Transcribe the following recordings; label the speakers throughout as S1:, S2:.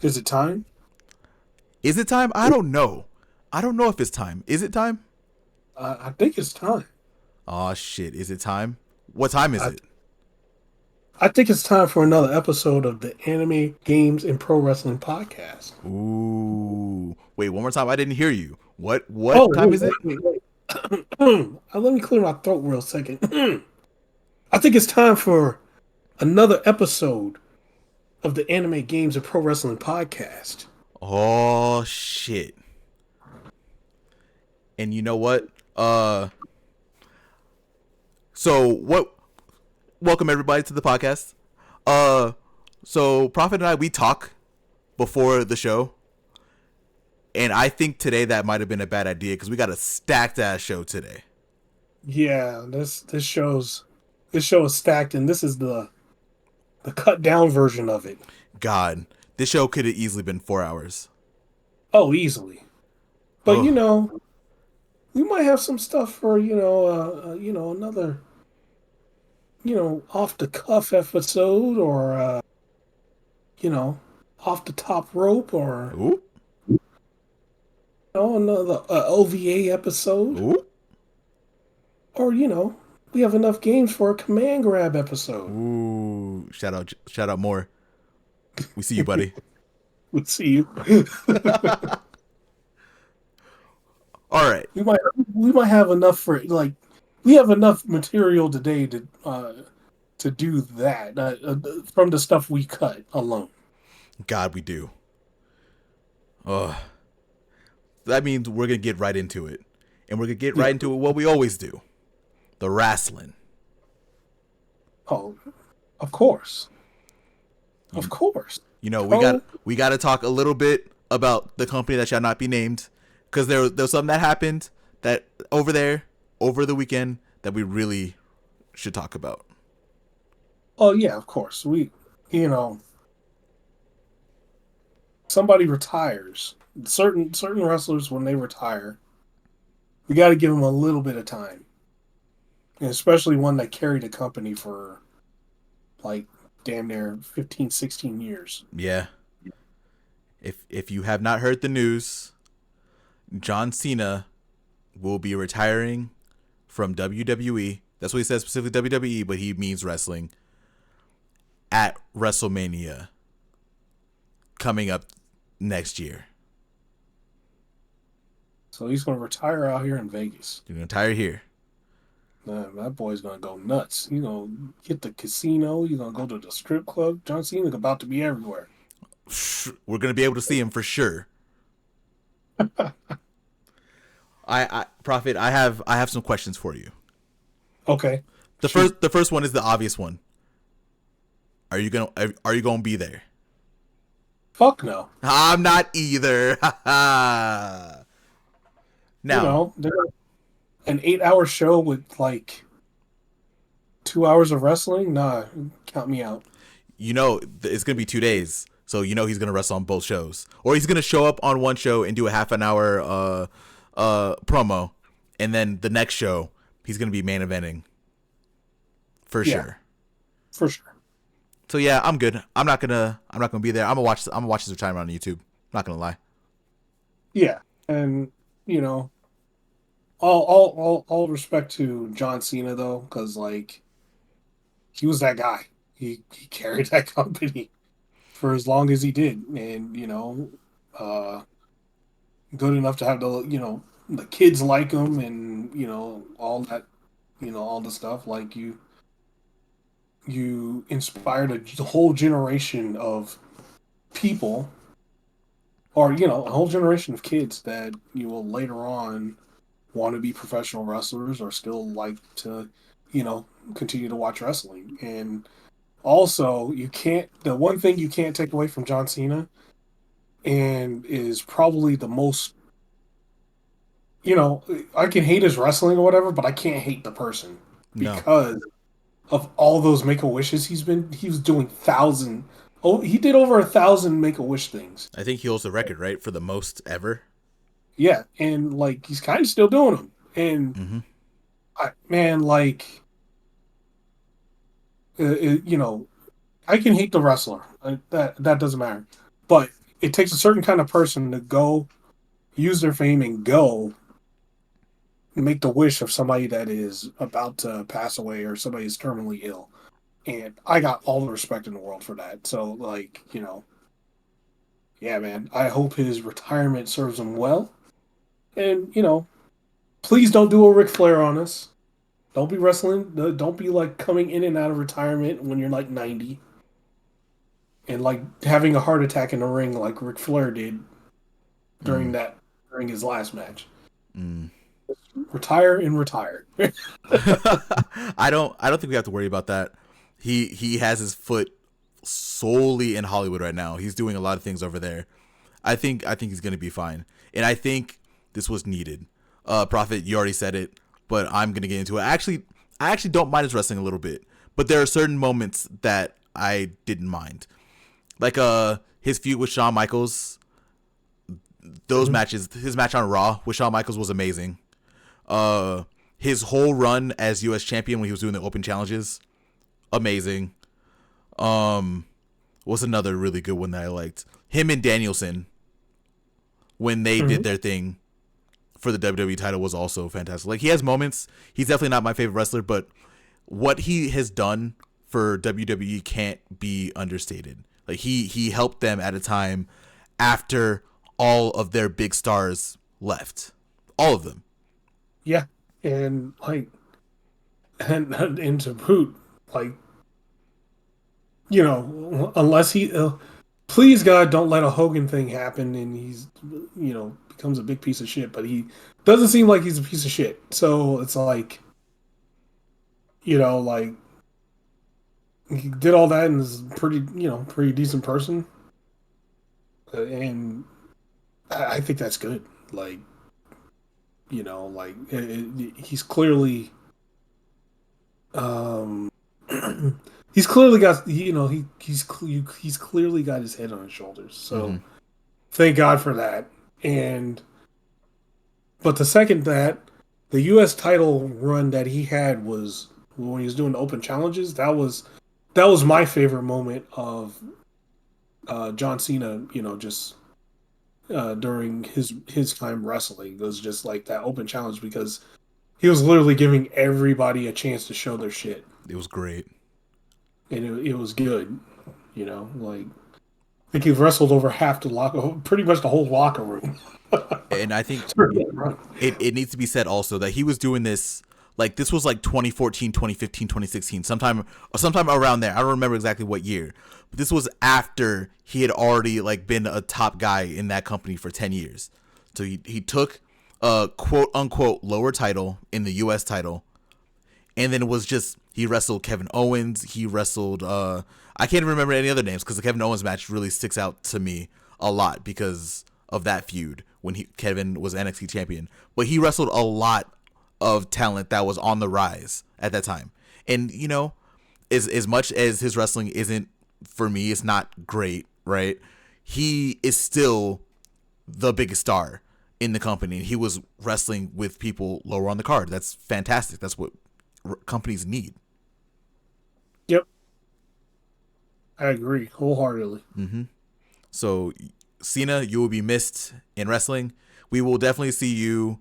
S1: Is it time?
S2: Is it time? I don't know. I don't know if it's time. Is it time?
S1: I think it's time.
S2: Oh shit! Is it time? What time is
S1: I
S2: it?
S1: I think it's time for another episode of the Anime Games and Pro Wrestling Podcast.
S2: Ooh. Wait, one more time. I didn't hear you. What?
S1: Oh,
S2: What time
S1: wait,
S2: is it?
S1: wait, wait, wait. Let me clear my throat real second. I think it's time for another episode of the Anime Games and Pro Wrestling Podcast.
S2: Oh shit! And you know what? So what? Welcome everybody to the podcast. Uh, so Prophet and I we talk before the show, and I think today that might have been a bad idea because we got a stacked ass show today.
S1: Yeah, this show is stacked, and this is the cut down version of it.
S2: God, this show could have easily been 4 hours.
S1: Oh, easily. But
S2: Oh
S1: we might have some stuff for another off the cuff episode, or you know off the top rope, or
S2: ooh
S1: another OVA episode,
S2: ooh
S1: or we have enough games for a command grab episode.
S2: ooh! Shout out more. We see you, buddy.
S1: We'll see you.
S2: All right.
S1: we might we might have enough for like we have enough material today to do that from the stuff we cut alone.
S2: God, we do. Oh, that means we're gonna get right into it, and we're gonna get right
S1: Yeah.
S2: into what we always do: the wrestling.
S1: Oh, of course, of
S2: You,
S1: course.
S2: you know,
S1: Pro.
S2: we got to talk a little bit about the company that shall not be named, because there's something that happened that over there over the weekend that we really should talk about.
S1: Oh yeah, of course. You know, somebody retires. Certain wrestlers, when they retire, we got to give them a little bit of time, and especially one that carried a company for like damn near 15, 16 years.
S2: Yeah. If you have not heard the news, John Cena will be retiring from WWE. That's what he says, specifically WWE, but he means wrestling, at WrestleMania coming up next year.
S1: So he's going to retire out here in Vegas.
S2: You're gonna retire here.
S1: Man, that boy's going to go nuts. You know, hit the casino. You're going to go to the strip club. John Cena's about to be everywhere.
S2: We're gonna be able to see him for sure. I Prophet, I have some questions for you.
S1: Okay.
S2: The first one is the obvious one. Are you gonna be there?
S1: Fuck no.
S2: I'm not either.
S1: You
S2: Now,
S1: know, they're an 8-hour show with like 2 hours of wrestling. Nah, count me out.
S2: you know it's gonna be 2 days, so you know he's gonna wrestle on both shows, or he's gonna show up on one show and do a half an hour promo, and then the next show he's gonna be main eventing for
S1: Yeah,
S2: sure.
S1: for sure.
S2: So yeah, I'm good. I'm not gonna be there. I'm gonna watch his retirement on YouTube. Not gonna lie.
S1: Yeah, and you know, all respect to John Cena though, because like he was that guy. He carried that company for as long as he did, and uh, good enough to have the kids like him, and all that, all the stuff. Like you inspired a whole generation of people, or a whole generation of kids that you will later on want to be professional wrestlers, or still like to continue to watch wrestling. And also, the one thing you can't take away from John Cena, and is probably the most, I can hate his wrestling or whatever, but I can't hate the person,
S2: No,
S1: because of all those Make a Wishes he was doing thousand. Oh, he did over 1,000 Make a Wish things.
S2: I think he holds the record, right, for the most ever.
S1: Yeah, and like he's kind of still doing them. And
S2: Mm-hmm.
S1: man, like I can hate the wrestler. That doesn't matter. But it takes a certain kind of person to go use their fame and go make the wish of somebody that is about to pass away or somebody is terminally ill. And I got all the respect in the world for that. So, like, yeah, man, I hope his retirement serves him well. And, please don't do a Ric Flair on us. Don't be wrestling. Don't be like coming in and out of retirement when you're like 90 and like having a heart attack in the ring like Ric Flair did during
S2: Mm.
S1: that during his last match.
S2: Mm.
S1: Retire and retire.
S2: I don't think we have to worry about that. He has his foot solely in Hollywood right now. He's doing a lot of things over there. I think he's gonna be fine. And I think this was needed. Prophet, you already said it, but I'm gonna get into it. I actually don't mind his wrestling a little bit, but there are certain moments that I didn't mind. Like his feud with Shawn Michaels, those
S1: Mhm.
S2: matches, his match on Raw with Shawn Michaels was amazing. His whole run as US champion when he was doing the open challenges, amazing. Um what's another really good one that I liked? Him and Danielson when they did
S1: Mhm.
S2: their thing for the WWE title was also fantastic. Like he has moments. He's definitely not my favorite wrestler, but what he has done for WWE can't be understated. Like he helped them at a time after all of their big stars left. All of them.
S1: Yeah. And like and to boot, like, unless please God, don't let a Hogan thing happen and he's, becomes a big piece of shit. But he doesn't seem like he's a piece of shit. So it's like, like he did all that and is pretty, pretty decent person. And I think that's good. Like, like he's clearly, um, he's clearly got, he's clearly got his head on his shoulders.
S2: Mm-hmm.
S1: So thank God for that. And but the second that the U.S. title run that he had was when he was doing the open challenges. That was my favorite moment of John Cena. Just during his time wrestling, it was just like that open challenge because he was literally giving everybody a chance to show their shit,
S2: It was great.
S1: and it was good. Like I think he wrestled over half the locker, pretty much the whole locker room.
S2: And I think
S1: Right.
S2: it needs to be said also that he was doing this like this was like 2014, 2015, 2016, sometime around there. I don't remember exactly what year. But this was after he had already like been a top guy in that company for 10 years. So he took a quote unquote lower title in the US title, and then it was just he wrestled Kevin Owens, he wrestled I can't even remember any other names because the Kevin Owens match really sticks out to me a lot because of that feud when Kevin was NXT champion. But he wrestled a lot of talent that was on the rise at that time. And as much as his wrestling isn't for me, it's not great, right? He is still the biggest star in the company. He was wrestling with people lower on the card. That's fantastic. That's what companies need.
S1: Yep, I agree wholeheartedly.
S2: Mm-hmm. So, Cena, you will be missed in wrestling. We will definitely see you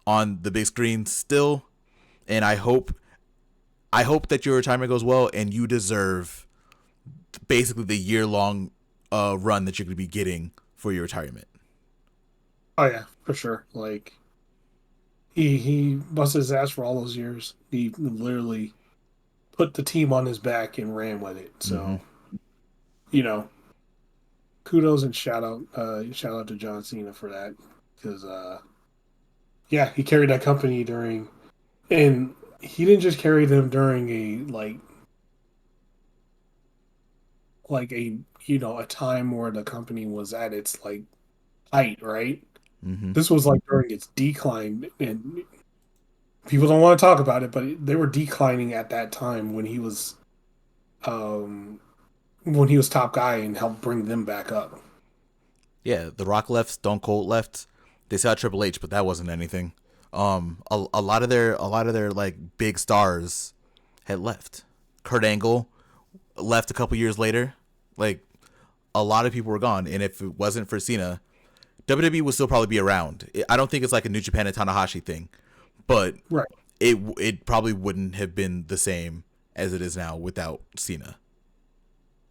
S2: on the big screen still, and I hope that your retirement goes well, and you deserve basically the year-long run that you're going to be getting for your retirement.
S1: Oh yeah, for sure. Like he busted his ass for all those years. He literally put the team on his back and ran with it.
S2: Mm-hmm.
S1: So, you know, kudos and shout out to John Cena for that because yeah, he carried that company during, and he didn't just carry them during a like a a time where the company was at its like height, right?
S2: Mm-hmm.
S1: This was like during its decline, and people don't want to talk about it, but they were declining at that time um when he was top guy and helped bring them back up.
S2: Yeah, The Rock left, Stone Cold left. They saw Triple H, but that wasn't anything. A lot of their like big stars had left. Kurt Angle left a couple years later. Like a lot of people were gone, and if it wasn't for Cena, WWE would still probably be around. I don't think it's like a New Japan and Tanahashi thing, but
S1: Right.
S2: it probably wouldn't have been the same as it is now without Cena.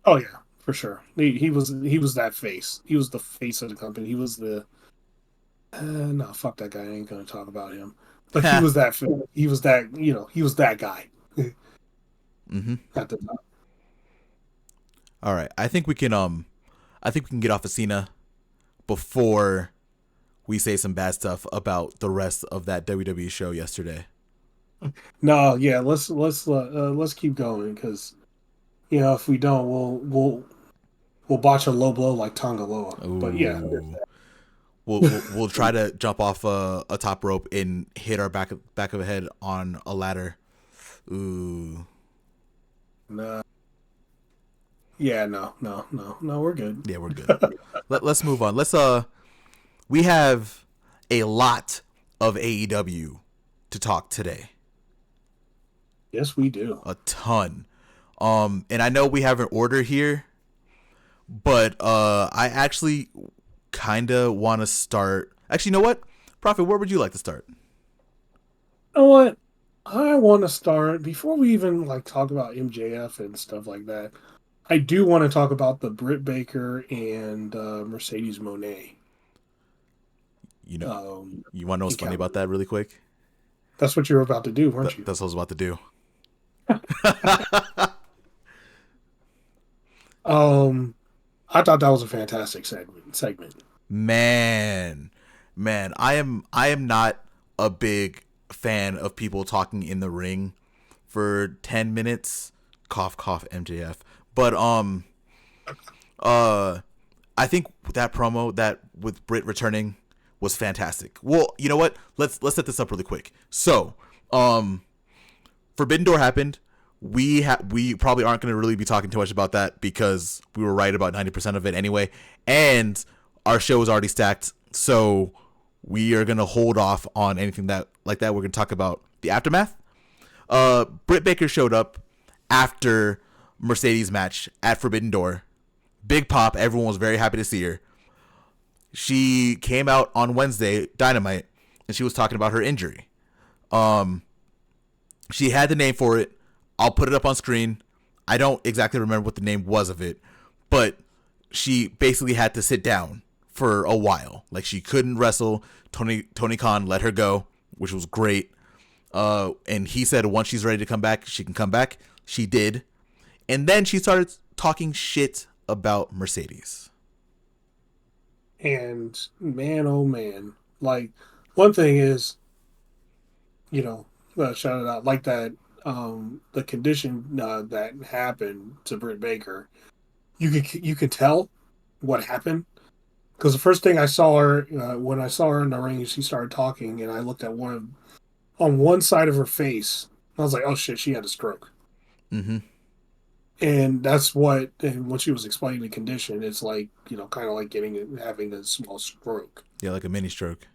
S1: Oh yeah, for sure. He was that face. He was the face of the company. He was the no, fuck that guy. I ain't gonna talk about him. But he was that. He was that. He was that guy.
S2: Mm-hmm.
S1: At the time.
S2: All right, I think we can get off of Cena before we say some bad stuff about the rest of that WWE show yesterday.
S1: No, yeah. Let's keep going because if we don't, we'll botch a low blow like Tongaloa. But yeah,
S2: Ooh. We'll try to jump off a top rope and hit our back of the head on a ladder. Ooh.
S1: nah. Yeah, no, we're good.
S2: Yeah, we're good. Let's move on. We have a lot of AEW to talk today.
S1: Yes, we do.
S2: A ton. And I know we have an order here, but I actually kind of want to start. Actually, you know what? Prophet, where would you like to start?
S1: You know what? I want to start before we even talk about MJF and stuff like that. I do want to talk about the Britt Baker and Mercedes Monet.
S2: You want to know what's funny about that really quick?
S1: That's what you were about to do, weren't you?
S2: That's what I was about to do.
S1: I thought that was a fantastic segment.
S2: Man, I am not a big fan of people talking in the ring for 10 minutes. Cough cough MJF. But I think that promo that with Britt returning was fantastic. Well, you know what? Let's set this up really quick. So, Forbidden Door happened. We probably aren't going to really be talking too much about that because we were right about 90% of it anyway, and our show is already stacked. So we are going to hold off on anything that like that. We're going to talk about the aftermath. Britt Baker showed up after Mercedes match at Forbidden Door. Big pop. Everyone was very happy to see her. She came out on Wednesday, Dynamite, and she was talking about her injury. She had the name for it. I'll put it up on screen. I don't exactly remember what the name was of it, but she basically had to sit down for a while. Like, she couldn't wrestle. Tony Khan let her go, which was great. And he said once she's ready to come back, she can come back. She did. And then she started talking shit about Mercedes.
S1: And man, oh man. One thing is, shout it out, that the condition that happened to Britt Baker, you could tell what happened because the first thing I saw her when I saw her in the ring, she started talking, and I looked at on one side of her face. I was like, oh shit, she had a stroke.
S2: Mm-hmm.
S1: And and when she was explaining the condition, it's kind of like having a small stroke.
S2: Yeah, like a mini stroke.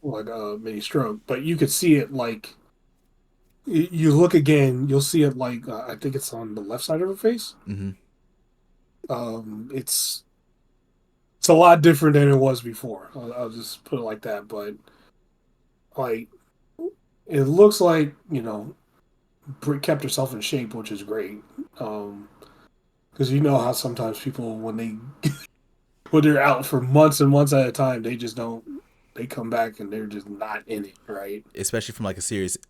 S1: Like a mini stroke. But you could see it you look again, you'll see it I think it's on the left side of her face.
S2: Mm-hmm.
S1: It's a lot different than it was before. I'll just put it like that. But it looks like Britt kept herself in shape, which is great. Because you know how sometimes people when they're out for months and months at a time, they just don't. They come back and they're just not in it, right?
S2: Especially from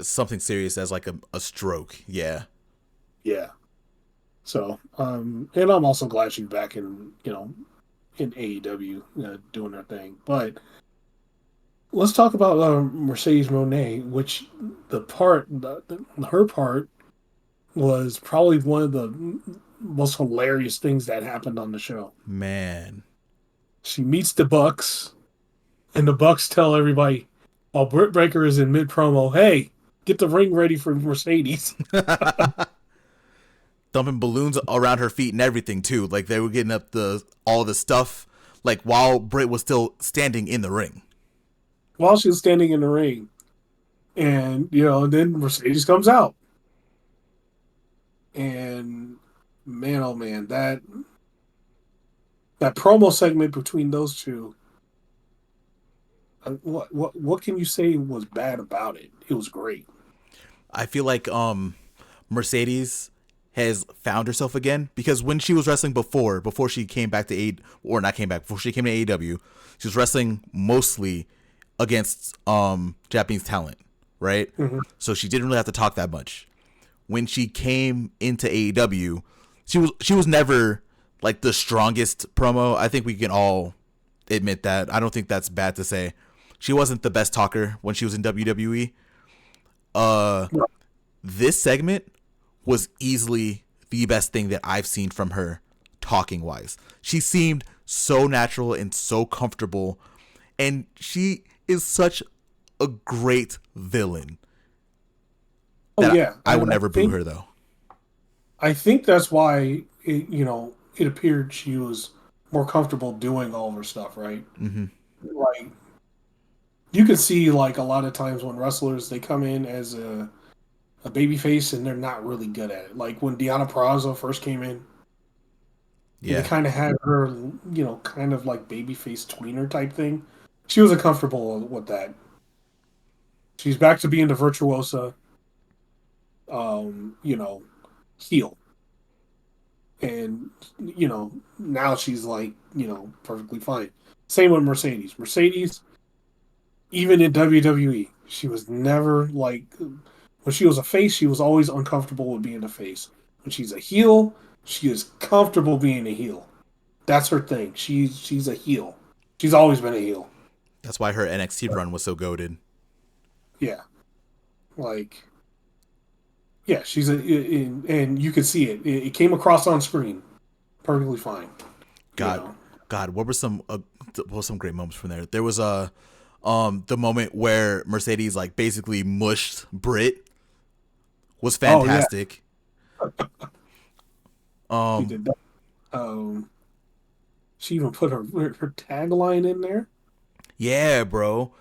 S2: something serious as like a stroke. Yeah.
S1: Yeah. So, and I'm also glad she's back in AEW doing her thing. But let's talk about Mercedes Monet, which her part was probably one of the most hilarious things that happened on the show.
S2: Man.
S1: She meets the Bucks. And the Bucks tell everybody, while Britt Baker is in mid promo, hey, get the ring ready for Mercedes.
S2: Thumping balloons around her feet and everything too. Like, they were getting up all the stuff, like, while Britt was still standing in the ring.
S1: While she was standing in the ring. And, then Mercedes comes out. And man, oh man, that that promo segment between those two. What can you say was bad about it? It was great.
S2: I feel like Mercedes has found herself again, because when she was wrestling before she came back to before she came to AEW, she was wrestling mostly against Japanese talent, right?
S1: Mm-hmm.
S2: So she didn't really have to talk that much. When she came into AEW, she was never like the strongest promo. I think we can all admit that. I don't think that's bad to say. She wasn't the best talker when she was in WWE. This segment was easily the best thing that I've seen from her talking wise. She seemed so natural and so comfortable, and she is such a great villain.
S1: Oh yeah,
S2: I will never boo her though.
S1: I think that's why it appeared she was more comfortable doing all of her stuff, right?
S2: Mm-hmm.
S1: Like you can see like a lot of times when wrestlers they come in as a baby face and they're not really good at it. Like when Deonna Purrazzo first came in, and they
S2: Yeah,
S1: kind of had her, kind of like baby face tweener type thing. She wasn't comfortable with that. She's back to being the virtuosa, um, you know, heel. And, now she's like, perfectly fine. Same with Mercedes. Mercedes, even in WWE, she was never like, when she was a face, she was always uncomfortable with being a face. When she's a heel, she is comfortable being a heel. That's her thing. She's a heel. She's always been a heel.
S2: that's why her NXT run was so goated.
S1: Yeah. Like, yeah, and you could see it. It came across on screen perfectly fine. You
S2: God,
S1: know.
S2: God, what were some great moments from there? There was the moment where Mercedes like basically mushed Britt was
S1: Oh yeah,
S2: fantastic.
S1: she
S2: Um,
S1: did that. She even put her tagline in there.
S2: yeah, bro.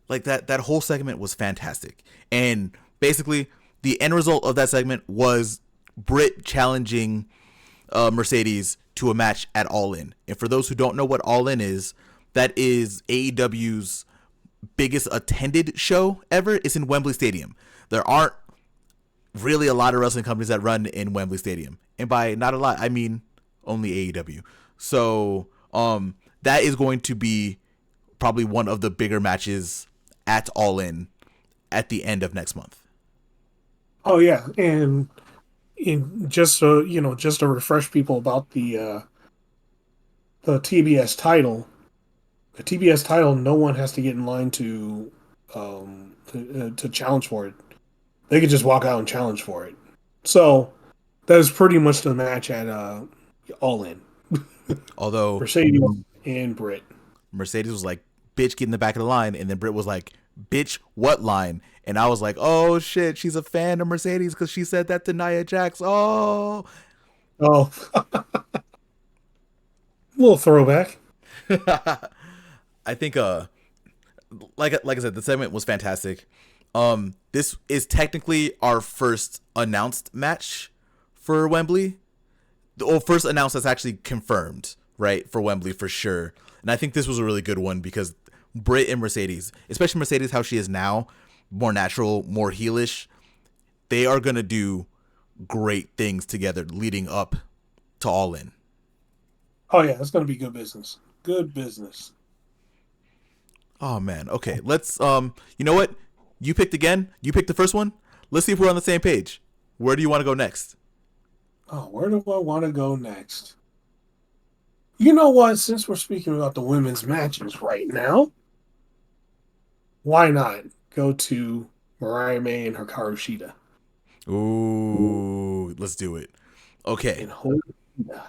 S2: Like that whole segment was fantastic. And basically the end result of that segment was Britt challenging Mercedes to a match at All In. And for those who don't know what All In is, that is AEW's biggest attended show ever. It's in Wembley Stadium. There aren't really a lot of wrestling companies that run in Wembley Stadium. And by not a lot, I mean only AEW. So that is going to be probably one of the bigger matches at All In at the end of next month.
S1: Oh yeah, and just so just to refresh people about the TBS title. The TBS title, no one has to get in line to challenge for it. They could just walk out and challenge for it. So that is pretty much the match at All In.
S2: Although
S1: Mercedes and Britt.
S2: Mercedes was like, bitch, get in the back of the line. And then Britt was like, bitch, what line? And I was like, oh shit, she's a fan of Mercedes because she said that to Nia Jax. Oh.
S1: Oh, little throwback.
S2: I think like I said, the segment was fantastic. This is technically our first announced match for Wembley. Well, first announced that's actually confirmed, right, for Wembley for sure. And I think this was a really good one because Britt and Mercedes, especially Mercedes, how she is now, more natural, more heelish, they are gonna do great things together leading up to All In.
S1: Oh yeah, it's gonna be good business. Good business.
S2: Oh man. Okay. Let's you know what? You picked again. You picked the first one. Let's see if we're on the same page. Where do you want to go next?
S1: Oh, where do I want to go next? You know what? Since we're speaking about the women's matches right now, why not go to Mariah May and Hikaru Shida
S2: Ooh, let's do it. Okay.
S1: and hold Shida.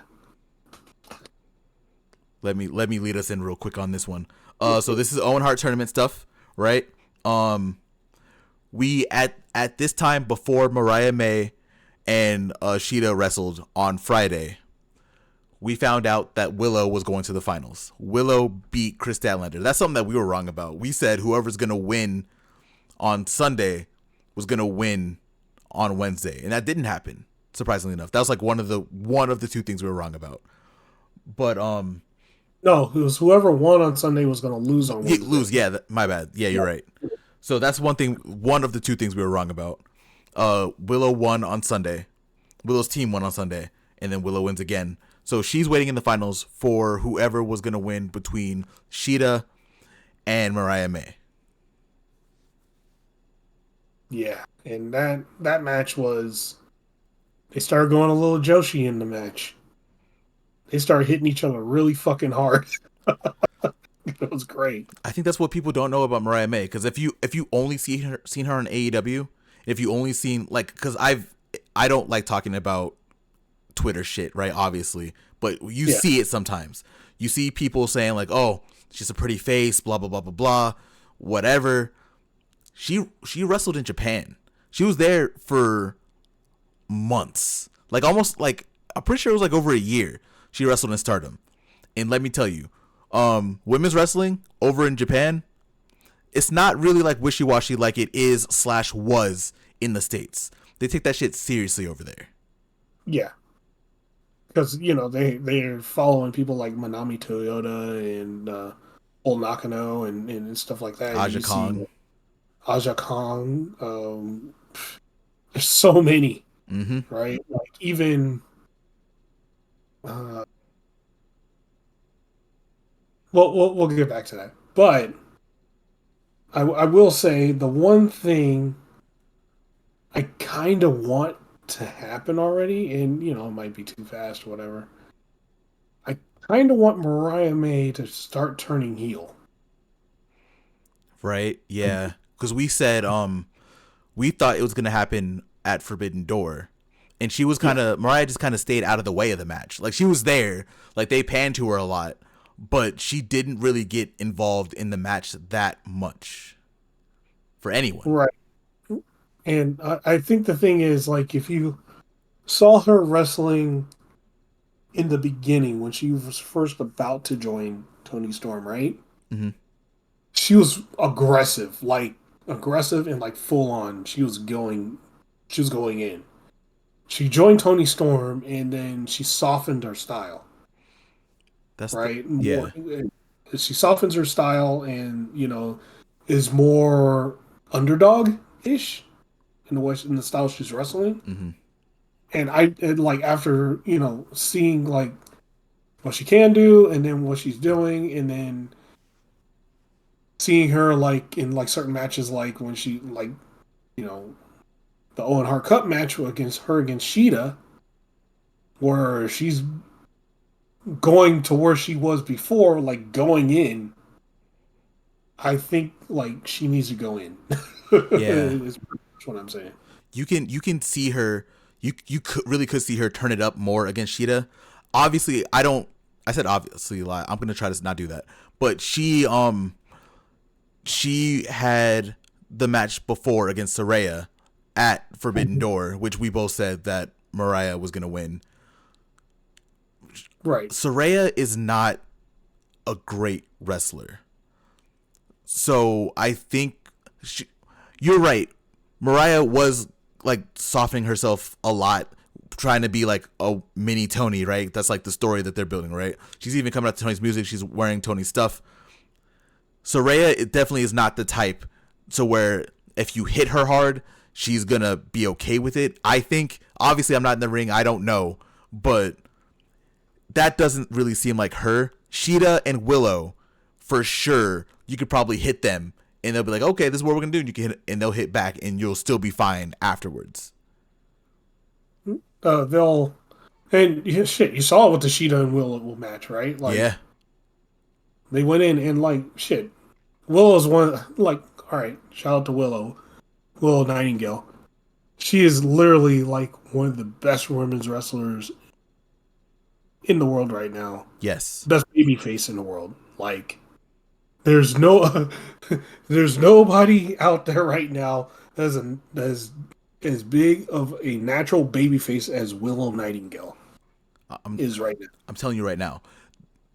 S2: Let me lead us in real quick on this one. So this is Owen Hart tournament stuff, right? We at this time before Mariah May and Shida wrestled on Friday, we found out that Willow was going to the finals. Willow beat Chris Statlander. That's something that we were wrong about. We said whoever's gonna win on Sunday was gonna win on Wednesday, and that didn't happen. Surprisingly enough, that was like one of the two things we were wrong about. But
S1: No, it was whoever won on Sunday was going to lose on
S2: lose.
S1: Wednesday.
S2: Yeah, my bad. Yeah, you're right. So that's one thing. One of the two things we were wrong about. Willow won on Sunday. Willow's team won on Sunday, and then Willow wins again. So she's waiting in the finals for whoever was going to win between Shida and Mariah May.
S1: Yeah, and that match was, they started going a little Joshi in the match. They started hitting each other really fucking hard. It was great.
S2: I think that's what people don't know about Mariah May, because if you only seen her on AEW, if you only seen, like, because I don't like talking about Twitter shit, right? Obviously, but you
S1: Yeah.
S2: see it sometimes. You see people saying like, "Oh, she's a pretty face," blah blah blah blah blah, whatever. She wrestled in Japan. She was there for months, like almost like, I'm pretty sure it was like over a year. She wrestled in Stardom, and let me tell you, women's wrestling over in Japan, it's not really like wishy-washy like it is / was in the States. They take that shit seriously over there.
S1: Yeah. Because, they're following people like Manami Toyota and Old Nakano and stuff like that.
S2: Aja
S1: You see
S2: Kong.
S1: Aja Kong. There's so many,
S2: Mm-hmm.
S1: right? Like, even uh, we'll get back to that. But I will say the one thing I kind of want to happen already, and it might be too fast or whatever. I kind of want Mariah May to start turning heel.
S2: Right? Yeah. Because we said we thought it was gonna happen at Forbidden Door, and she was
S1: Yeah,
S2: Mariah just kind of stayed out of the way of the match. Like she was there, like they panned to her a lot, but she didn't really get involved in the match that much for anyone.
S1: right. And I think the thing is, like, if you saw her wrestling in the beginning when she was first about to join Tony Storm, right?
S2: Mm-hmm.
S1: She was aggressive and like full on. She was going in. She joined Tony Storm and then she softened her style,
S2: That's the
S1: right?
S2: yeah.
S1: More, she softens her style and is more underdog ish in the style she's wrestling.
S2: Mm-hmm.
S1: And like after seeing like what she can do and then what she's doing and then seeing her like in like certain matches like when she like you know the Owen Hart Cup match against Sheeta where she's going to where she was before, like going in. I think like she needs to go in.
S2: Yeah.
S1: Is what I'm saying.
S2: You can see her. You really could see her turn it up more against Sheeta. Obviously, I don't. I said obviously. Lie. I'm gonna try to not do that. But she had the match before against Saraya at Forbidden Door, which we both said that Mariah was gonna win.
S1: Right.
S2: Saraya is not a great wrestler, so I think you're right. Mariah was like softening herself a lot, trying to be like a mini Tony, right? That's like the story that they're building, right? She's even coming out to Tony's music. She's wearing Tony's stuff. Soraya, it definitely is not the type to where if you hit her hard, she's gonna be okay with it. I think, obviously, I'm not in the ring. I don't know, but that doesn't really seem like her. Sheeta and Willow, for sure, you could probably hit them, and they'll be like, "Okay, this is what we're gonna do," and you can hit, and they'll hit back, and you'll still be fine afterwards.
S1: They'll and shit. You saw it with the Sheeta and Willow match, right? Like
S2: Yeah,
S1: they went in and like shit. Willow's one like all right. Shout out to Willow Nightingale. She is literally like one of the best women's wrestlers in the world right now.
S2: yes,
S1: Best baby face in the world. Like there's no there's nobody out there right now that's as big of a natural baby face as Willow Nightingale
S2: I'm
S1: is right now.
S2: I'm telling you right now.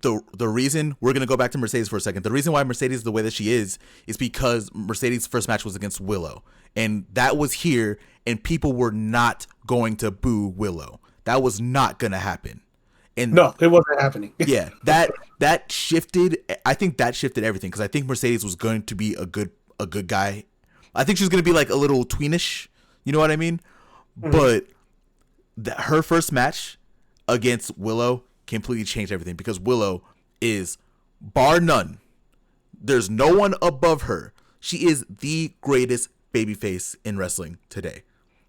S2: The reason, we're gonna go back to Mercedes for a second. The reason why Mercedes is the way that she is because Mercedes' first match was against Willow, and that was here, and people were not going to boo Willow. That was not gonna happen. And
S1: No, it wasn't happening.
S2: yeah, that shifted. I think that shifted everything because I think Mercedes was going to be a good guy. I think she was going to be like a little tweenish. You know what I mean?
S1: Mhm.
S2: But her first match against Willow completely changed everything because Willow is bar none. There's no one above her. She is the greatest babyface in wrestling today.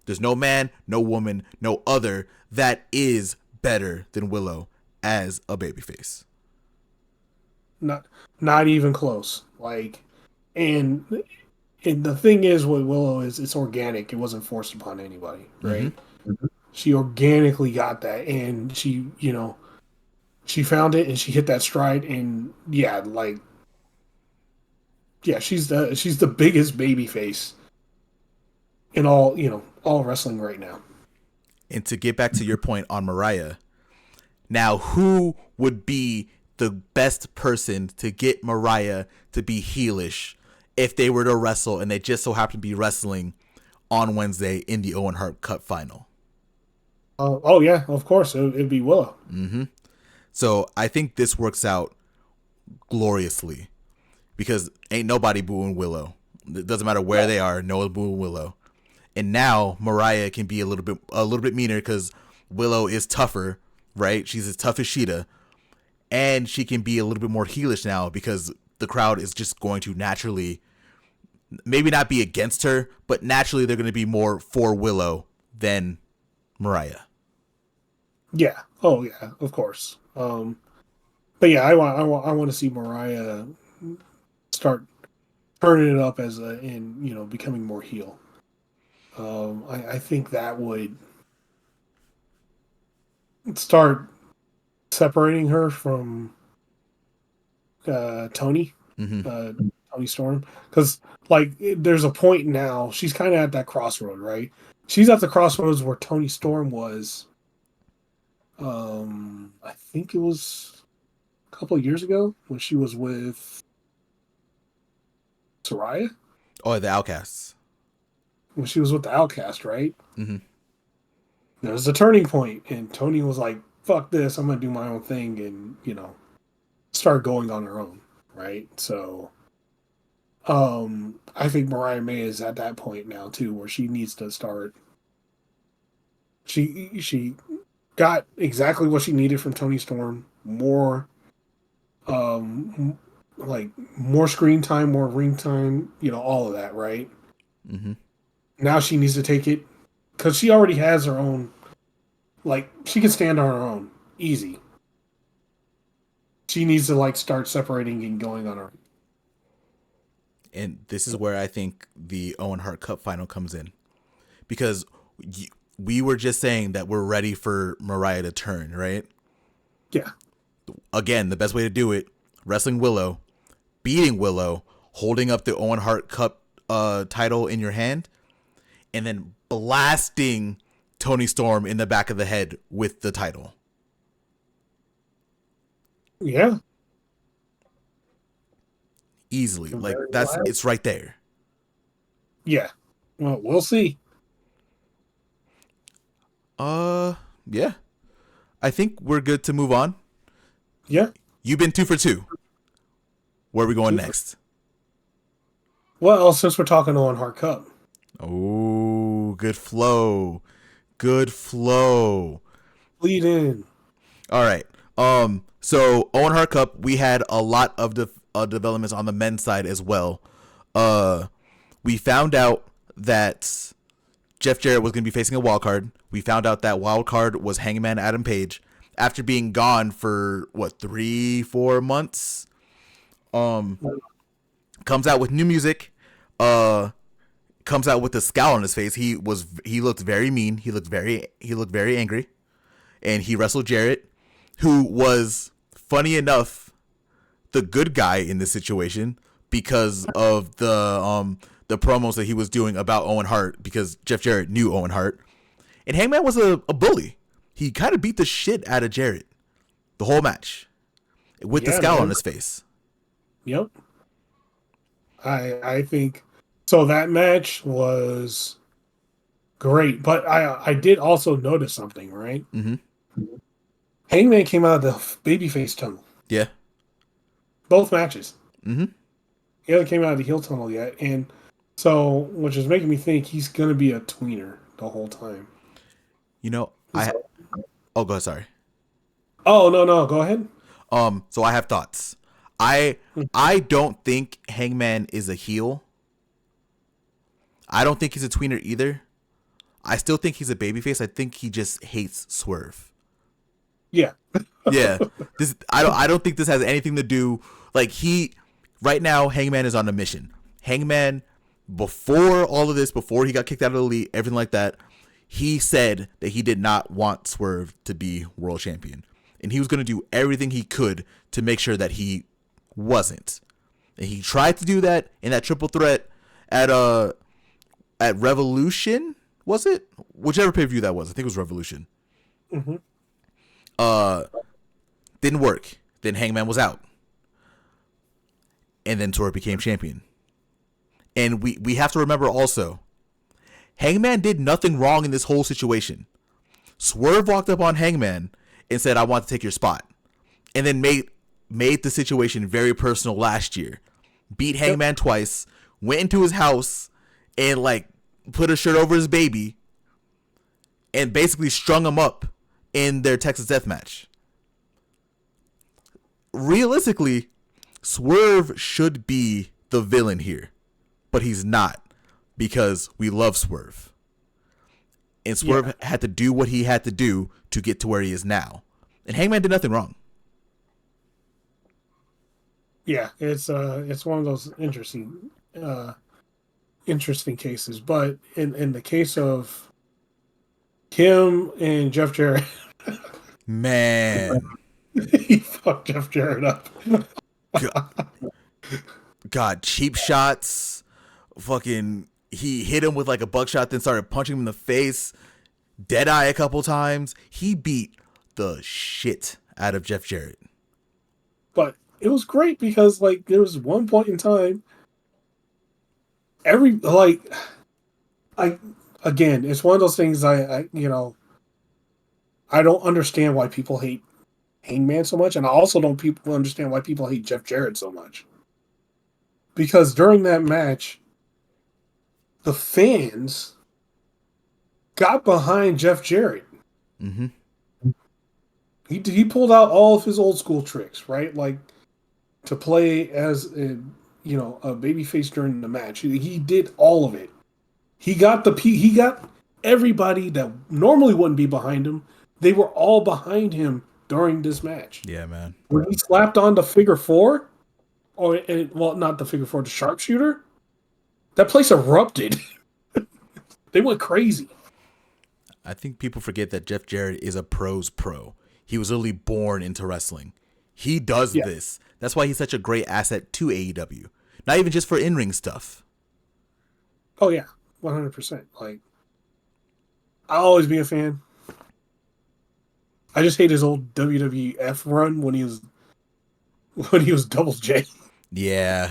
S2: There's no man, no woman, no other that is better than Willow as a babyface.
S1: Not not even close. And and the thing is with Willow is it's organic. It wasn't forced upon anybody,
S2: Mm-hmm.
S1: right? She organically got that, and she found it, and she hit that stride, and yeah, she's the biggest baby face in all wrestling right now.
S2: And to get back to your point on Mariah, now who would be the best person to get Mariah to be heelish if they were to wrestle and they just so happen to be wrestling on Wednesday in the Owen Hart Cup final?
S1: Oh yeah, of course it'd be Willow.
S2: Mm-hmm. So I think this works out gloriously because ain't nobody booing Willow. It doesn't matter where they are, no one's booing Willow. And now Mariah can be a little bit meaner because Willow is tougher, right? She's as tough as Sheeta, and she can be a little bit more heelish now because the crowd is just going to naturally, maybe not be against her, but naturally they're going to be more for Willow than Mariah.
S1: Yeah. Oh yeah, of course. But yeah, I want to see Mariah start turning it up as a in becoming more heel. I think that would start separating her from Tony,
S2: Mm-hmm.
S1: uh, Tony Storm, because there's a point now she's kind of at that crossroad, right? She's at the crossroads where Tony Storm was. I think it was a couple of years ago when she was with Soraya,
S2: Oh, the Outcasts.
S1: when she was with the Outcast, right?
S2: Mm-hmm.
S1: There was a turning point, and Tony was like, "Fuck this! I'm gonna do my own thing," and start going on her own, right? So, I think Mariah May is at that point now too, where she needs to start. She got exactly what she needed from Tony Storm. More screen time, more ring time, all of that, right?
S2: Mm-hmm.
S1: Now she needs to take it because she already has her own. Like she can stand on her own, easy. She needs to start separating and going on her.
S2: And this is where I think the Owen Hart Cup final comes in because we were just saying that we're ready for Mariah to turn, right?
S1: Yeah,
S2: Again, the best way to do it, wrestling Willow, beating Willow, holding up the Owen Hart Cup title in your hand, and then blasting Tony Storm in the back of the head with the title.
S1: yeah.
S2: Easily.
S1: I'm
S2: Like
S1: very
S2: that's
S1: glad.
S2: it's right there.
S1: Yeah. Well, we'll see.
S2: Yeah. I think we're good to move on.
S1: Yeah.
S2: You've been 2 for 2. Where are we going
S1: Super.
S2: next?
S1: Well, since we're talking on Hard Cup,
S2: Oh, good flow. Good flow.
S1: lead in.
S2: All right. So Owen Hart Cup, we had a lot of developments on the men's side as well. We found out that Jeff Jarrett was going to be facing a wild card. We found out that wild card was Hangman Adam Page after being gone for what 3-4 months. Comes out with new music. Comes out with a scowl on his face. He looked very mean. He looked very angry, and he wrestled Jarrett, who was funny enough the good guy in this situation because of the promos that he was doing about Owen Hart because Jeff Jarrett knew Owen Hart. And Hangman was a bully. He kind of beat the shit out of Jarrett the whole match with the
S1: Yeah,
S2: scowl on
S1: man.
S2: his face.
S1: Yep. I think so. That match was great, but I did also notice something, right?
S2: Mm-hmm.
S1: Hangman came out of the babyface tunnel.
S2: Yeah.
S1: Both matches.
S2: Mm-hmm.
S1: He hasn't came out of the heel tunnel yet, and so which is making me think he's gonna be a tweener the whole time.
S2: You know, I oh go ahead, sorry.
S1: Oh no, go ahead.
S2: So I have thoughts. I don't think Hangman is a heel. I don't think he's a tweener either. I still think he's a babyface. I think he just hates Swerve.
S1: Yeah.
S2: Yeah. I don't think this has anything to do like right now Hangman is on a mission. Hangman before all of this, before he got kicked out of the Elite, everything like that, he said that he did not want Swerve to be world champion. And he was going to do everything he could to make sure that he wasn't. And he tried to do that in that triple threat at Revolution, was it? Whichever pay-per-view that was. I think it was Revolution.
S1: Mm-hmm.
S2: Didn't work. Then Hangman was out. And then Swerve became champion. And we have to remember also, Hangman did nothing wrong in this whole situation. Swerve walked up on Hangman and said, I want to take your spot. And then made the situation very personal last year. Beat Hangman twice, went into his house and like put a shirt over his baby and basically strung him up in their Texas Death Match. Realistically, Swerve should be the villain here, but he's not because we love Swerve. And Swerve had to do what he had to do to get to where he is now. And Hangman did nothing wrong.
S1: Yeah, it's one of those interesting cases. But in the case of him and Jeff Jarrett,
S2: Man,
S1: he fucked Jeff Jarrett up.
S2: God, cheap shots. Fucking, he hit him with like a buckshot, then started punching him in the face. Deadeye a couple times. He beat the shit out of Jeff Jarrett.
S1: But it was great because like there was one point in time, again, it's one of those things I I don't understand why people hate Hangman so much, and I also don't understand why people hate Jeff Jarrett so much. Because during that match, the fans got behind Jeff Jarrett.
S2: Mm-hmm.
S1: He pulled out all of his old school tricks, right? Like to play as a babyface during the match. He did all of it. He got everybody that normally wouldn't be behind him. They were all behind him during this match.
S2: Yeah, man.
S1: When he slapped on the figure four, not the figure four, the sharpshooter, that place erupted. They went crazy.
S2: I think people forget that Jeff Jarrett is a pro's pro. He was literally born into wrestling. He does this. That's why he's such a great asset to AEW. Not even just for in-ring stuff.
S1: Oh, yeah. 100%. Like, I'll always be a fan. I just hate his old WWF run when he was Double J.
S2: Yeah.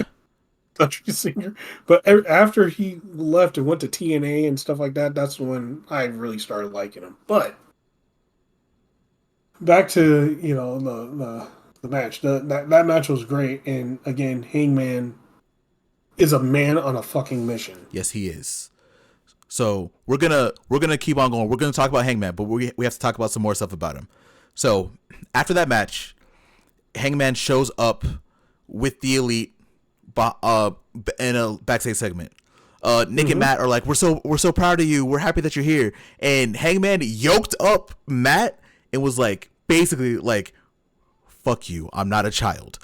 S1: Country singer. But after he left and went to TNA and stuff like that, that's when I really started liking him. But back to, the match. That match was great. And again, Hangman is a man on a fucking mission.
S2: Yes, he is. So we're gonna keep on going. We're gonna talk about Hangman, but we have to talk about some more stuff about him. So after that match, Hangman shows up with the Elite in a backstage segment. Nick and Matt are like, we're so proud of you. We're happy that you're here. And Hangman yoked up Matt and was like, basically like, fuck you. I'm not a child.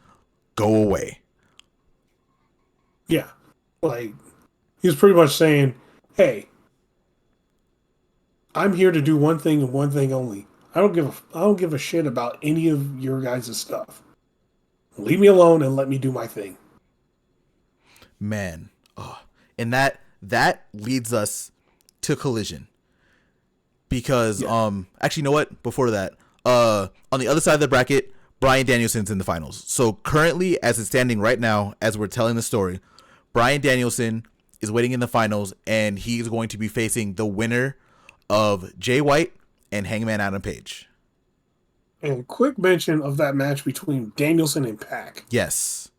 S2: Go away.
S1: Yeah. Like, he was pretty much saying, hey, I'm here to do one thing and one thing only. I don't give a shit about any of your guys' stuff. Leave me alone and let me do my thing.
S2: Man. Oh. And that leads us to Collision. Because actually, you know what? Before that, on the other side of the bracket, Bryan Danielson's in the finals. So currently, as it's standing right now, as we're telling the story, Bryan Danielson is waiting in the finals, and he's going to be facing the winner of Jay White and Hangman Adam Page.
S1: And quick mention of that match between Danielson and Pac.
S2: Yes.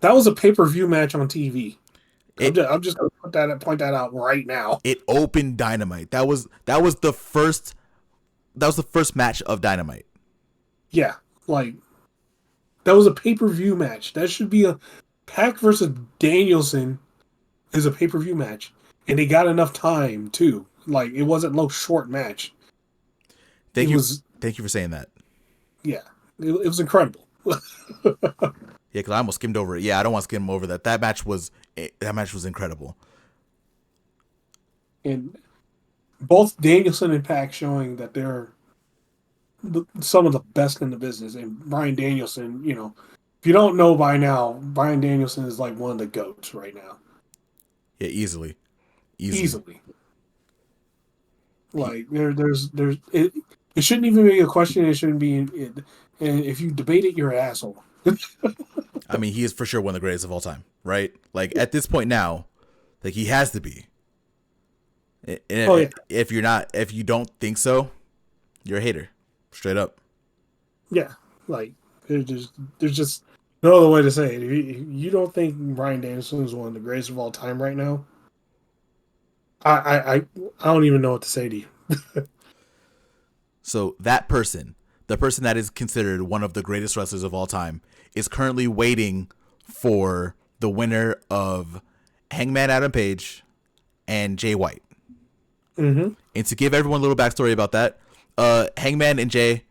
S1: That was a pay-per-view match on TV.
S2: It
S1: I'm just gonna point that out right now.
S2: it opened Dynamite. That was the first match of Dynamite.
S1: Yeah, like that was a pay-per-view match. That should be a Pac versus Danielson is a pay-per-view match, and they got enough time too. Like it wasn't no short match.
S2: Thank
S1: It
S2: you
S1: was
S2: thank you for saying that.
S1: yeah, it was incredible.
S2: Yeah, because I almost skimmed over it. Yeah, I don't want to skim over that. That match was incredible.
S1: And both Danielson and Pac showing that they're some of the best in the business. And Brian Danielson, if you don't know by now, Brian Danielson is like one of the goats right now,
S2: Yeah, easily.
S1: easily.
S2: He,
S1: Like there's it. It shouldn't even be a question. It shouldn't be. And if you debate it, you're an asshole.
S2: I mean, he is for sure one of the greatest of all time, right? Like at this point now, like he has to be. And
S1: Oh yeah,
S2: if you don't think so, you're a hater, straight up.
S1: yeah. Like there's just no other way to say it. If you don't think Brian Danielson is one of the greatest of all time right now, I don't even know what to say to you.
S2: So that person, the person that is considered one of the greatest wrestlers of all time, is currently waiting for the winner of Hangman Adam Page and Jay White.
S1: Mm-hmm.
S2: And to give everyone a little backstory about that, Hangman and Jay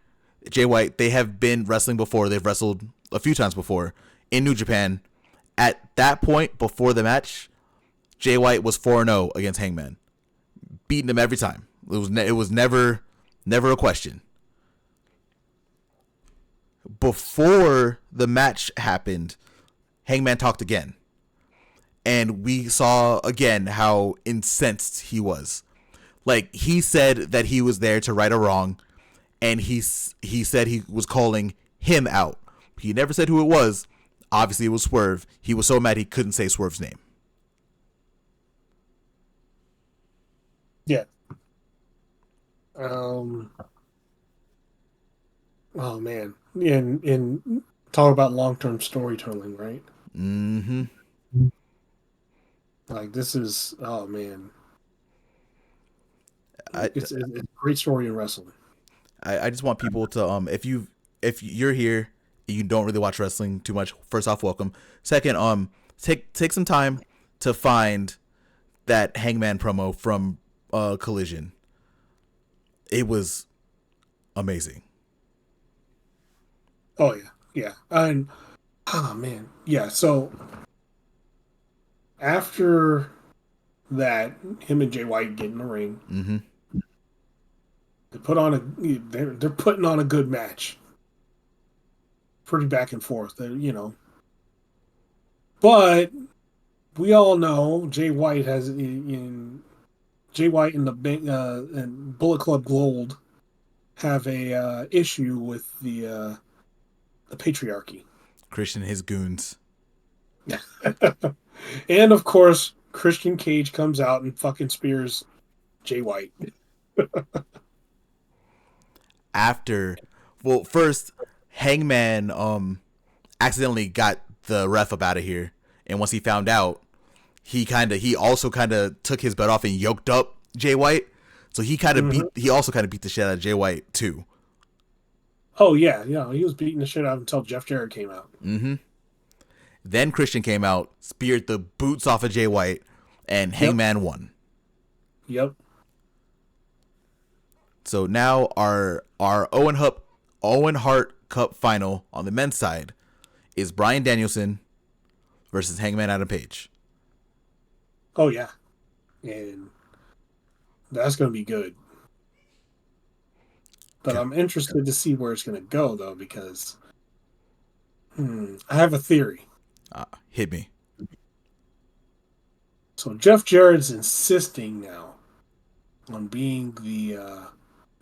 S2: White, they have been wrestling before. They've wrestled a few times before in New Japan. At that point, before the match, Jay White was 4-0 against Hangman, beating him every time. It was never a question. Before the match happened, Hangman talked again, and we saw again how incensed he was. Like he said that he was there to right a wrong, and he said he was calling him out. He never said who it was. Obviously, it was Swerve. He was so mad he couldn't say Swerve's name.
S1: Yeah. Um. Oh man. And talk about long term storytelling, right?
S2: Mm-hmm.
S1: Like this is oh man,
S2: I,
S1: it's a great story in wrestling.
S2: I just want people to if you're here and you don't really watch wrestling too much, first off, welcome. Second, take some time to find that Hangman promo from Collision. It was amazing.
S1: Oh yeah, yeah, and oh man, yeah. So after that, him and Jay White get in the ring.
S2: Mm-hmm.
S1: They put on a they're putting on a good match. Pretty back and forth, but we all know Jay White has in Jay White and and Bullet Club Gold have a issue with the patriarchy.
S2: Christian and his goons.
S1: And of course, Christian Cage comes out and fucking spears Jay White.
S2: After, well, first Hangman accidentally got the ref up out of here, and once he found out, he also kind of took his bet off and yoked up Jay White. So he also kind of beat the shit out of Jay White too.
S1: Oh yeah, he was beating the shit out until Jeff Jarrett came out.
S2: Mm-hmm. Then Christian came out, speared the boots off of Jay White, and
S1: Yep,
S2: Hangman won.
S1: yep.
S2: So now our Owen Hart Cup final on the men's side is Brian Danielson versus Hangman Adam Page.
S1: Oh yeah, and that's gonna be good. But I'm interested to see where it's gonna go though, because I have a theory.
S2: Hit me.
S1: So Jeff Jarrett's insisting now on being the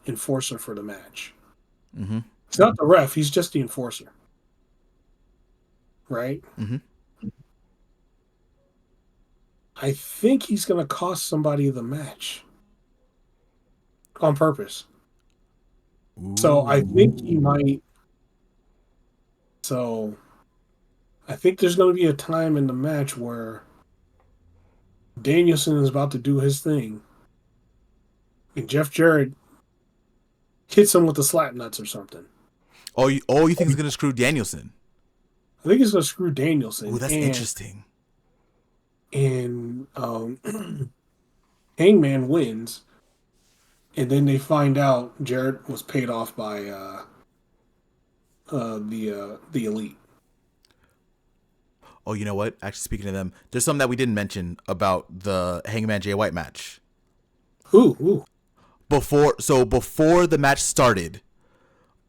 S1: enforcer for the match.
S2: Mm-hmm.
S1: He's not the ref; he's just the enforcer, right?
S2: Mm-hmm.
S1: I think he's going to cost somebody the match on purpose. So I think he
S2: Ooh.
S1: might. So I think there's going to be a time in the match where Danielson is about to do his thing, and Jeff Jarrett hits him with the slap nuts or something.
S2: You think he's gonna screw Danielson?
S1: I think it's going to screw
S2: Ooh,
S1: Danielson,
S2: that's interesting.
S1: and Hangman wins, and then they find out Jarrett was paid off by the Elite.
S2: Oh, you know what? Actually, speaking of them, there's something that we didn't mention about the Hangman Jay White match.
S1: Ooh.
S2: Before the match started,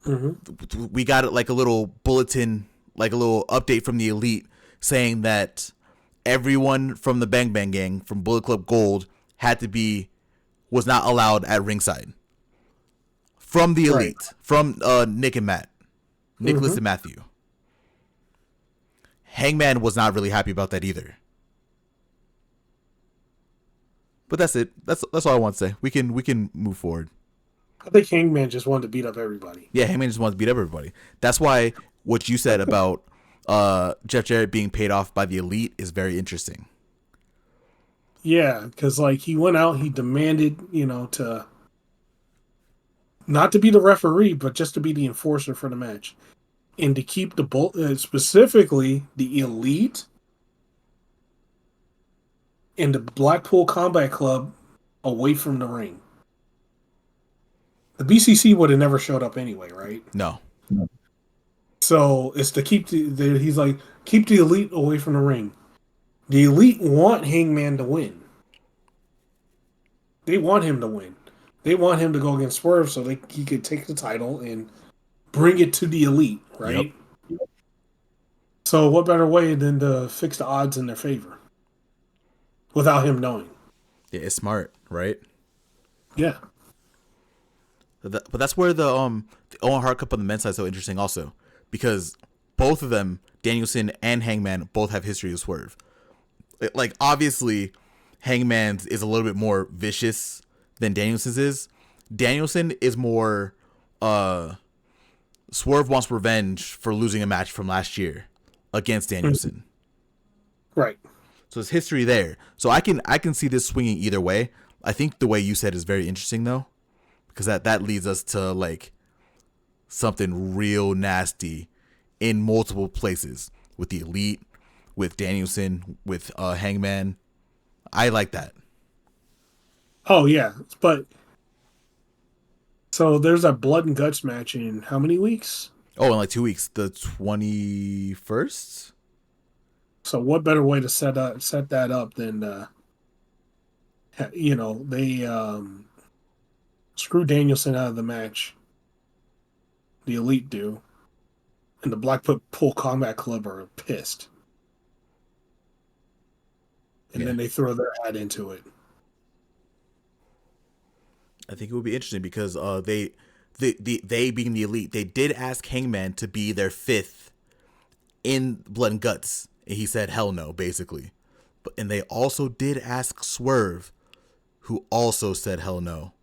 S1: Mm-hmm.
S2: we got like a little bulletin, like a little update from the Elite saying that everyone from the Bang Bang Gang from Bullet Club Gold was not allowed at ringside. From the
S1: Right.
S2: Elite, from Nick and Matt, Nicholas
S1: Mm-hmm.
S2: and Matthew. Hangman was not really happy about that either. But that's it. That's all I want to say. We can move forward.
S1: I think Hangman just wanted to beat up everybody.
S2: Yeah, Hangman just wants to beat up everybody. That's why what you said about Jeff Jarrett being paid off by the Elite is very interesting.
S1: Yeah, because like he went out, he demanded, to not to be the referee, but just to be the enforcer for the match, and to keep specifically the Elite and the Blackpool Combat Club away from the ring. The BCC would have never showed up anyway, right?
S2: No.
S1: So it's to keep he's like, keep the Elite away from the ring. The Elite want Hangman to win. They want him to win. They want him to go against Swerve so he could take the title and bring it to the Elite,
S2: Yep.
S1: right? So what better way than to fix the odds in their favor without him knowing?
S2: Yeah, it's smart, right?
S1: Yeah.
S2: But that's where the Owen Hart Cup on the men's side is so interesting also, because both of them, Danielson and Hangman, both have history with Swerve. Like obviously, Hangman's is a little bit more vicious than Danielson's is. Danielson is more Swerve wants revenge for losing a match from last year against Danielson.
S1: Right.
S2: So there's history there. So I can see this swinging either way. I think the way you said is very interesting though, because that leads us to like something real nasty in multiple places with the Elite, with Danielson, with Hangman. I like that.
S1: Oh yeah. But so there's a blood and guts match in how many weeks?
S2: Oh, in like 2 weeks, the 21st.
S1: So what better way to set that up than they screw Danielson out of the match. The Elite do, and the Blackpool Combat Club are pissed, and
S2: Yeah,
S1: then they throw their hat into it.
S2: I think it would be interesting because they being the Elite, they did ask Hangman to be their fifth in Blood and Guts, and he said hell no, basically. And they also did ask Swerve, who also said hell no.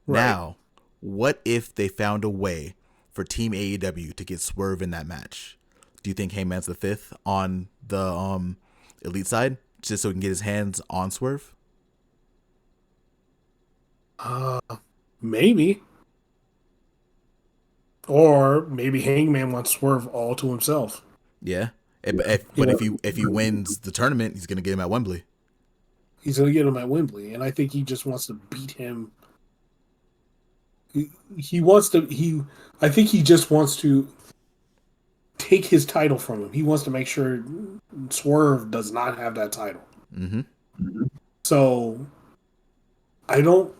S1: Right.
S2: Now, what if they found a way for Team AEW to get Swerve in that match? Do you think Hangman's the fifth on the Elite side, just so he can get his hands on Swerve?
S1: Uh, maybe. Or maybe Hangman wants Swerve all to himself.
S2: Yeah.
S1: You
S2: But
S1: know,
S2: if he wins the tournament, he's gonna get him at Wembley.
S1: he's going to get him at Wembley, and I think he just wants to beat him. He wants to. I think he just wants to take his title from him. He wants to make sure Swerve does not have that title.
S2: Mm-hmm.
S1: So I don't.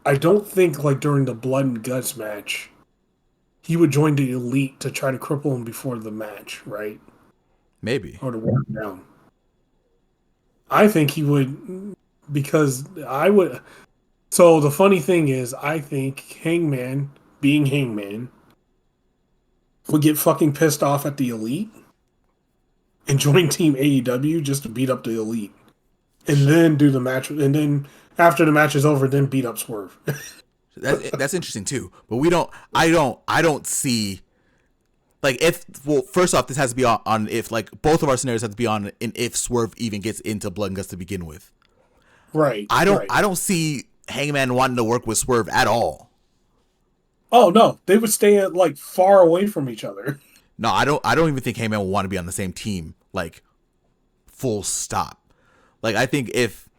S1: I don't think like during the blood and guts match, he would join the Elite to try to cripple him before the match, right?
S2: Maybe.
S1: Or to wear him down. I think he would because I would. So the funny thing is, I think Hangman, being Hangman, would get fucking pissed off at the Elite and join Team AEW just to beat up the Elite, and then do the match, and then after the match is over, then beat up Swerve.
S2: That's interesting too. But we don't. I don't see. Like if first off, this has to be on if like both of our scenarios have to be on an if Swerve even gets into Blood and Guts to begin with.
S1: Right.
S2: I don't see Hangman wanting to work with Swerve at all.
S1: Oh no, they would stay like far away from each other.
S2: No, I don't even think Hangman will want to be on the same team. Like full stop. Like I think if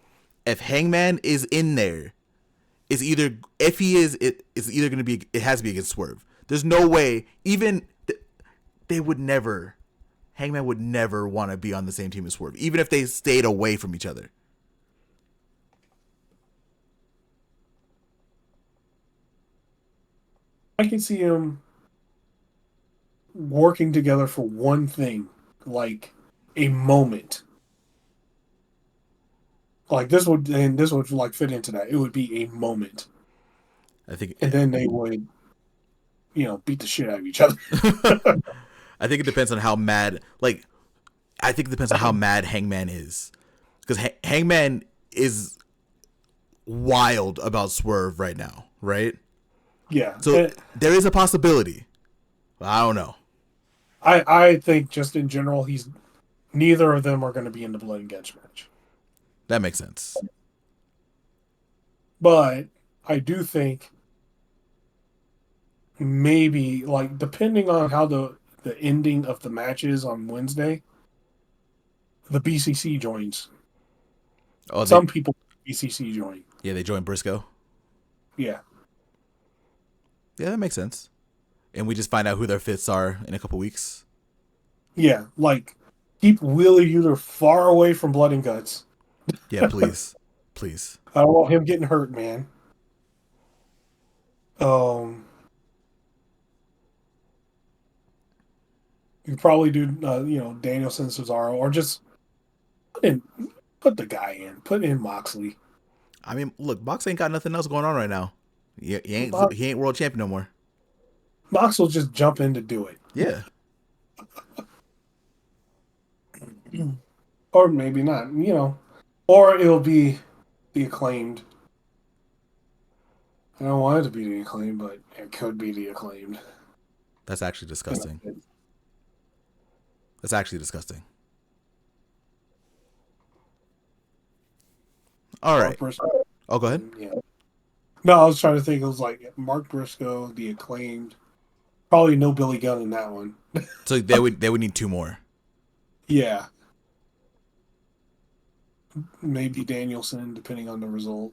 S2: Hangman is in there, it's either if he is it's either going to be it has to be against Swerve. There's no way even they would never Hangman would never want to be on the same team as Swerve, even if they stayed away from each other.
S1: I can see him working together for one thing, like a moment. Like this would like fit into that. It would be a moment,
S2: I think
S1: and then they would, beat the shit out of each other.
S2: I think it depends on how mad like I think it depends on how mad Hangman is. Cuz Hangman is wild about Swerve right now, right?
S1: Yeah.
S2: So there is a possibility. I don't know.
S1: I think just in general, neither of them are going to be in the Blood and Guts match.
S2: That makes sense.
S1: But I do think maybe, like, depending on how the ending of the match is on Wednesday, the BCC joins.
S2: Oh,
S1: Some people BCC join.
S2: Yeah, they join Briscoe.
S1: Yeah.
S2: Yeah, that makes sense. And we just find out who their fits are in a couple weeks.
S1: Yeah, like keep Wheeler Yutter far away from Blood and Guts.
S2: Yeah, please. Please.
S1: I don't want him getting hurt, man. You probably do, Danielson, Cesaro, or just put the guy in. Put in Moxley.
S2: I mean, look, Mox ain't got nothing else going on right now. He ain't world champion no more.
S1: Mox will just jump in to do it.
S2: Yeah.
S1: Or maybe not, Or it'll be the Acclaimed. I don't want it to be the Acclaimed, but it could be the Acclaimed.
S2: That's actually disgusting. That's actually disgusting. All right. Oh, go ahead.
S1: Yeah. No, I was trying to think. It was like Mark Briscoe, the Acclaimed. Probably no Billy Gunn in that one.
S2: So they would need two more.
S1: Yeah. Maybe Danielson, depending on the result.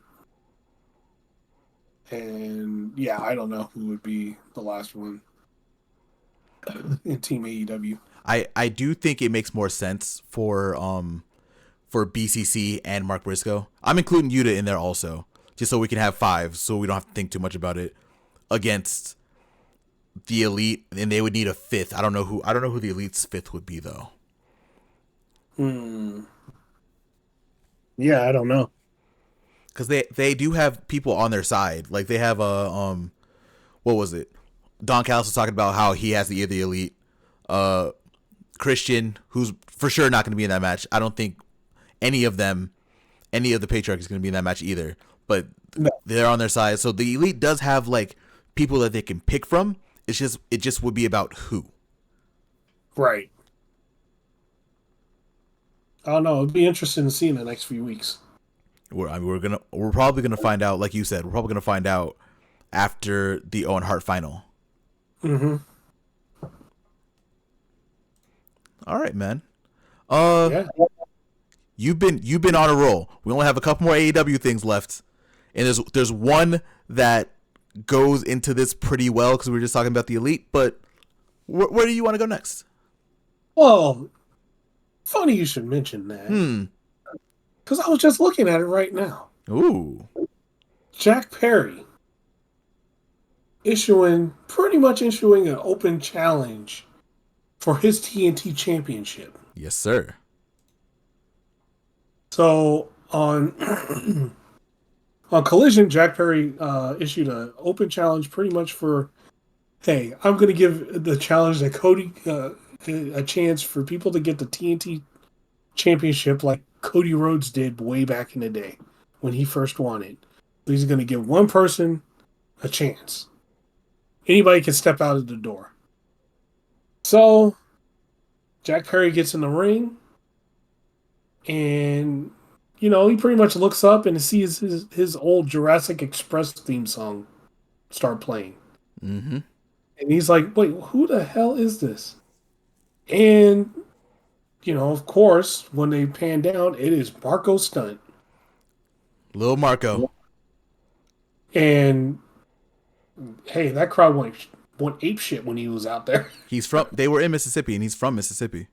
S1: And yeah, I don't know who would be the last one in Team AEW.
S2: I do think it makes more sense for BCC and Mark Briscoe. I'm including Yuta in there also, just so we can have 5, so we don't have to think too much about it. Against the Elite, and they would need a 5th. I don't know who the Elite's 5th would be though.
S1: Yeah, I don't know.
S2: Because they do have people on their side. Like they have a what was it? Don Callis was talking about how he has the Elite. Christian, who's for sure not going to be in that match. I don't think any of the Patriarch is going to be in that match either. But no. They're on their side. So the Elite does have like people that they can pick from. It just would be about who.
S1: Right. I don't know. It'd be interesting to see in the next few weeks.
S2: We're probably gonna find out, like you said, we're probably gonna find out after the Owen Hart final.
S1: Mm-hmm.
S2: All right, man.
S1: Yeah.
S2: You've been on a roll. We only have a couple more AEW things left, and there's one that goes into this pretty well because we were just talking about the Elite. But where do you want to go next?
S1: Well, funny you should mention that. Because I was just looking at it right now.
S2: Ooh.
S1: Jack Perry pretty much issuing an open challenge for his TNT championship.
S2: Yes, sir.
S1: So on Collision, Jack Perry issued an open challenge pretty much for, hey, I'm going to give the challenge to Cody a chance for people to get the TNT championship like Cody Rhodes did way back in the day when he first won it. So he's going to give one person a chance. Anybody can step out of the door. So Jack Perry gets in the ring, and he pretty much looks up and sees his old Jurassic Express theme song start playing.
S2: Mm-hmm.
S1: And he's like, wait, who the hell is this? And, of course, when they pan down, it is Marco Stunt.
S2: Lil Marco.
S1: And, hey, that crowd went ape shit when he was out there.
S2: They were in Mississippi, and he's from Mississippi.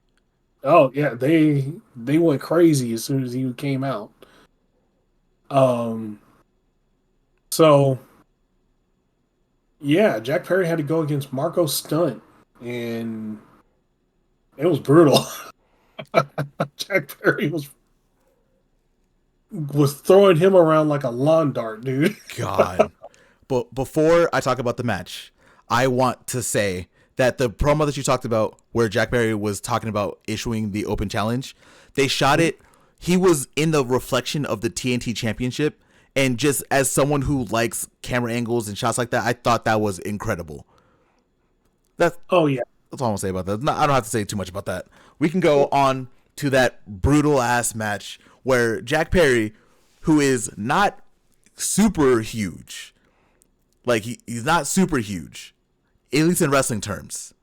S1: Oh, yeah, they went crazy as soon as he came out. So, yeah, Jack Perry had to go against Marco Stunt, and it was brutal. Jack Perry was throwing him around like a lawn dart, dude.
S2: God. But before I talk about the match, I want to say that the promo that you talked about where Jack Perry was talking about issuing the open challenge, they shot it. He was in the reflection of the TNT championship. And just as someone who likes camera angles and shots like that, I thought that was incredible.
S1: Oh, yeah.
S2: That's all I'm going to say about that. I don't have to say too much about that. We can go on to that brutal ass match where Jack Perry, who is not super huge, like he's not super huge, at least in wrestling terms,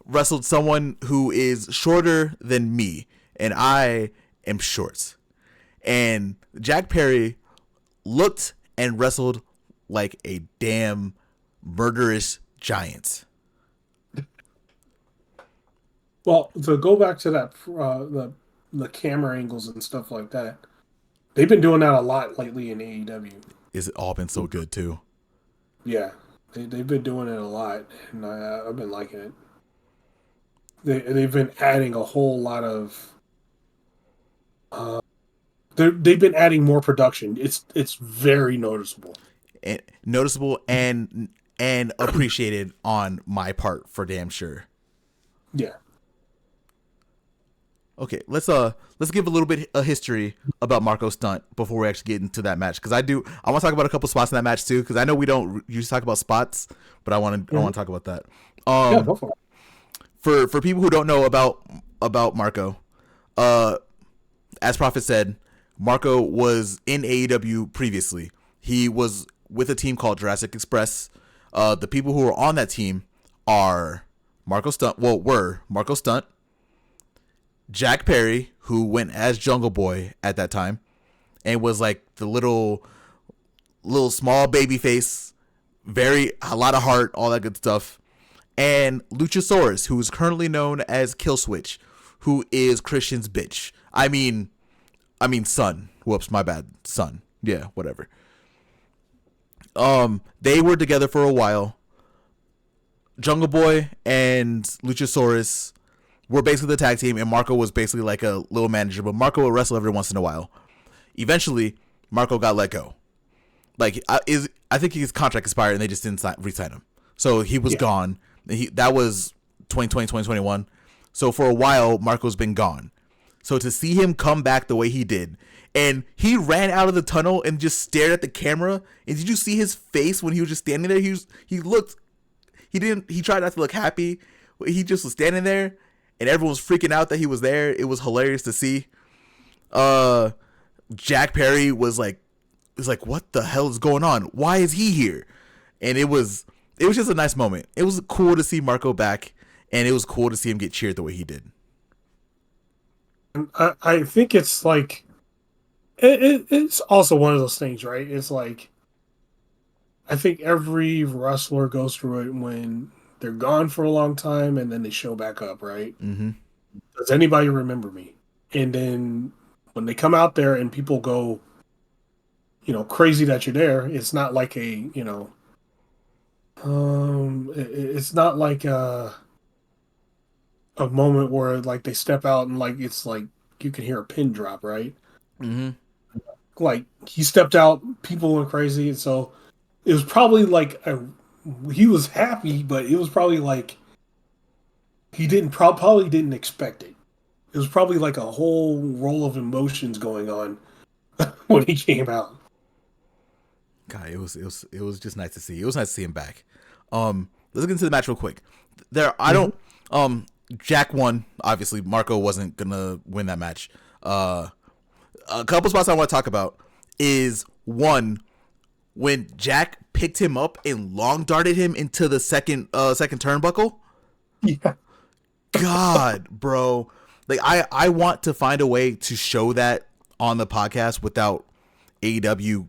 S2: wrestled someone who is shorter than me, and I am short. And Jack Perry looked and wrestled like a damn murderous giant.
S1: Well, to go back to that, the camera angles and stuff like that, they've been doing that a lot lately in AEW.
S2: It's all been so good too.
S1: Yeah, they've been doing it a lot, and I've been liking it. They've been adding a whole lot of. They've been adding more production. It's very noticeable.
S2: And appreciated on my part for damn sure.
S1: Yeah.
S2: Okay, let's give a little bit of history about Marco Stunt before we actually get into that match, because I want to talk about a couple spots in that match too, because I know we don't usually talk about spots, but I want to talk about that.
S1: Yeah, go for
S2: it. For people who don't know about Marco, as Prophet said, Marco was in AEW previously. He was with a team called Jurassic Express. The people who were on that team are Marco Stunt. Well, were Marco Stunt, Jack Perry, who went as Jungle Boy at that time, and was like the little small baby face, a lot of heart, all that good stuff, and Luchasaurus, who is currently known as Killswitch, who is Christian's bitch. I mean son. Whoops, my bad. Son. Yeah, whatever. They were together for a while. Jungle Boy and Luchasaurus were basically the tag team, and Marco was basically like a little manager, but Marco would wrestle every once in a while. Eventually, Marco got let go. Like, I think his contract expired, and they just didn't re-sign him. So he was gone. That was 2020, 2021. So for a while, Marco's been gone. So to see him come back the way he did, and he ran out of the tunnel and just stared at the camera. And did you see his face when he was just standing there? He tried not to look happy. He just was standing there, and everyone was freaking out that he was there. It was hilarious to see. Jack Perry was like, what the hell is going on? Why is he here? And it was just a nice moment. It was cool to see Marco back, and it was cool to see him get cheered the way he did.
S1: I think it's like it's also one of those things, right? It's like I think every wrestler goes through it when they're gone for a long time and then they show back up, right?
S2: Mm-hmm.
S1: Does anybody remember me? And then when they come out there and people go, crazy that you're there, it's not like it's not like a moment where like they step out and like it's like you can hear a pin drop, right?
S2: Mm-hmm.
S1: Like he stepped out, people went crazy, and so it was probably like he was happy, but it was probably like he probably didn't expect it. It was probably like a whole roll of emotions going on when he came out.
S2: God, it was just nice to see. It was nice to see him back. Let's get into the match real quick. I don't. Jack won. Obviously, Marco wasn't gonna win that match. A couple spots I want to talk about is one when Jack picked him up and long darted him into the second turnbuckle.
S1: Yeah.
S2: God, bro. Like I want to find a way to show that on the podcast without AEW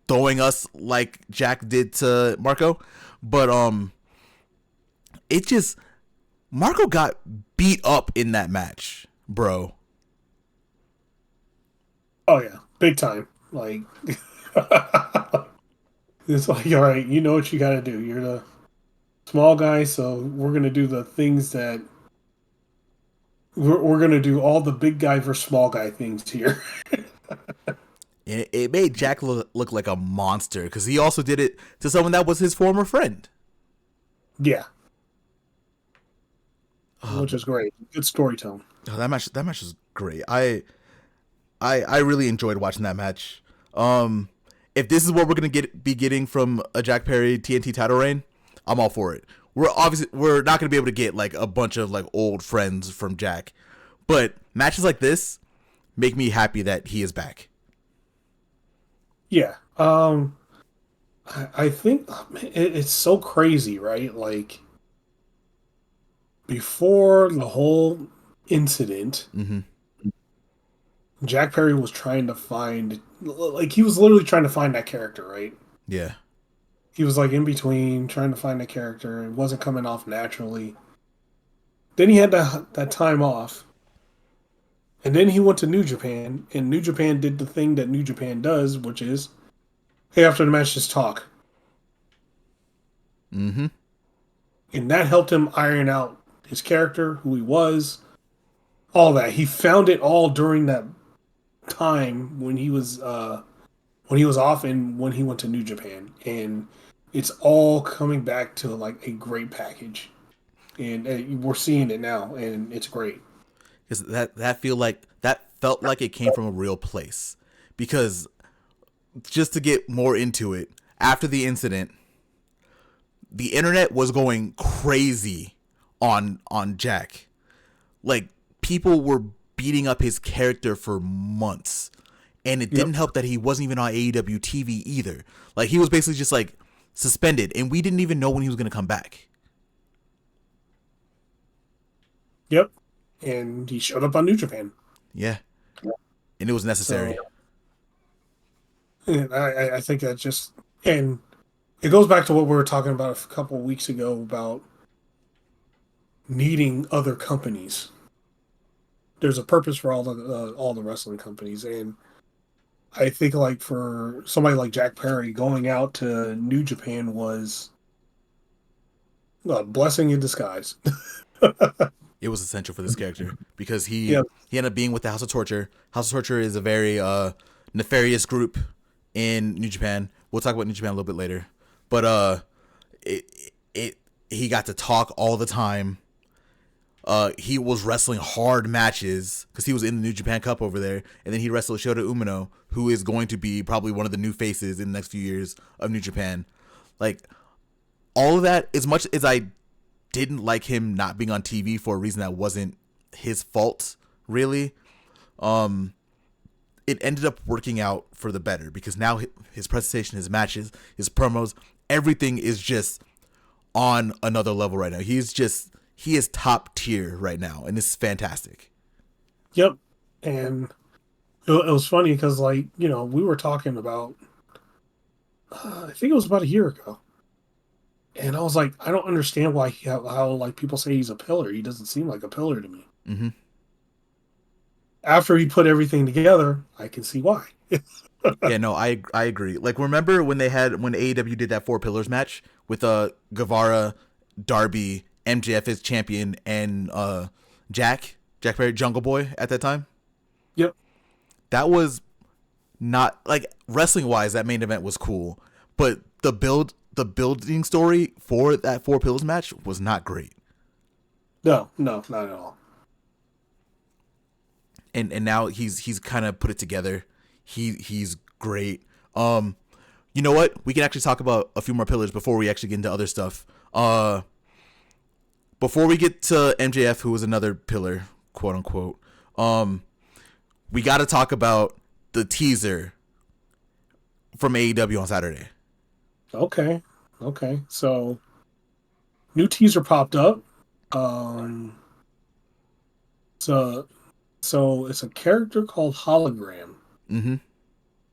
S2: throwing us like Jack did to Marco. But it just Marco got beat up in that match, bro.
S1: Oh yeah, big time. Like it's like, all right, you know what you got to do. You're the small guy, so we're gonna do the things that we're gonna do all the big guy versus small guy things here.
S2: And it made Jack look like a monster because he also did it to someone that was his former friend.
S1: Yeah, which is great. Good storytelling.
S2: Oh, that match was great. I really enjoyed watching that match. If this is what we're gonna be getting from a Jack Perry TNT title reign, I'm all for it. We're not gonna be able to get like a bunch of like old friends from Jack, but matches like this make me happy that he is back.
S1: Yeah. I think it's so crazy, right? Like before the whole incident,
S2: Mm-hmm.
S1: Jack Perry was trying to find, like, he was literally trying to find that character, right?
S2: Yeah.
S1: He was like in between trying to find a character. It wasn't coming off naturally. Then he had that time off. And then he went to New Japan, and New Japan did the thing that New Japan does, which is, hey, after the match, just talk.
S2: Mm-hmm.
S1: And that helped him iron out his character, who he was, all that. He found it all during that time when he was off and when he went to New Japan, and it's all coming back to like a great package, and we're seeing it now, and it's great.
S2: Because that felt like it came from a real place. Because just to get more into it, after the incident, the internet was going crazy on Jack. Like people were beating up his character for months. And it didn't help that he wasn't even on AEW TV either. Like he was basically just like suspended, and we didn't even know when he was going to come back.
S1: Yep, and he showed up on New Japan.
S2: Yeah, and it was necessary.
S1: So, and I think that just, and it goes back to what we were talking about a couple of weeks ago about needing other companies. There's a purpose for all the wrestling companies, and I think like for somebody like Jack Perry, going out to New Japan was a blessing in disguise.
S2: It was essential for this character because
S1: Yeah.
S2: he ended up being with the House of Torture. House of Torture is a very nefarious group in New Japan. We'll talk about New Japan a little bit later, but he got to talk all the time. He was wrestling hard matches because he was in the New Japan Cup over there, and then he wrestled Shota Umino, who is going to be probably one of the new faces in the next few years of New Japan. Like all of that, as much as I didn't like him not being on TV for a reason that wasn't his fault, really, it ended up working out for the better because now his presentation, his matches, his promos, everything is just on another level right now. He is top tier right now, and this is fantastic.
S1: Yep. And it was funny because, like, we were talking about, I think it was about a year ago. And I was like, I don't understand how like people say he's a pillar. He doesn't seem like a pillar to me.
S2: Mm-hmm.
S1: After he put everything together, I can see why.
S2: Yeah, no, I agree. Like, remember when AEW did that 4 Pillars match with Guevara, Darby, MJF as champion, and Jack Perry, Jungle Boy at that time?
S1: Yep.
S2: That was not like wrestling wise. That main event was cool, but the building story for that 4 Pillars match was not great.
S1: No, not at all.
S2: And now he's kind of put it together. He's great. You know what? We can actually talk about a few more pillars before we actually get into other stuff. Before we get to MJF, who was another pillar, quote unquote, we got to talk about the teaser from AEW on Saturday.
S1: Okay. Okay. So, new teaser popped up. So, it's a character called Hologram.
S2: Mm-hmm.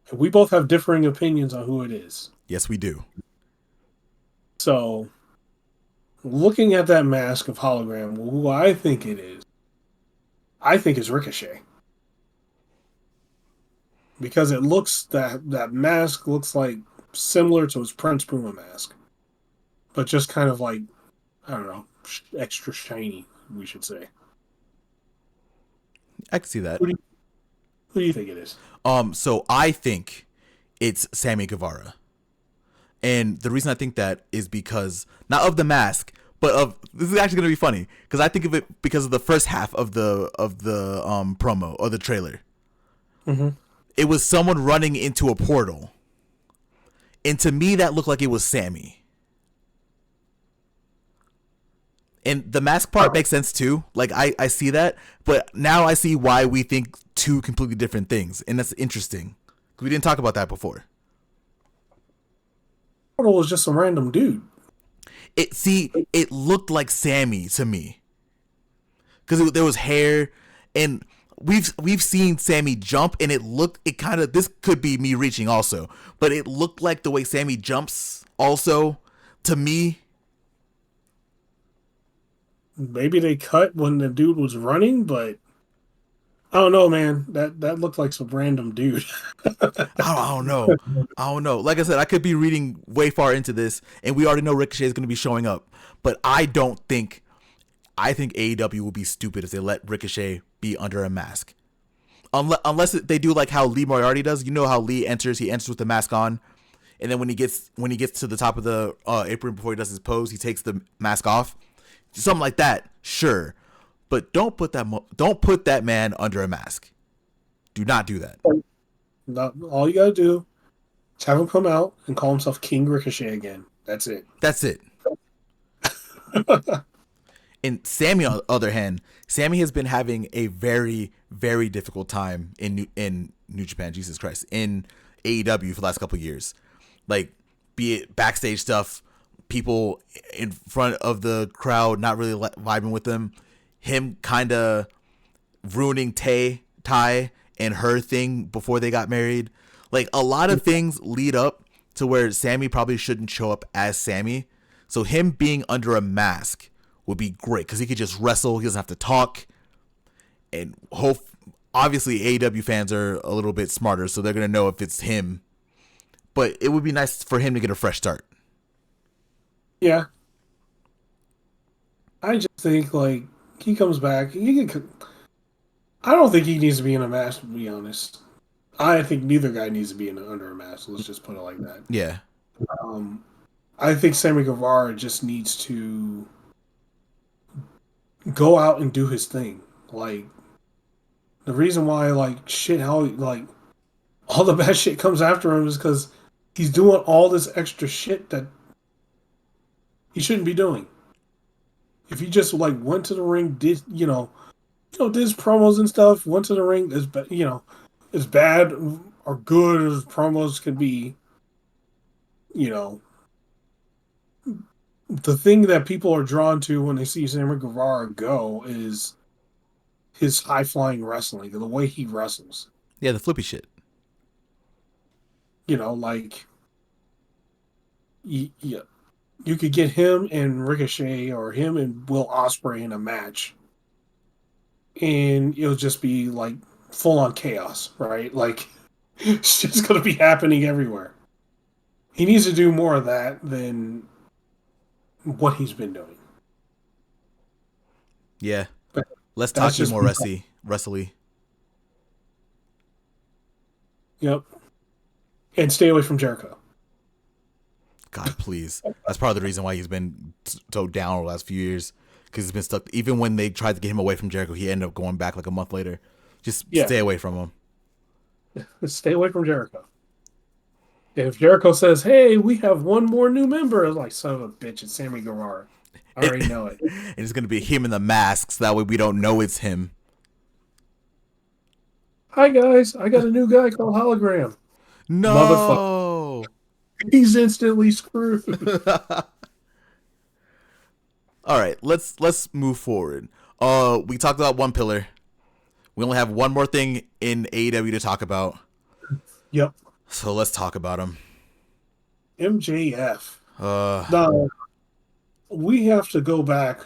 S1: And we both have differing opinions on who it is.
S2: Yes, we do.
S1: So, looking at that mask of Hologram, who I think it is, I think it's Ricochet. Because it looks that mask looks like similar to his Prince Puma mask, but just kind of like, I don't know, extra shiny, we should say.
S2: I can see that.
S1: Who do you think it is?
S2: So I think it's Sammy Guevara. And the reason I think that is because not of the mask, but of this is actually gonna be funny because I think of it because of the first half of the promo or the trailer.
S1: Mm-hmm.
S2: It was someone running into a portal, and to me that looked like it was Sammy. And the mask part makes sense too. Like I see that, but now I see why we think two completely different things, and that's interesting. We didn't talk about that before.
S1: Portal was just some random dude.
S2: It looked like Sammy to me because there was hair, and we've seen Sammy jump, and it kind of, this could be me reaching also, but it looked like the way Sammy jumps also to me.
S1: Maybe they cut when the dude was running, but I don't know, man. That looked like some random dude.
S2: I don't know. I don't know. Like I said, I could be reading way far into this, and we already know Ricochet is going to be showing up. But I think AEW will be stupid if they let Ricochet be under a mask. Unless they do like how Lee Moriarty does. You know how Lee enters? He enters with the mask on, and then when he gets to the top of the apron before he does his pose, he takes the mask off. Something like that, sure. But don't put that man under a mask. Do not do that.
S1: All you gotta do is have him come out and call himself King Ricochet again. That's it.
S2: That's it. And Sammy, on the other hand, Sammy has been having a very, very difficult time in New Japan, Jesus Christ, in AEW for the last couple of years. Like, be it backstage stuff, people in front of the crowd not really vibing with him kind of ruining Ty and her thing before they got married. Like, a lot of things lead up to where Sammy probably shouldn't show up as Sammy. So him being under a mask would be great because he could just wrestle. He doesn't have to talk. And obviously AEW fans are a little bit smarter, so they're going to know if it's him. But it would be nice for him to get a fresh start.
S1: Yeah. I just think, like, he comes back. I don't think he needs to be in a mask, to be honest. I think neither guy needs to be under a mask. Let's just put it like that.
S2: Yeah.
S1: I think Sammy Guevara just needs to go out and do his thing. Like, the reason why, like, all the bad shit comes after him is because he's doing all this extra shit that he shouldn't be doing. If he just, like, went to the ring, did his promos and stuff, went to the ring, as bad or good as promos could be, the thing that people are drawn to when they see Sammy Guevara go is his high-flying wrestling, the way he wrestles.
S2: Yeah, the flippy shit.
S1: Like, yeah, you could get him and Ricochet or him and Will Ospreay in a match, and it'll just be, like, full-on chaos, right? Like, it's just going to be happening everywhere. He needs to do more of that than what he's been doing.
S2: Yeah. Less talking, more wrestly.
S1: Yep. And stay away from Jericho.
S2: God, please. That's part of the reason why he's been so down over the last few years. Because he's been stuck. Even when they tried to get him away from Jericho, he ended up going back like a month later. Just stay away from him.
S1: Stay away from Jericho. If Jericho says, "Hey, we have one more new member," it's like, son of a bitch, it's Sammy Guevara. I
S2: It,
S1: already know it.
S2: it's gonna be him in the masks. That way we don't know it's him.
S1: Hi guys, I got a new guy called Hologram. Motherfucker,
S2: No.
S1: he's instantly screwed.
S2: All right, let's move forward. We talked about one pillar. We only have one more thing in AEW to talk about.
S1: Yep,
S2: So let's talk about him.
S1: MJF.
S2: Uh,
S1: Now we have to go back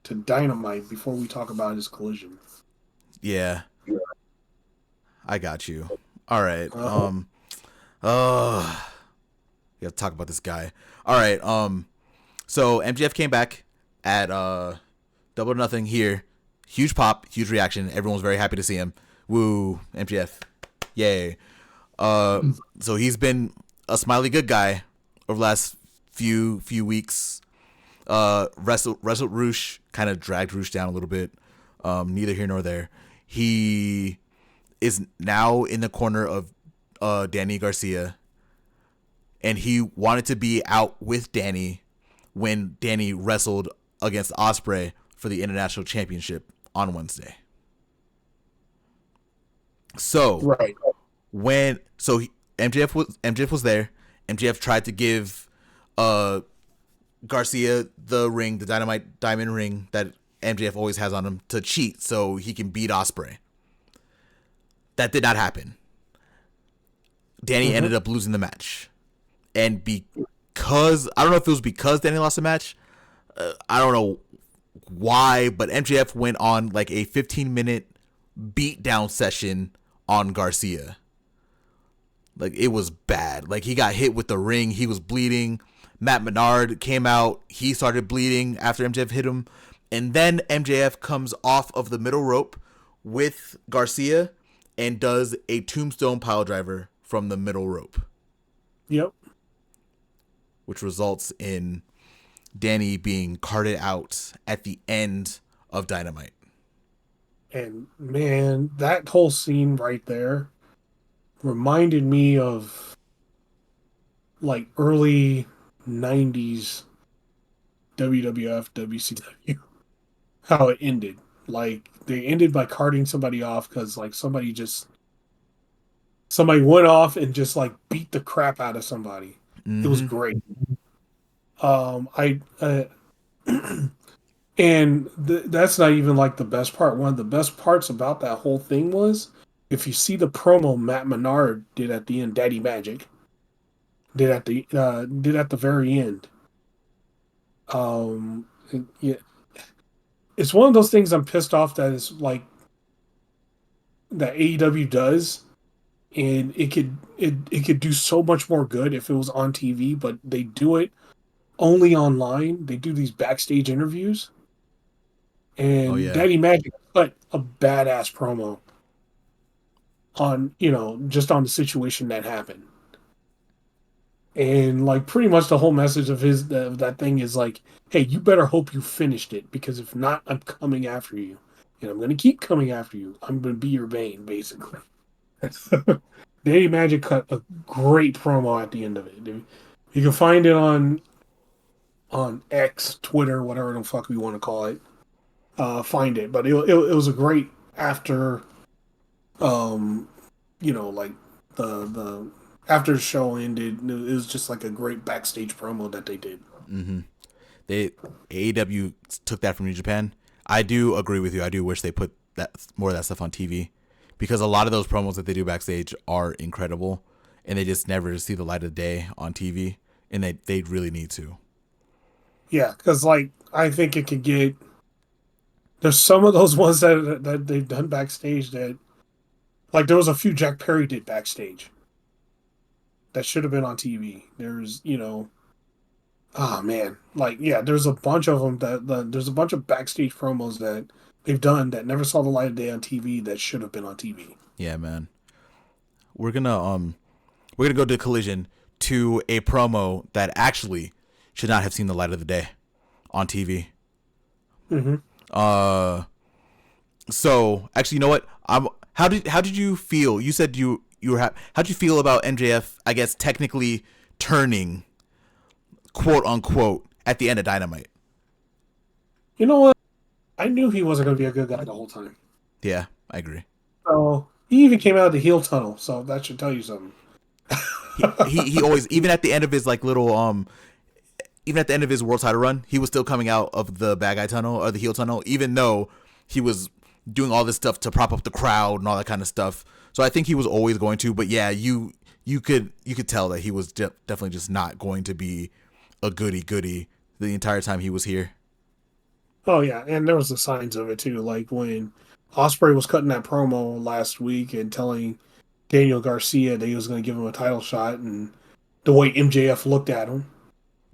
S1: to Dynamite before we talk about his collision.
S2: yeah, I got you. All right.
S1: Uh-huh.
S2: Uh, we have to talk about this guy. All right. So MJF came back at Double or Nothing here. Huge pop, huge reaction. Everyone was very happy to see him. Woo, MJF. Yay. So he's been a smiley good guy over the last few weeks. Wrestled Roosh, kind of dragged Roosh down a little bit. Neither here nor there. He is now in the corner of Danny Garcia, and he wanted to be out with Danny when Danny wrestled against Ospreay for the International Championship on Wednesday. So
S1: Right.
S2: MJF was there. MJF tried to give Garcia the ring, the Dynamite Diamond ring that MJF always has on him to cheat so he can beat Ospreay. That did not happen. Danny ended up losing the match. And because, I don't know if it was because Danny lost the match, I don't know why, but MJF went on like a 15-minute beatdown session on Garcia. Like, it was bad. Like, he got hit with the ring. He was bleeding. Matt Menard came out. He started bleeding after MJF hit him. And then MJF comes off of the middle rope with Garcia and does a tombstone piledriver from the middle rope.
S1: Yep.
S2: Which results in Danny being carted out at the end of Dynamite.
S1: And man, that whole scene right there reminded me of like early 90s WWF, WCW, how it ended. Like they ended by carting somebody off because like somebody went off and just like beat the crap out of somebody. It was
S2: Mm-hmm.
S1: great. I and that's not even like the best part. One of the best parts about that whole thing was if you see the promo Matt Menard did at the end, Daddy Magic did at the very end. Um, yeah, it's one of those things I'm pissed off that is like that AEW does, and it could do so much more good if it was on TV, but they do it only online. They do these backstage interviews,
S2: Oh,
S1: and
S2: yeah.
S1: Daddy Magic cut a badass promo on just on the situation that happened. And like pretty much the whole message of that thing is like, hey, you better hope you finished it because if not, I'm coming after you, and I'm gonna keep coming after you. I'm gonna be your bane, basically. Danny Magic cut a great promo at the end of it. Dude. You can find it on X, Twitter, whatever the fuck we want to call it. Find it, but it was a great after, um, like the after the show ended, it was just like a great backstage promo that they did.
S2: Mm-hmm. They AEW took that from New Japan. I do agree with you. I do wish they put that more of that stuff on TV because a lot of those promos that they do backstage are incredible, and they just never see the light of day on TV, and they really need to.
S1: Yeah, because like I think it could get. There's some of those ones that they've done backstage that, like there was a few Jack Perry did backstage that should have been on TV. Oh man, like yeah, there's a bunch of them there's a bunch of backstage promos that they've done that never saw the light of day on TV that should have been on TV.
S2: Yeah, man. We're gonna go to Collision to a promo that actually should not have seen the light of the day on TV.
S1: Mm-hmm.
S2: So actually, you know what? How did you feel? You said you how'd you feel about MJF? I guess technically turning, quote unquote, at the end of Dynamite.
S1: You know what? I knew he wasn't going to be a good guy the whole time.
S2: Yeah, I agree.
S1: So he even came out of the heel tunnel, so that should tell you something.
S2: He always, even at the end of his like little even at the end of his world title run, he was still coming out of the bad guy tunnel or the heel tunnel, even though he was doing all this stuff to prop up the crowd and all that kind of stuff. So I think he was always going to, but yeah, you could tell that he was definitely just not going to be a goody the entire time he was here.
S1: Oh yeah, and there was the signs of it too, like when Ospreay was cutting that promo last week and telling Daniel Garcia that he was going to give him a title shot, and the way MJF looked at him,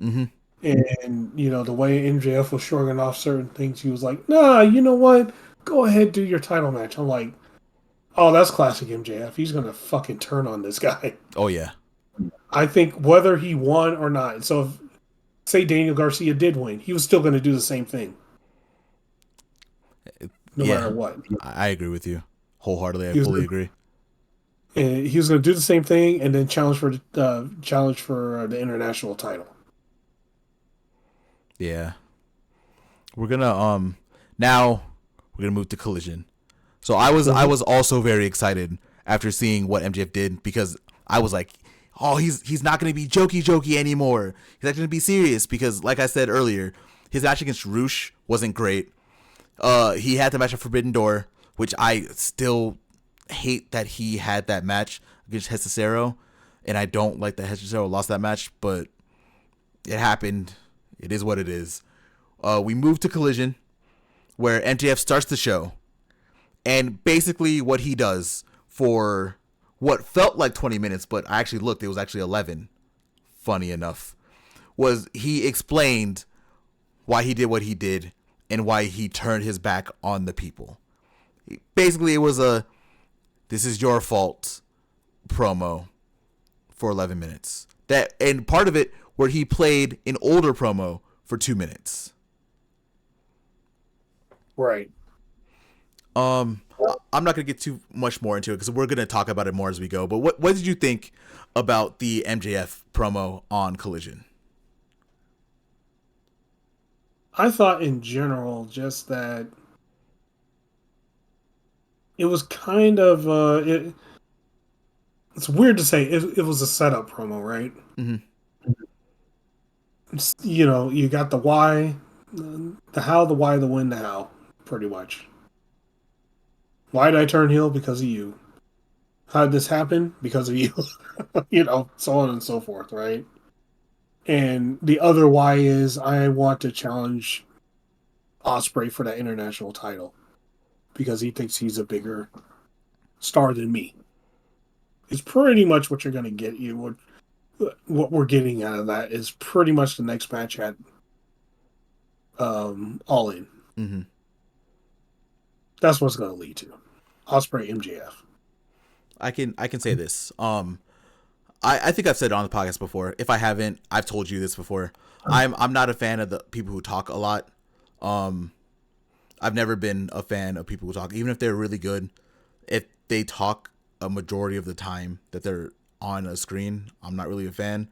S2: Mm-hmm.
S1: and the way MJF was shrugging off certain things, he was like, "Nah, you know what? Go ahead, do your title match." I'm like, "Oh, that's classic MJF. He's going to fucking turn on this guy."
S2: Oh yeah.
S1: I think whether he won or not. So, if, say Daniel Garcia did win, he was still going to do the same thing. No matter what.
S2: I agree with you wholeheartedly. I fully agree.
S1: And he was going to do the same thing and then challenge for the international title.
S2: Yeah. We're gonna now we're gonna move to Collision. So I was also very excited after seeing what MJF did, because I was like, oh, he's not gonna be jokey anymore. He's actually gonna be serious, because like I said earlier, his match against Roosh wasn't great. He had the match at Forbidden Door, which I still hate that he had that match against Hechicero, and I don't like that Hechicero lost that match, but it happened. It is what it is. We move to Collision, where MJF starts the show, and basically what he does for what felt like 20 minutes, but I actually looked, it was actually 11, funny enough, was he explained why he did what he did and why he turned his back on the people. Basically, it was a "this is your fault" promo for 11 minutes. And part of it where he played an older promo for 2 minutes.
S1: Right.
S2: I'm not gonna get too much more into it because we're gonna talk about it more as we go. But what did you think about the MJF promo on Collision?
S1: I thought in general just that it was kind of it's weird to say it was a setup promo, right?
S2: Mm-hmm.
S1: You got the why, the how, the why, the when, the how, pretty much. Why did I turn heel? Because of you. How did this happen? Because of you. So on and so forth, right? And the other why is I want to challenge Ospreay for that international title because he thinks he's a bigger star than me. It's pretty much what you're going to get. What we're getting out of that is pretty much the next match at All In.
S2: Mm-hmm.
S1: That's what it's going to lead to. Ospreay MJF.
S2: I can say this. I think I've said it on the podcast before. If I haven't, I've told you this before. I'm not a fan of the people who talk a lot. I've never been a fan of people who talk, even if they're really good. If they talk a majority of the time that they're on a screen, I'm not really a fan.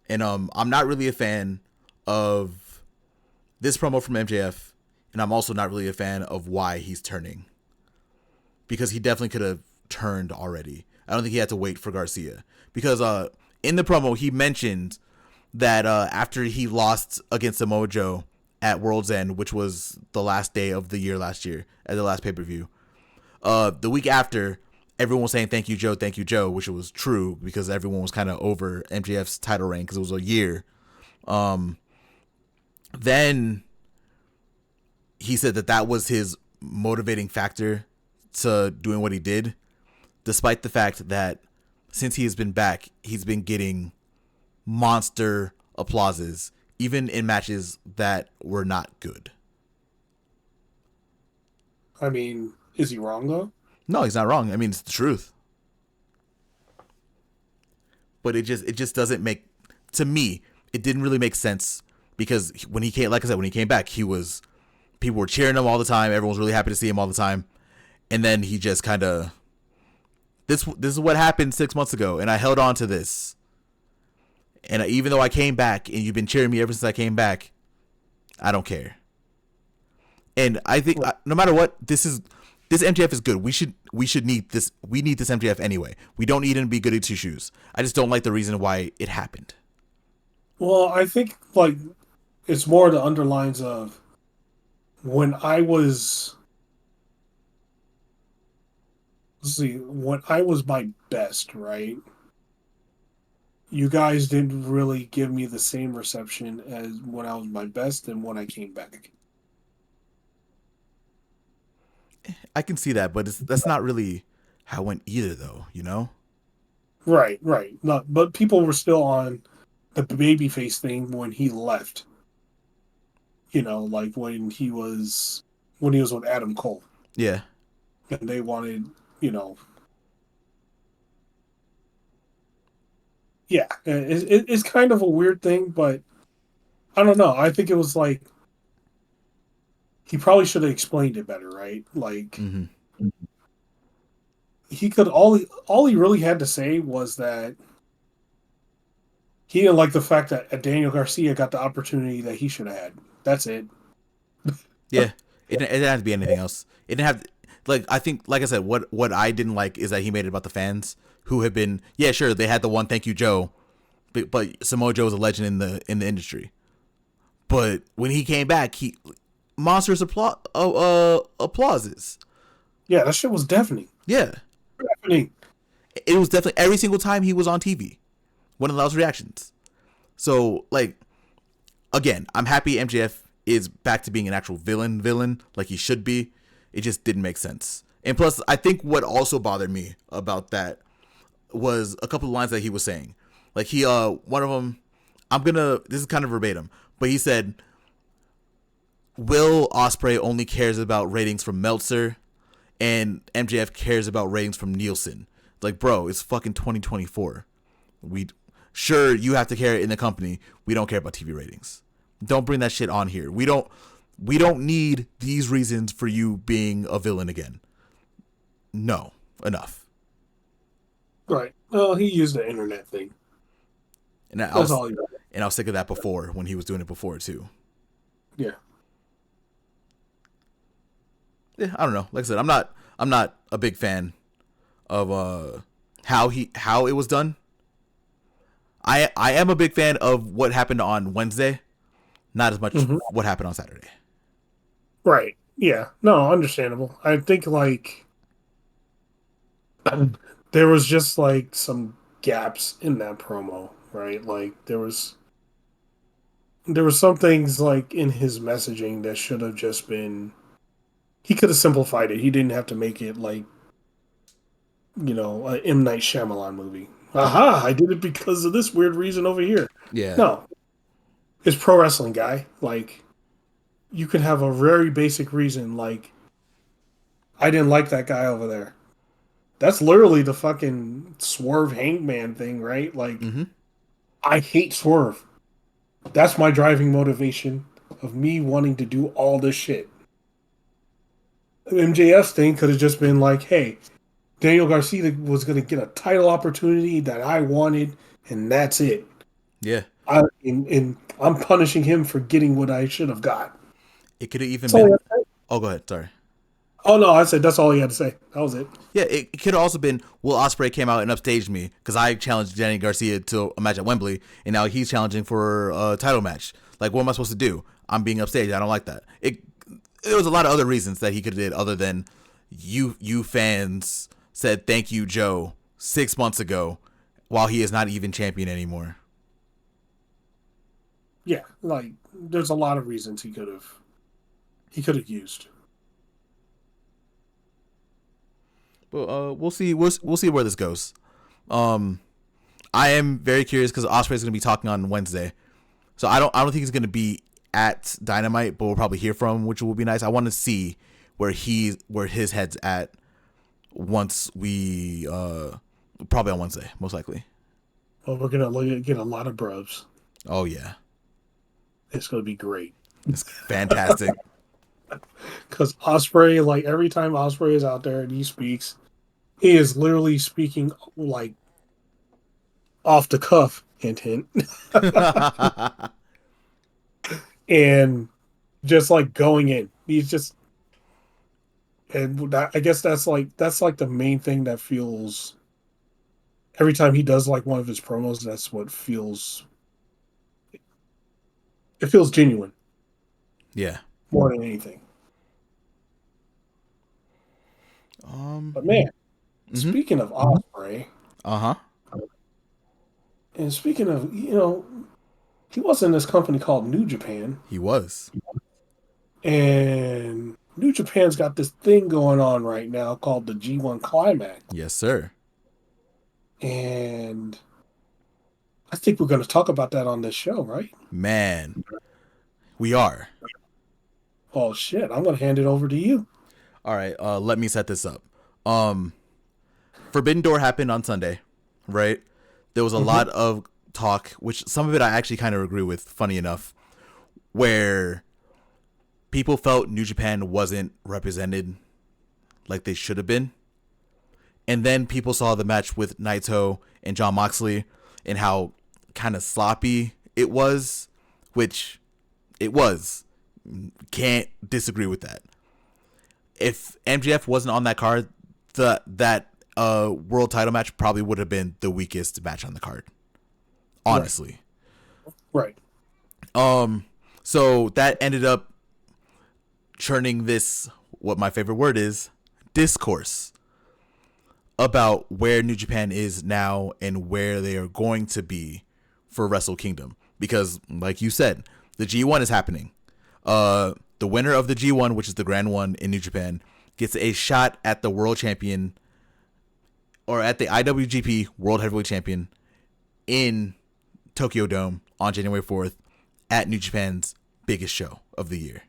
S2: And I'm not really a fan of this promo from MJF, and I'm also not really a fan of why he's turning. Because he definitely could have turned already. I don't think he had to wait for Garcia. Because in the promo, he mentioned that after he lost against Samoa Joe at World's End, which was the last day of the year last year, at the last pay-per-view, the week after, everyone was saying, thank you, Joe, which was true because everyone was kind of over MJF's title reign because it was a year. Then he said that was his motivating factor to doing what he did, despite the fact that since he has been back, he's been getting monster applauses, even in matches that were not good.
S1: I mean, is he wrong though?
S2: No, he's not wrong. I mean, it's the truth. But it just doesn't make, to me, it didn't really make sense because when he came, like I said, when he came back, people were cheering him all the time. Everyone was really happy to see him all the time. And then he just kind of this is what happened 6 months ago, and I held on to this. And even though I came back, and you've been cheering me ever since I came back, I don't care. And I think no matter what, this MJF is good. We should need this. We need this MJF anyway. We don't need him to be goody two shoes. I just don't like the reason why it happened.
S1: Well, I think like it's more the underlines of when I was. Let's see, when I was my best, right? You guys didn't really give me the same reception as when I was my best and when I came back.
S2: I can see that, but that's not really how it went either, though. You know?
S1: Right, right. No, but people were still on the babyface thing when he left. Like when he was with Adam Cole,
S2: Yeah.
S1: and they wanted, you know, yeah, it's kind of a weird thing, but I don't know. I think it was like he probably should have explained it better, right? Like
S2: Mm-hmm.
S1: he could all he really had to say was that he didn't like the fact that Daniel Garcia got the opportunity that he should have had. That's it.
S2: Yeah. It didn't have to be anything else. It didn't have like I think like I said, what I didn't like is that he made it about the fans who have been sure they had the one thank you Joe, but Samoa Joe is a legend in the industry. But when he came back, he monstrous applauses.
S1: Yeah, that shit was deafening.
S2: Yeah,
S1: Deafening.
S2: it was definitely every single time he was on TV, one of those reactions. So like, again, I'm happy MJF is back to being an actual villain like he should be. It just didn't make sense. And plus, I think what also bothered me about that was a couple of lines that he was saying. Like one of them, this is kind of verbatim, but he said, Will Ospreay only cares about ratings from Meltzer, and MJF cares about ratings from Nielsen. Like, bro, it's fucking 2024. Sure, you have to care in the company. We don't care about TV ratings. Don't bring that shit on here. We don't need these reasons for you being a villain again. No, enough.
S1: Right. Well, he used the internet thing.
S2: And
S1: That's all he did.
S2: I was sick of that before when he was doing it before too.
S1: Yeah.
S2: Yeah, I don't know. Like I said, I'm not a big fan of how it was done. I am a big fan of what happened on Wednesday, not as much what happened on Saturday.
S1: Right. Yeah. No, understandable. I think like there was just like some gaps in that promo, right? Like there was some things like in his messaging that should have just been he could have simplified it. He didn't have to make it like, a M. Night Shyamalan movie. Aha, I did it because of this weird reason over here.
S2: Yeah.
S1: No. It's pro wrestling, guy. Like you can have a very basic reason like I didn't like that guy over there. That's literally the fucking Swerve Hangman thing, right? Like, I hate Swerve. That's my driving motivation of me wanting to do all this shit. MJF's thing could have just been like, hey, Daniel Garcia was going to get a title opportunity that I wanted, and that's it.
S2: Yeah.
S1: And I'm punishing him for getting what I should have got.
S2: It could have even been. Oh, go ahead. Sorry.
S1: Oh, no, I said that's all he had to say. That was it.
S2: Yeah, it could have also been Will Ospreay came out and upstaged me because I challenged Danny Garcia to a match at Wembley, and now he's challenging for a title match. Like, what am I supposed to do? I'm being upstaged. I don't like that. There was a lot of other reasons that he could have did other than you fans said thank you, Joe, 6 months ago, while he is not even champion anymore.
S1: Yeah, like there's a lot of reasons he could have used.
S2: Well, we'll see. We'll see where this goes. I am very curious because Ospreay is going to be talking on Wednesday, so I don't think he's going to be at Dynamite, but we'll probably hear from him, which will be nice. I want to see where his head's at once we probably on Wednesday, most likely.
S1: Well, we're gonna get a lot of brubs.
S2: Oh yeah,
S1: it's gonna be great.
S2: It's fantastic.
S1: Because Ospreay, like every time Ospreay is out there and he speaks, he is literally speaking like off the cuff, hint, hint, and just like going in. He's just, and that, I guess that's like the main thing that feels every time he does like one of his promos. That's what feels, it feels genuine
S2: Yeah.
S1: more than anything. But man,
S2: Mm-hmm.
S1: speaking of Osprey,
S2: Uh-huh.
S1: and speaking of, he was in this company called New Japan,
S2: He was.
S1: and New Japan's got this thing going on right now called the G1 Climax,
S2: Yes, sir.
S1: and I think we're going to talk about that on this show, right?
S2: Man, we are.
S1: Oh shit! I'm going to hand it over to you.
S2: All right, let me set this up. Forbidden Door happened on Sunday, right? There was a lot of talk, which some of it I actually kind of agree with, funny enough, where people felt New Japan wasn't represented like they should have been. And then people saw the match with Naito and Jon Moxley and how kind of sloppy it was, which it was. Can't disagree with that. If MJF wasn't on that card, that world title match probably would have been the weakest match on the card. Honestly.
S1: Right.
S2: So that ended up churning this, what my favorite word is, discourse about where New Japan is now and where they are going to be for Wrestle Kingdom. Because, like you said, the G1 is happening. The winner of the G1, which is the Grand One in New Japan, gets a shot at the World Champion, or at the IWGP World Heavyweight Champion in Tokyo Dome on January 4th at New Japan's biggest show of the year.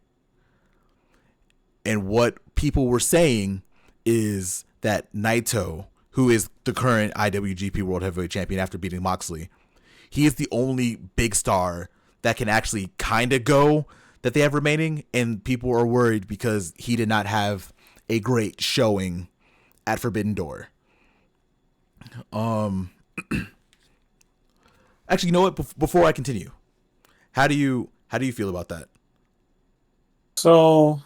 S2: And what people were saying is that Naito, who is the current IWGP World Heavyweight Champion after beating Moxley, he is the only big star that can actually kind of go that they have remaining, and people are worried because he did not have a great showing at Forbidden Door. Actually, you know what? Before I continue, how do you feel about that?
S1: So,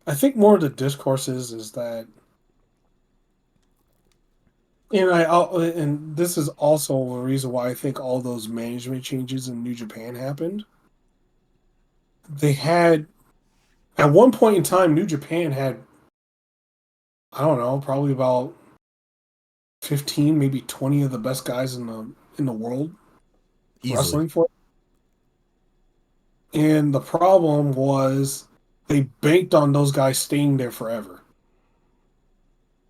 S1: I think more of the discourse is that, and this is also a reason why I think all those management changes in New Japan happened. They had, at one point in time, New Japan had, I don't know, probably about 15, maybe 20 of the best guys in the world
S2: Easily.
S1: wrestling for it. And the problem was they banked on those guys staying there forever,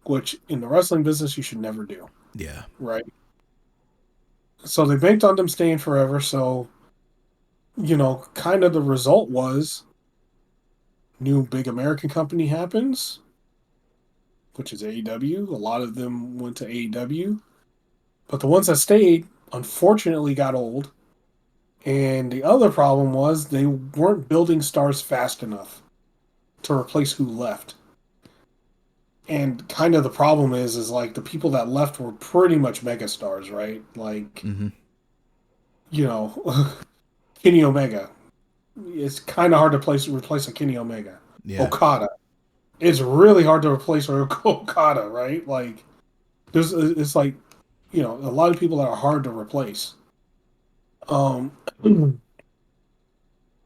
S1: which in the wrestling business you should never do.
S2: Yeah.
S1: Right. So they banked on them staying forever. So, kind of the result was new big American company happens, which is AEW. A lot of them went to AEW, but the ones that stayed unfortunately got old. And the other problem was they weren't building stars fast enough to replace who left. And kind of the problem is like the people that left were pretty much megastars, right? Like, Kenny Omega. It's kind of hard to replace a Kenny Omega.
S2: Yeah.
S1: Okada. It's really hard to replace Okada, right? Like, it's like, a lot of people that are hard to replace.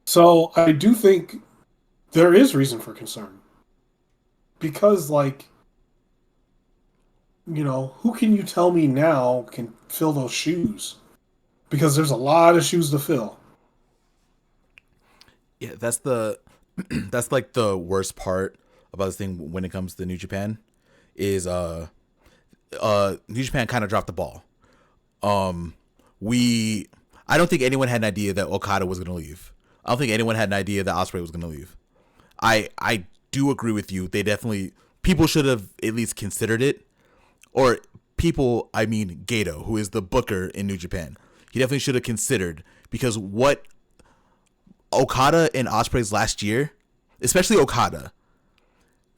S1: So I do think there is reason for concern because, like, who can you tell me now can fill those shoes? Because there's a lot of shoes to fill.
S2: Yeah, that's like the worst part about this thing when it comes to New Japan is New Japan kind of dropped the ball. I don't think anyone had an idea that Okada was going to leave. I don't think anyone had an idea that Ospreay was going to leave. I do agree with you. People should have at least considered it. Or people, I mean Gato, who is the booker in New Japan. He definitely should have considered, because what Okada and Ospreay's last year, especially Okada,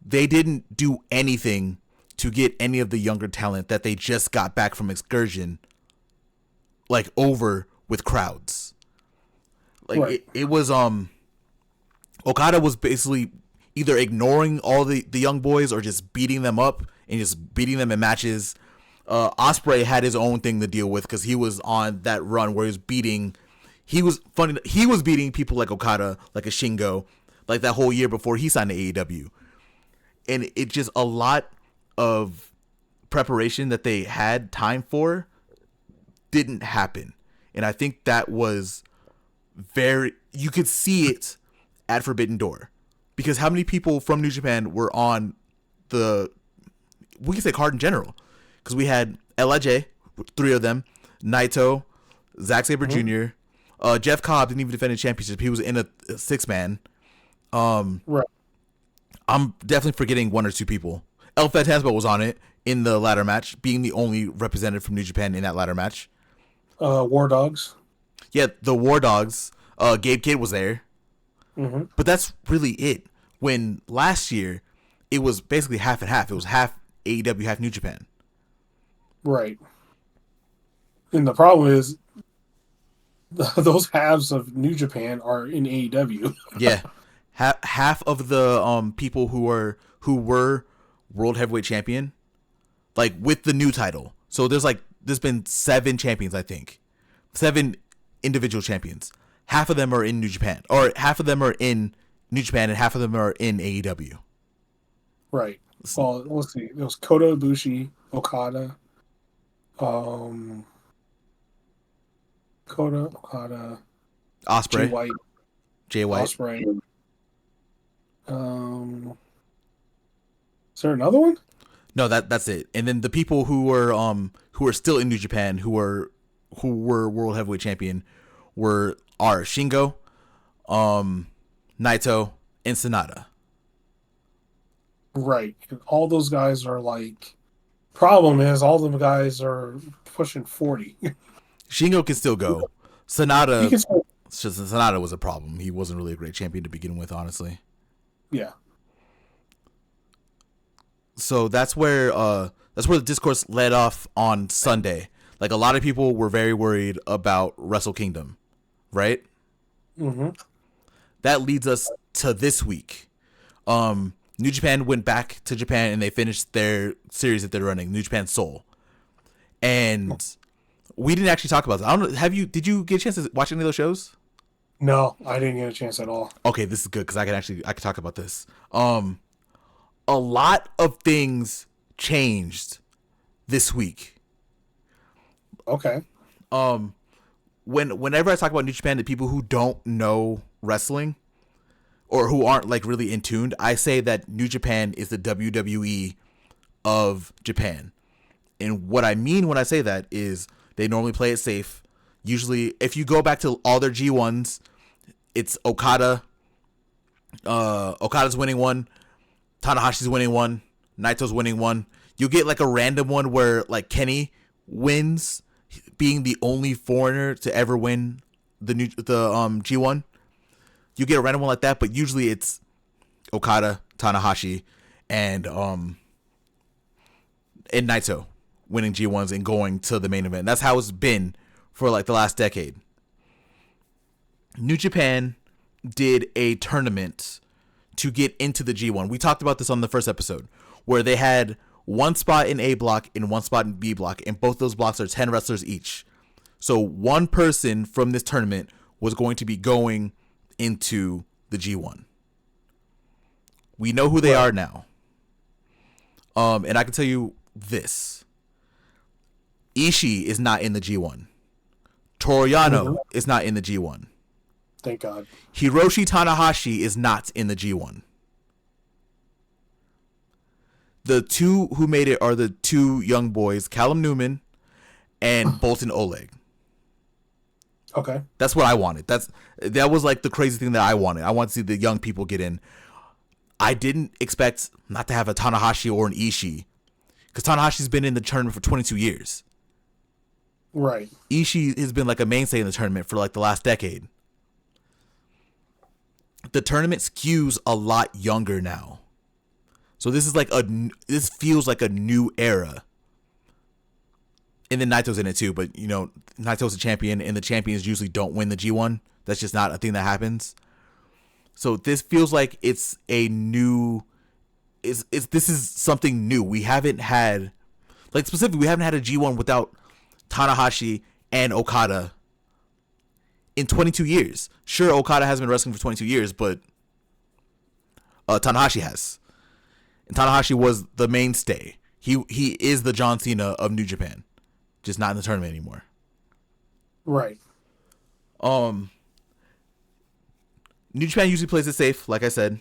S2: they didn't do anything to get any of the younger talent that they just got back from excursion, like, over with crowds. Like,
S1: Right.
S2: it was, Okada was basically either ignoring all the young boys or just beating them up and just beating them in matches. Ospreay had his own thing to deal with because he was on that run where he was beating people like Okada, like a Shingo, like that whole year before he signed to AEW. And it just, a lot of preparation that they had time for didn't happen. And I think that was you could see it at Forbidden Door. Because how many people from New Japan were on we can say card in general? Because we had LIJ, 3 of them, Naito, Zack Sabre Jr., Jeff Cobb didn't even defend a championship. He was in a 6-man.
S1: Right.
S2: I'm definitely forgetting 1 or 2 people. El Fantasma was on it in the ladder match, being the only representative from New Japan in that ladder match.
S1: War Dogs.
S2: Yeah, the War Dogs. Gabe Kidd was there.
S1: Mm-hmm.
S2: But that's really it. When last year, it was basically half and half. It was half AEW, half New Japan.
S1: Right. And the problem is, those halves of New Japan are in AEW.
S2: Yeah. Half of the people who were World Heavyweight Champion, like, with the new title. So there's been 7 champions, I think. 7 individual champions. Half of them are in New Japan. Or half of them are in New Japan and half of them are in AEW.
S1: Right. Well, let's see. It was Kota Ibushi, Okada, Kota, Okada,
S2: Ospreay. Jay White.
S1: Ospreay. Is there another one?
S2: No, that's it. And then the people who were still in New Japan, who were World Heavyweight Champion, are Shingo, Naito, and Sonata.
S1: Right. And all those guys are like. Problem is, all them guys are pushing 40.
S2: Shingo can still go. Sonata
S1: Still,
S2: Sonata was a problem. He wasn't really a great champion to begin with, honestly.
S1: yeah.
S2: So that's where the discourse led off on Sunday. Like, a lot of people were very worried about Wrestle Kingdom, right?
S1: Mm-hmm.
S2: That leads us to this week. New Japan went back to Japan and they finished their series that they're running, New Japan Soul. And we didn't actually talk about this. I don't know. Did you get a chance to watch any of those shows?
S1: No, I didn't get a chance at all.
S2: Okay, this is good because I can talk about this. A lot of things changed this week.
S1: Okay.
S2: Whenever I talk about New Japan to people who don't know wrestling or who aren't, like, really in tuned, I say that New Japan is the WWE of Japan. And what I mean when I say that is they normally play it safe. Usually, if you go back to all their G1s, it's Okada. Okada's winning one. Tanahashi's winning one. Naito's winning one. You get, like, a random one where, like, Kenny wins, being the only foreigner to ever win the G1. You get a random one like that, but usually it's Okada, Tanahashi, and Naito winning G1s and going to the main event. That's how it's been for, like, the last decade. New Japan did a tournament to get into the G1. We talked about this on the first episode, where they had one spot in A block and one spot in B block, and both those blocks are 10 wrestlers each. So one person from this tournament was going to be going into the G1. We know who they are now. And I can tell you this. Ishii is not in the G1. Toru Yano is not in the G1.
S1: Thank God.
S2: Hiroshi Tanahashi is not in the G1. The 2 who made it are the 2 young boys, Callum Newman and Bolton Oleg.
S1: Okay.
S2: That's what I wanted. That was, like, the crazy thing that I wanted. I want to see the young people get in. I didn't expect not to have a Tanahashi or an Ishii, because Tanahashi's been in the tournament for 22 years.
S1: Right.
S2: Ishii has been, like, a mainstay in the tournament for, like, the last decade. The tournament skews a lot younger now. So this feels like a new era. And then Naito's in it too, but Naito's a champion, and the champions usually don't win the G1. That's just not a thing that happens. So this feels like it's a new. This is something new. We haven't had, like specifically, we haven't had a G1 without Tanahashi and Okada in 22 years. Sure, Okada has been wrestling for 22 years, but Tanahashi has. And Tanahashi was the mainstay. He is the John Cena of New Japan, just not in the tournament anymore.
S1: Right.
S2: New Japan usually plays it safe, like I said,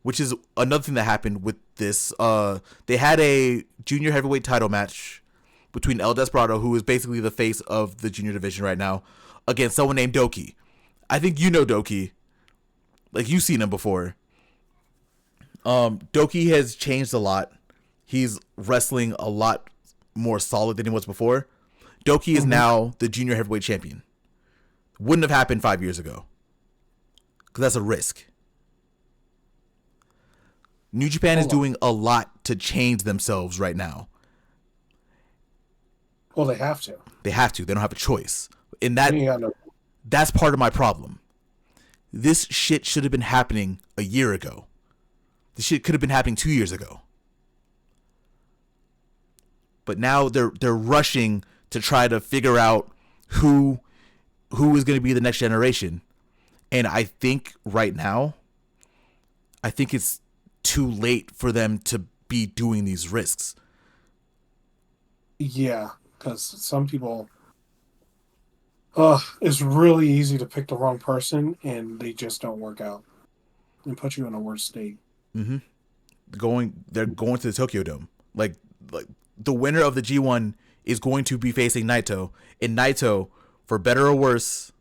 S2: which is another thing that happened with this. They had a junior heavyweight title match between El Desperado, who is basically the face of the junior division right now, against someone named Doki. I think you know Doki. Like, you've seen him before. Doki has changed a lot. He's wrestling a lot more solid than he was before. Doki is now the junior heavyweight champion. Wouldn't have happened 5 years ago, because that's a risk. New Japan is doing a lot to change themselves right now.
S1: Well, they have to.
S2: They have to. They don't have a choice. And that's part of my problem. This shit should have been happening a year ago. This shit could have been happening 2 years ago. But now they're rushing to try to figure out who is going to be the next generation. And I think right now, it's too late for them to be doing these risks.
S1: Yeah, because some people, it's really easy to pick the wrong person and they just don't work out and put you in a worse state.
S2: Mm-hmm. They're going to the Tokyo Dome. Like the winner of the G1 is going to be facing Naito, and Naito, for better or worse,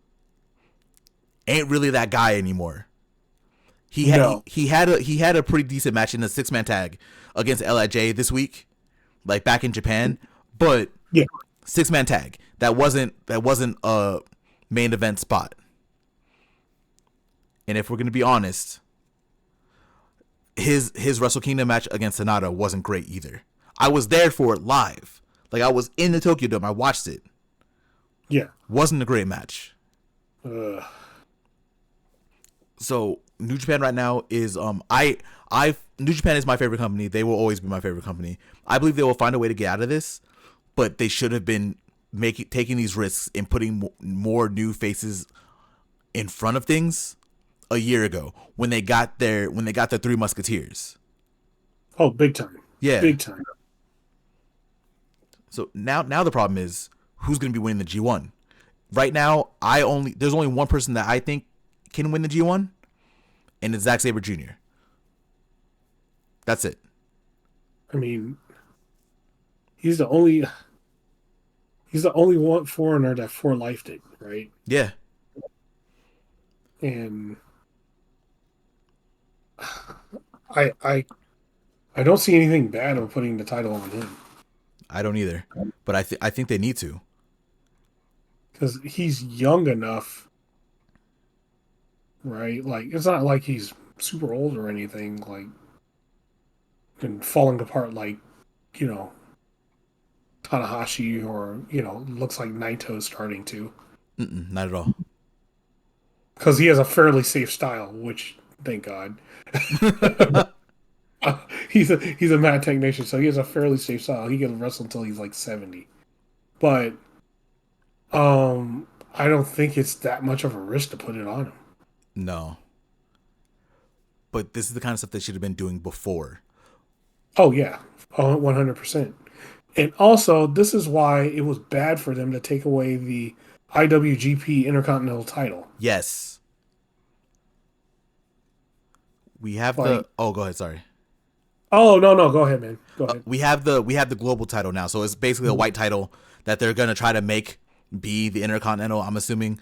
S2: ain't really that guy anymore. He had a pretty decent match in a 6-man tag against LIJ this week, like back in Japan, but 6-man tag. That wasn't a main event spot. And if we're gonna be honest, his Wrestle Kingdom match against Sonata wasn't great either. I was there for it live. Like, I was in the Tokyo Dome. I watched it.
S1: Yeah.
S2: Wasn't a great match. So New Japan right now is New Japan is my favorite company. They will always be my favorite company. I believe they will find a way to get out of this, but they should have been taking these risks and putting more new faces in front of things a year ago when they got their Three Musketeers.
S1: Oh, big time.
S2: Yeah.
S1: Big time.
S2: So now the problem is, who's going to be winning the G1? Right now, there's only one person that I think can win the G1, and it's Zack Sabre Jr. That's it.
S1: I mean, he's the only one foreigner that for lifed it, right?
S2: Yeah.
S1: And I don't see anything bad of putting the title on him.
S2: I don't either, but I think they need to,
S1: because he's young enough, right? Like, it's not like he's super old or anything, like, and falling apart like, Tanahashi or, looks like Naito's starting to.
S2: Not at all.
S1: Because he has a fairly safe style, which, thank God. He's a mad technician, so he has a fairly safe style. He can wrestle until he's like 70. But I don't think it's that much of a risk to put it on him.
S2: No. But this is the kind of stuff they should have been doing before.
S1: Oh, yeah. 100%. And also, this is why it was bad for them to take away the IWGP Intercontinental title.
S2: Yes. We have go ahead, sorry.
S1: Oh, no, go ahead, man. Go ahead.
S2: We have the global title now, so it's basically a white title that they're going to try to make be the Intercontinental, I'm assuming.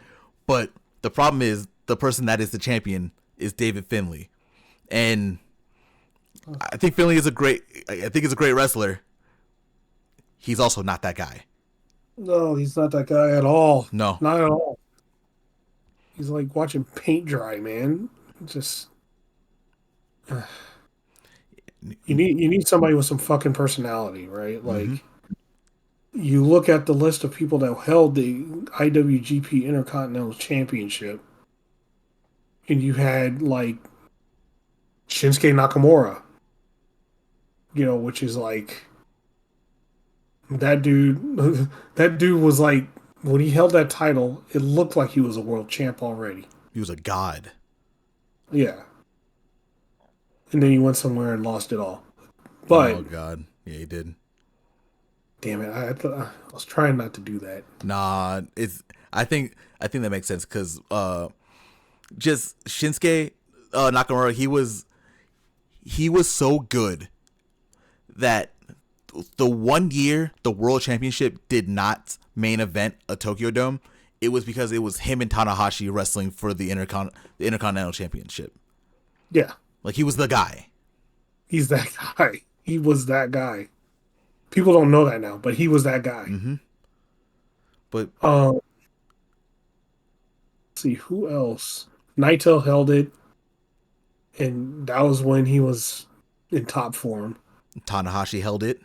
S2: But the problem is, the person that is the champion is David Finlay. And I think Finlay is a great wrestler. He's also not that guy.
S1: No, he's not that guy at all.
S2: No.
S1: Not at all. He's like watching paint dry, man. Just You need somebody with some fucking personality, right?
S2: Mm-hmm.
S1: Like you look at the list of people that held the IWGP Intercontinental Championship, and you had like Shinsuke Nakamura, which is like that dude. That dude was like when he held that title, it looked like he was a world champ already.
S2: He was a god.
S1: Yeah, and then he went somewhere and lost it all. But
S2: Oh god, yeah, he did.
S1: damn it, I was trying not to do that.
S2: Nah, it's. I think that makes sense because just Shinsuke Nakamura, he was so good that the one year the World Championship did not main event a Tokyo Dome, it was because it was him and Tanahashi wrestling for the Intercontinental Championship.
S1: Yeah,
S2: Like he was the guy.
S1: he's that guy. He was that guy. People don't know that now, but he was that guy.
S2: Mm-hmm. But
S1: Let's see who else. Naito held it, and that was when he was in top form.
S2: Tanahashi held it.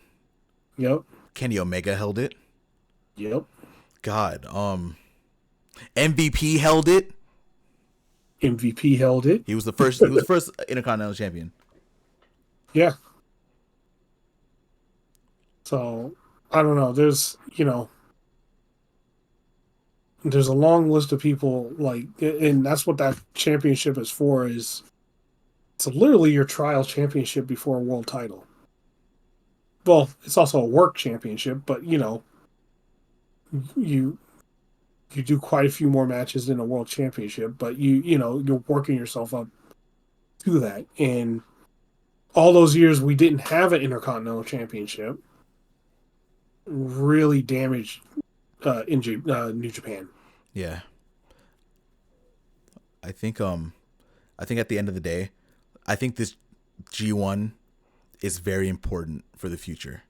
S1: Yep,
S2: Kenny Omega held it.
S1: yep.
S2: God, MVP held it.
S1: MVP held it.
S2: He was the first. He was the first Intercontinental Champion.
S1: Yeah. So I don't know. There's a long list of people like, and that's what that championship is for. Is it's literally your trial championship before a world title. Well, it's also a work championship, but you you do quite a few more matches than a world championship, but you're working yourself up to that. And all those years we didn't have an intercontinental championship really damaged New Japan.
S2: Yeah. I think at the end of the day, I think this G1 is very important for the future.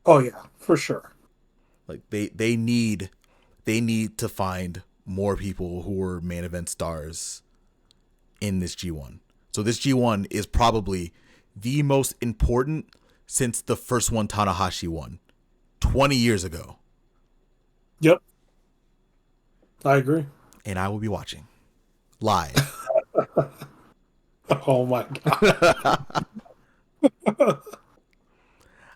S1: Oh yeah, for sure.
S2: Like they need to find more people who are main event stars in this G1. So this G1 is probably the most important since the first one Tanahashi won 20 years ago.
S1: Yep. I agree.
S2: And I will be watching live.
S1: Oh my god.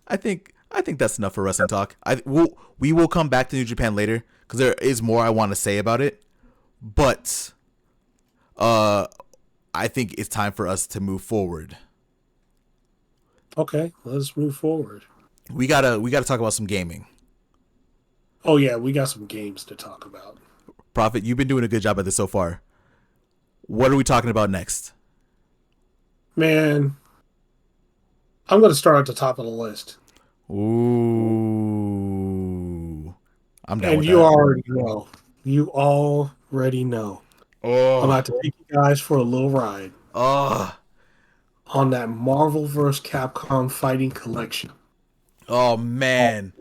S2: I think that's enough for wrestling talk. We will come back to New Japan later because there is more I want to say about it. But I think it's time for us to move forward.
S1: Okay, let's move forward.
S2: We gotta talk about some gaming.
S1: Oh yeah, we got some games to talk about.
S2: Prophet, you've been doing a good job at this so far. What are we talking about next?
S1: Man, I'm going to start at the top of the list.
S2: Ooh, I'm down
S1: And
S2: with
S1: you
S2: that.
S1: already know. You already know. I'm about to take you guys for a little ride
S2: Oh,
S1: on that Marvel vs. Capcom Fighting Collection.
S2: oh man,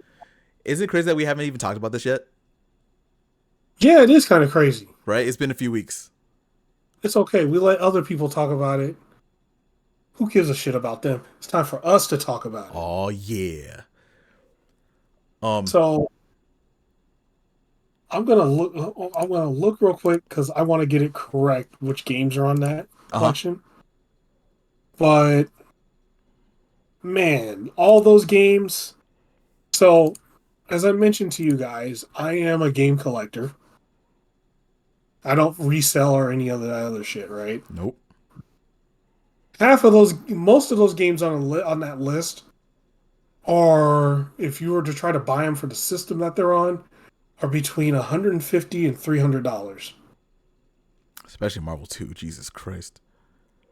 S2: is it crazy that we haven't even talked about this yet?
S1: Yeah, it is kind of crazy.
S2: Right? It's been a few weeks.
S1: It's okay. We let other people talk about it. Who gives a shit about them? It's time for us to talk about it.
S2: Oh yeah.
S1: So I'm gonna look. I'm gonna look real quick because I want to get it correct. Which games are on that collection? But man, all those games. So, as I mentioned to you guys, I am a game collector. I don't resell or any of that other shit, right?
S2: Nope.
S1: Most of those games on that list are, if you were to try to buy them for the system that they're on, are between $150 and $300.
S2: Especially Marvel 2. Jesus Christ.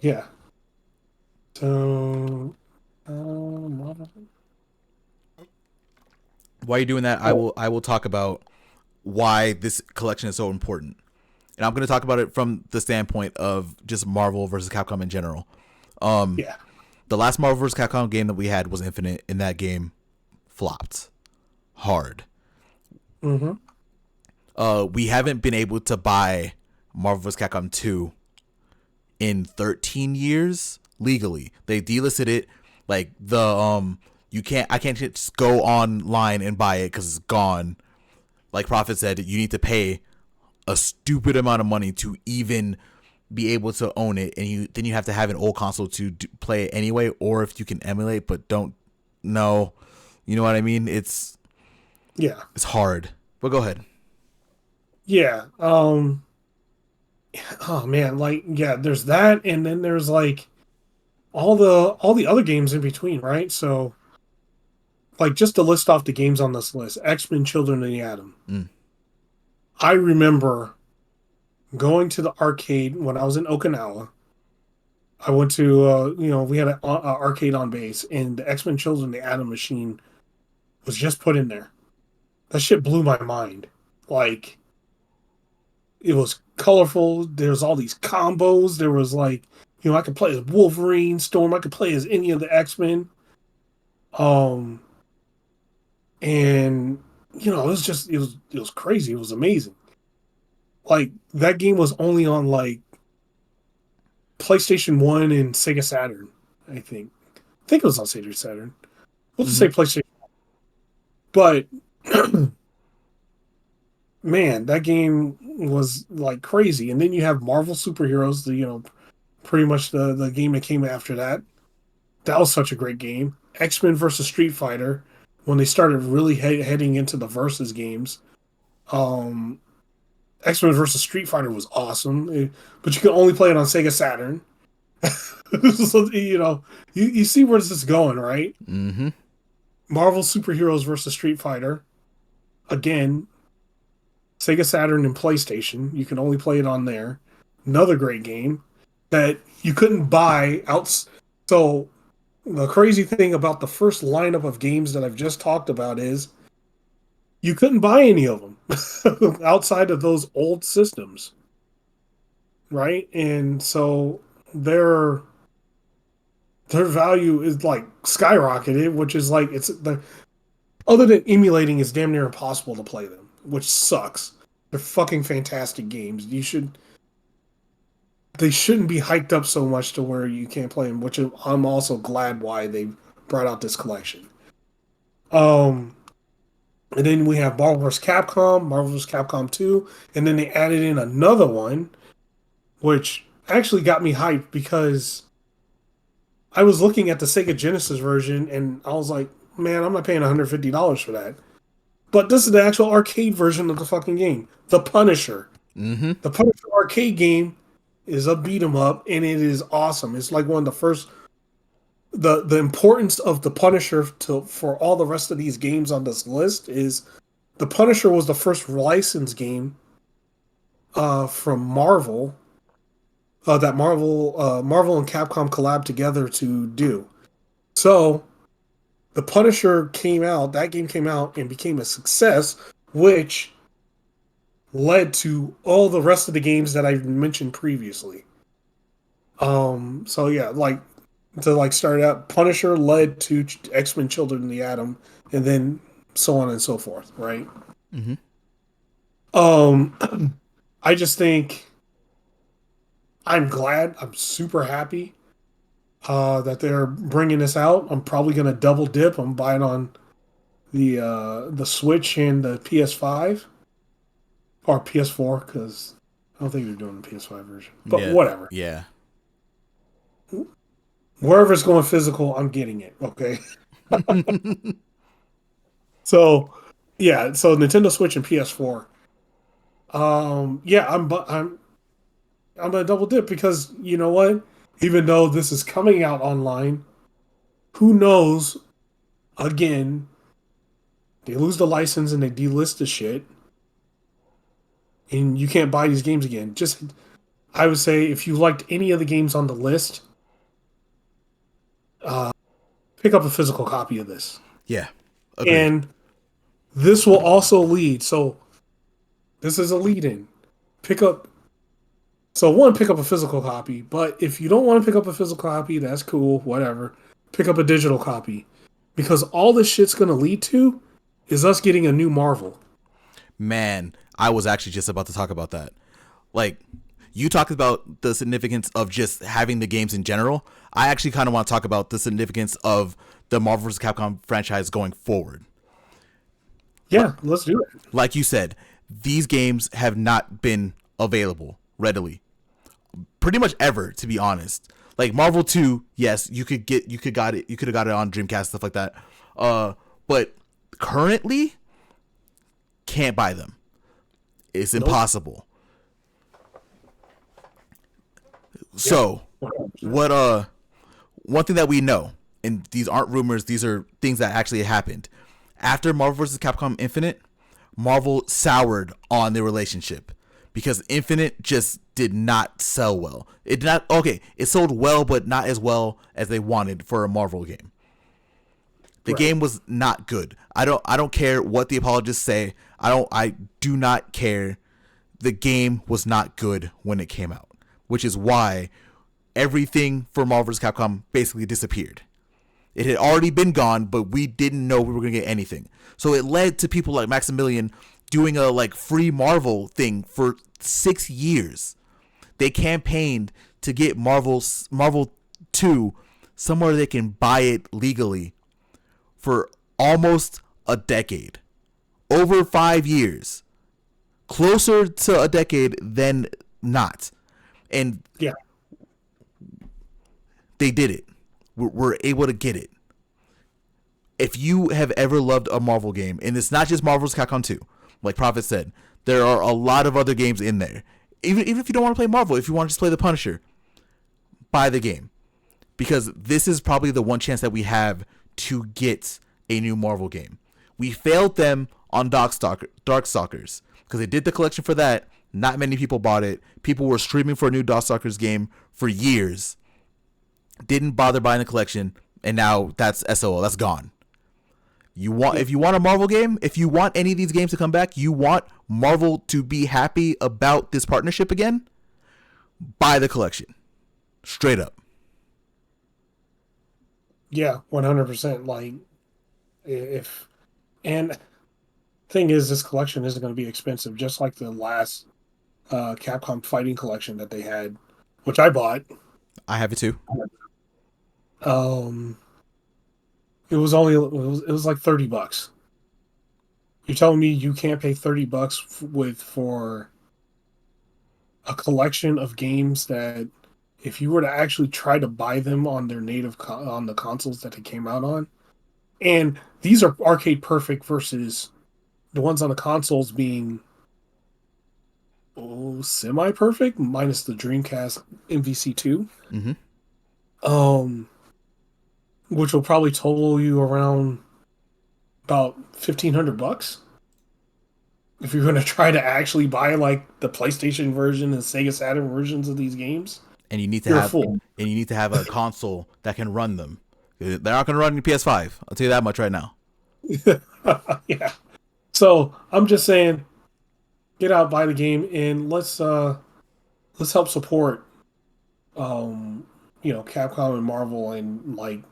S1: Yeah. So,
S2: While you're doing that, I will talk about why this collection is so important. And I'm going to talk about it from the standpoint of just Marvel versus Capcom in general.
S1: Yeah.
S2: The last Marvel vs. Capcom game that we had was Infinite, and that game flopped hard.
S1: Mm-hmm.
S2: We haven't been able to buy Marvel vs. Capcom 2 in 13 years legally. They delisted it Like I can't just go online and buy it because it's gone. Like Prophet said, you need to pay a stupid amount of money to even be able to own it, and you have to have an old console to play it anyway, or if you can emulate but don't know, you know what I mean? It's hard. But go ahead.
S1: Yeah. Oh man, like yeah, there's that, and then there's like all the other games in between, right? So like just to list off the games on this list, X-Men Children of the Atom.
S2: Mm.
S1: I remember going to the arcade when I was in Okinawa. I went to we had an arcade on base, and the X-Men Children of the Atom machine was just put in there. That shit blew my mind. Like it was colorful. There's all these combos. There was like, I could play as Wolverine, Storm. I could play as any of the X-Men. Um, and it was crazy. It was amazing. Like that game was only on like PlayStation 1 and Sega Saturn, I think. I think it was on Sega Saturn. We'll just say PlayStation. But man, that game was like crazy. And then you have Marvel Superheroes, pretty much the game that came after that. That was such a great game. X-Men versus Street Fighter, when they started really heading into the versus games. Um, X-Men versus Street Fighter was awesome, but you could only play it on Sega Saturn. So, you see where this is going, right?
S2: Mm-hmm.
S1: Marvel Superheroes versus Street Fighter. Again, Sega Saturn and PlayStation. You can only play it on there. Another great game that you couldn't buy out. So the crazy thing about the first lineup of games that I've just talked about is you couldn't buy any of them outside of those old systems, right? And so their value is like skyrocketed, which is like other than emulating, it's damn near impossible to play them, which sucks. They're fucking fantastic games. They shouldn't be hyped up so much to where you can't play them, which I'm also glad why they brought out this collection. And then we have Marvel vs. Capcom, Marvel vs. Capcom 2, and then they added in another one, which actually got me hyped because I was looking at the Sega Genesis version and I was like, man, I'm not paying $150 for that. But this is the actual arcade version of the fucking game. The Punisher.
S2: Mm-hmm.
S1: The Punisher arcade game is a beat 'em up, and it is awesome. It's like one of the first. The importance of the Punisher for all the rest of these games on this list is the Punisher was the first licensed game from Marvel that Marvel and Capcom collabed together to do. So the Punisher came out. That game came out and became a success, which led to all the rest of the games that I've mentioned previously. So yeah, like to like start out, Punisher led to X-Men Children of the Atom, and then so on and so forth, right?
S2: Mm-hmm.
S1: I just think I'm glad, I'm super happy that they're bringing this out. I'm probably gonna double dip. I'm buying on the Switch and the PS5 or PS4 because I don't think they're doing the PS5 version, but
S2: Yeah.
S1: whatever.
S2: Yeah.
S1: Wherever it's going physical, I'm getting it. Okay. So, yeah. So Nintendo Switch and PS4. Yeah, I'm gonna double dip because you know what? Even though this is coming out online, who knows? Again, they lose the license and they delist the shit, and you can't buy these games again. Just, I would say, if you liked any of the games on the list, pick up a physical copy of this.
S2: Yeah. Agreed.
S1: And this will also lead. So this is a lead in. Pick up. So one, pick up a physical copy. But if you don't want to pick up a physical copy, that's cool. Whatever. Pick up a digital copy. Because all this shit's going to lead to is us getting a new Marvel.
S2: Man, I was actually just about to talk about that. Like, You talked about the significance of just having the games in general. I actually kind of want to talk about the significance of the Marvel vs. Capcom franchise going forward.
S1: Yeah, let's do it.
S2: Like you said, these games have not been available readily, pretty much ever, to be honest. Like Marvel 2, yes, you could have got it on Dreamcast, stuff like that. But currently, can't buy them. It's impossible. So, what one thing that we know, and these aren't rumors, these are things that actually happened. After Marvel vs. Capcom Infinite, Marvel soured on their relationship because Infinite just did not sell well. It sold well, but not as well as they wanted for a Marvel game. The game was not good. I don't care what the apologists say. I do not care. The game was not good when it came out, which is why everything for Marvel vs. Capcom basically disappeared. It had already been gone, but we didn't know we were going to get anything. So it led to people like Maximilian doing a like free Marvel thing for 6 years. They campaigned to get Marvel 2 somewhere they can buy it legally for almost a decade. Over 5 years. Closer to a decade than not. And
S1: yeah,
S2: they did it. We're able to get it. If you have ever loved a Marvel game, and it's not just Marvel's Capcom 2, like Prophet said, there are a lot of other games in there. Even if you don't want to play Marvel, if you want to just play the Punisher, buy the game. Because this is probably the one chance that we have to get a new Marvel game. We failed them on Darkstalkers, because they did the collection for that. Not many people bought it. People were streaming for a new Darkstalkers game for years. Didn't bother buying the collection, and now that's SOL. That's gone. If you want a Marvel game, if you want any of these games to come back, you want Marvel to be happy about this partnership again, buy the collection. Straight up.
S1: Yeah, 100%. Like, and thing is, this collection isn't going to be expensive, just like the last Capcom Fighting collection that they had, which I bought.
S2: I have it too.
S1: It was like $30. You're telling me you can't pay $30 for a collection of games that, if you were to actually try to buy them on their on the consoles that they came out on, and these are arcade perfect versus the ones on the consoles being semi perfect minus the Dreamcast MVC 2.
S2: Mm-hmm.
S1: Which will probably total you around about $1,500 if you're going to try to actually buy like the PlayStation version and Sega Saturn versions of these games.
S2: And you need to have a console that can run them. They're not going to run your PS5. I'll tell you that much right now.
S1: Yeah. So I'm just saying, get out, buy the game, and let's help support Capcom and Marvel, and like,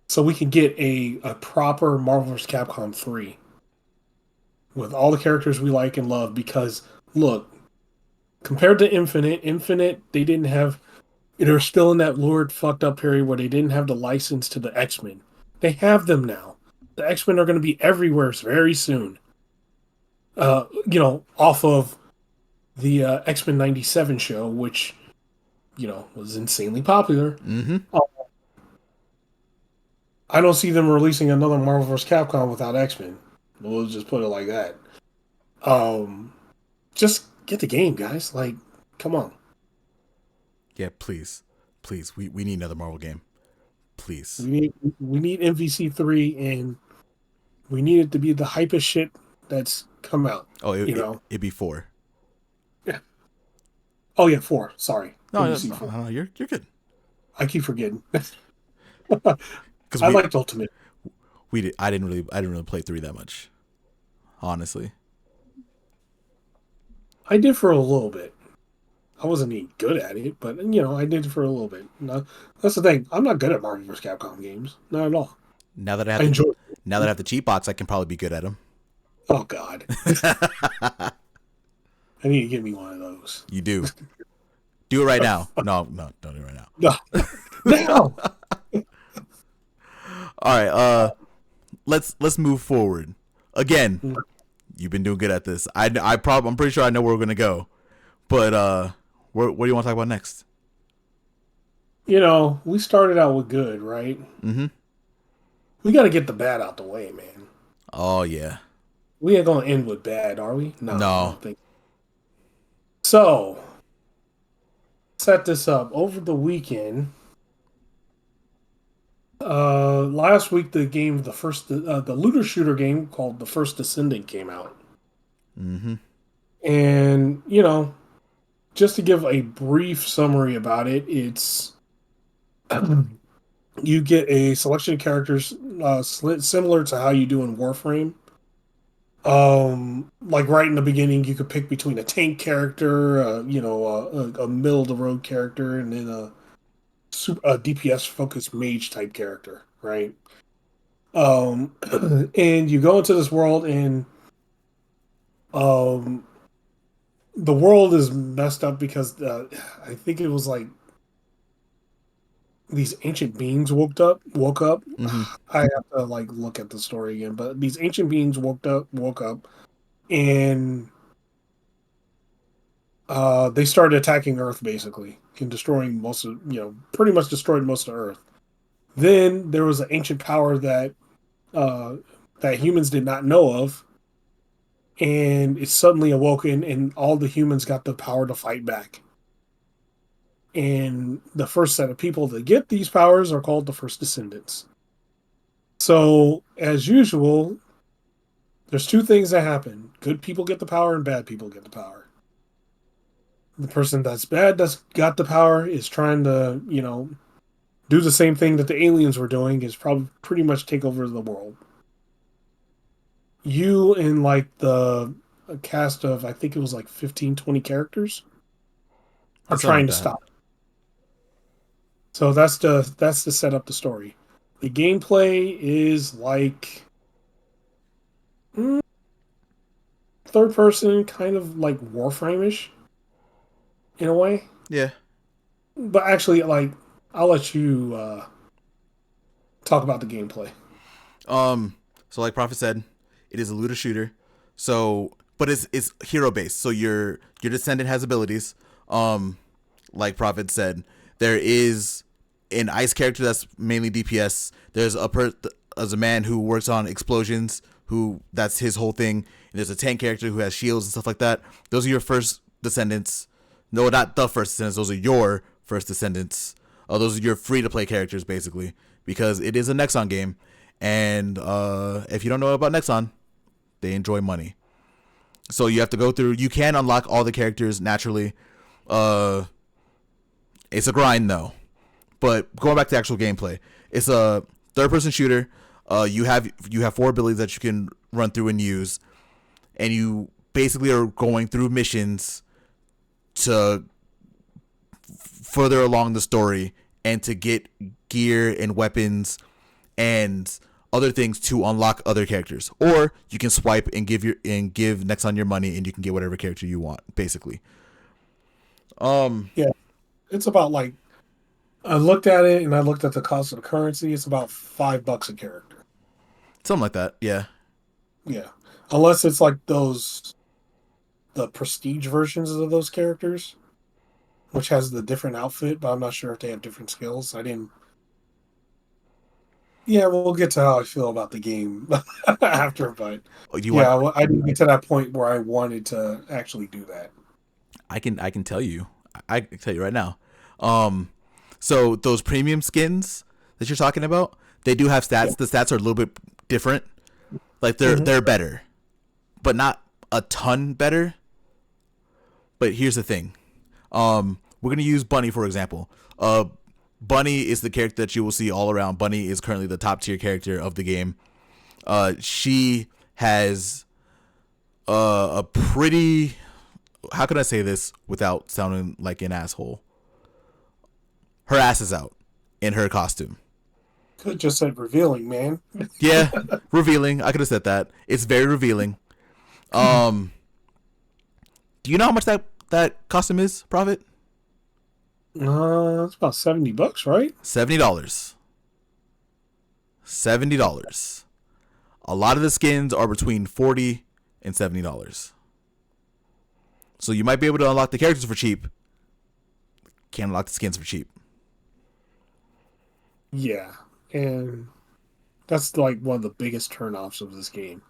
S1: so we can get a proper Marvel vs. Capcom 3 with all the characters we like and love. Because look, compared to Infinite, they didn't have. They're still in that lured fucked up period where they didn't have the license to the X-Men. They have them now. The X-Men are going to be everywhere very soon. Off of the X-Men '97 show, which was insanely popular.
S2: Mm-hmm.
S1: I don't see them releasing another Marvel vs. Capcom without X-Men. We'll just put it like that. Just get the game, guys. Like, come on.
S2: Yeah, please. We need another Marvel game. Please.
S1: We need MVC 3, and we need it to be the hypest shit that's come out.
S2: Oh, it'd be 4.
S1: Yeah. Oh yeah, 4. Sorry.
S2: No, you're good.
S1: I keep forgetting.
S2: Because
S1: I liked Ultimate.
S2: I didn't really play 3 that much, honestly.
S1: I did for a little bit. I wasn't any good at it, but I did for a little bit. No, that's the thing. I'm not good at Marvel vs. Capcom games. Not at all.
S2: Now that I have the cheat box, I can probably be good at them.
S1: Oh God. I need to give me one of those.
S2: You do. Do it right now. No, don't do it right now.
S1: No, no.
S2: All right. Let's move forward. Again, you've been doing good at this. I'm pretty sure I know where we're gonna go. But what do you want to talk about next?
S1: We started out with good, right?
S2: Mm-hmm.
S1: We got to get the bad out the way, man.
S2: Oh yeah.
S1: We ain't gonna end with bad, are we? No, I
S2: No.
S1: don't think so. Set this up over the weekend. Last week the looter shooter game called The First Descendant came out.
S2: Mm-hmm.
S1: And, just to give a brief summary about it, it's you get a selection of characters similar to how you do in Warframe. Like right in the beginning, you could pick between a tank character, a middle of the road character, and then a DPS focused mage type character, right? And you go into this world, and um, the world is messed up because I think it was like these ancient beings woke up.
S2: Mm-hmm.
S1: I have to like look at the story again, but these ancient beings woke up, and they started attacking Earth basically and destroying pretty much destroyed most of Earth. Then there was an ancient power uh, that humans did not know of, and it suddenly awoken, and all the humans got the power to fight back. And the first set of people that get these powers are called the First Descendants. So, as usual, there's two things that happen: good people get the power, and bad people get the power. The person that's got the power is trying to, do the same thing that the aliens were doing, is probably pretty much take over the world. You and like the a cast of, I think it was like 15, 20 characters are
S2: It's something
S1: trying
S2: like
S1: to
S2: that.
S1: stop. So that's to set up the story. The gameplay is like mm, third person, kind of like Warframe-ish in a way.
S2: Yeah.
S1: But actually, like, I'll let you talk about the gameplay.
S2: So like Prophet said, it is a looter shooter. So, but it's hero based. So your descendant has abilities. Like Prophet said, there is an ice character that's mainly DPS. There's as a man who works on explosions, who that's his whole thing. And there's a tank character who has shields and stuff like that. Those are your first descendants. No, not the first descendants. Those are your first descendants. Those are your free to play characters basically, because it is a Nexon game. And if you don't know about Nexon, they enjoy money. So you have to go through. You can unlock all the characters naturally. It's a grind though. But going back to actual gameplay, it's a third-person shooter. You have 4 abilities that you can run through and use, and you basically are going through missions to further along the story and to get gear and weapons and other things to unlock other characters. Or you can swipe and give Nexon your money, and you can get whatever character you want, basically.
S1: Yeah, it's about like I looked at it and I looked at the cost of the currency. It's about $5 a character.
S2: Something like that. Yeah.
S1: Yeah, unless it's like the prestige versions of those characters, which has the different outfit, but I'm not sure if they have different skills. I didn't. Yeah, we'll get to how I feel about the game after, but
S2: Oh, you want?
S1: yeah, well, I didn't get to that point where I wanted to actually do that.
S2: I can tell you. I can tell you right now. So those premium skins that you're talking about, they do have
S1: Yeah.
S2: stats. The stats are a little bit different. Like
S1: Hmm.
S2: they're better, but not a ton better. But here's the thing. We're gonna use Bunny for example. Bunny is the character that you will see all around. Bunny is currently the top tier character of the game. She has a pretty. How can I say this without sounding like an asshole? Her ass is out in her costume.
S1: Could just said revealing, man.
S2: Yeah, revealing. I could have said that. It's very revealing. Um, Do you know how much that costume is, Profit?
S1: It's about $70, right?
S2: $70. $70. A lot of the skins are between $40 and $70. So you might be able to unlock the characters for cheap. Can't unlock the skins for cheap.
S1: Yeah, and that's like one of the biggest turnoffs of this game.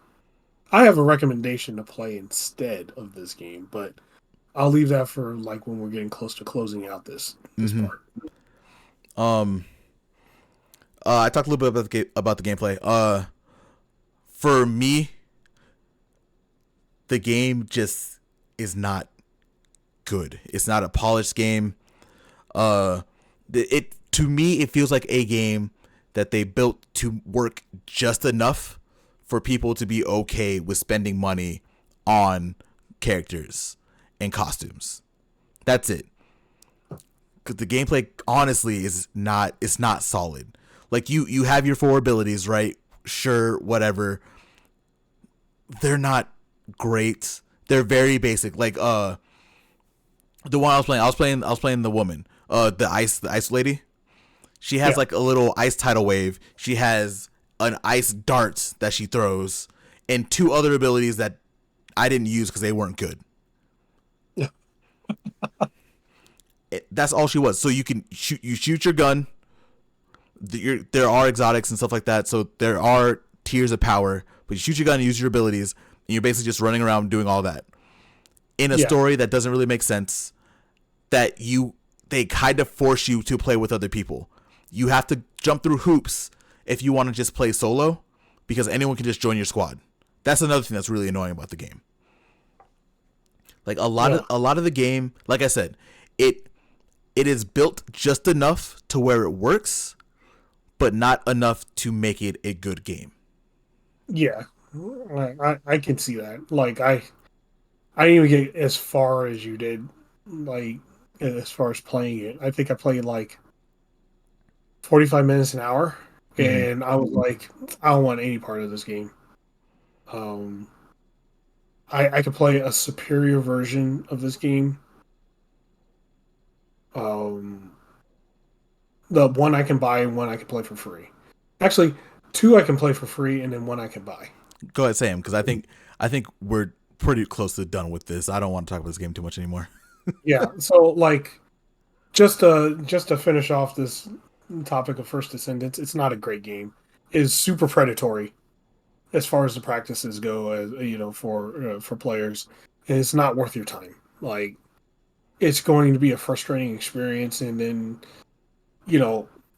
S1: I have a recommendation to play instead of this game, but I'll leave that for like when we're getting close to closing out this part.
S2: Um, I talked a little bit about the gameplay. For me, the game just is not good. It's not a polished game. It to me it feels like a game that they built to work just enough for people to be okay with spending money on characters and costumes. That's it. Because the gameplay honestly is not, it's not solid. Like you have your 4 abilities, right? Sure, whatever. They're not great. They're very basic. Like the one I was playing the woman. The ice lady. She has like a little ice tidal wave. She has an ice dart that she throws, and 2 other abilities that I didn't use because they weren't good. That's all she was. So you can shoot your gun. There are exotics and stuff like that. So there are tiers of power, but you shoot your gun and use your abilities, and you're basically just running around doing all that in a story that doesn't really make sense. They kind of force you to play with other people. You have to jump through hoops if you want to just play solo, because anyone can just join your squad. That's another thing that's really annoying about the game. Like a lot of the game, like I said, it is built just enough to where it works, but not enough to make it a good game.
S1: Yeah, I can see that. Like I didn't even get as far as you did. Like as far as playing it, I think I played like 45 minutes an hour, and I was like, I don't want any part of this game. I could play a superior version of this game. The one I can buy and one I can play for free. Actually, 2 I can play for free, and then 1 I can buy.
S2: Go ahead, Sam, because I think we're pretty close to done with this. I don't want to talk about this game too much anymore.
S1: Yeah, so like just to finish off this topic of First Descendants, it's not a great game. It's super predatory as far as the practices go, as for players, and it's not worth your time. Like it's going to be a frustrating experience, and then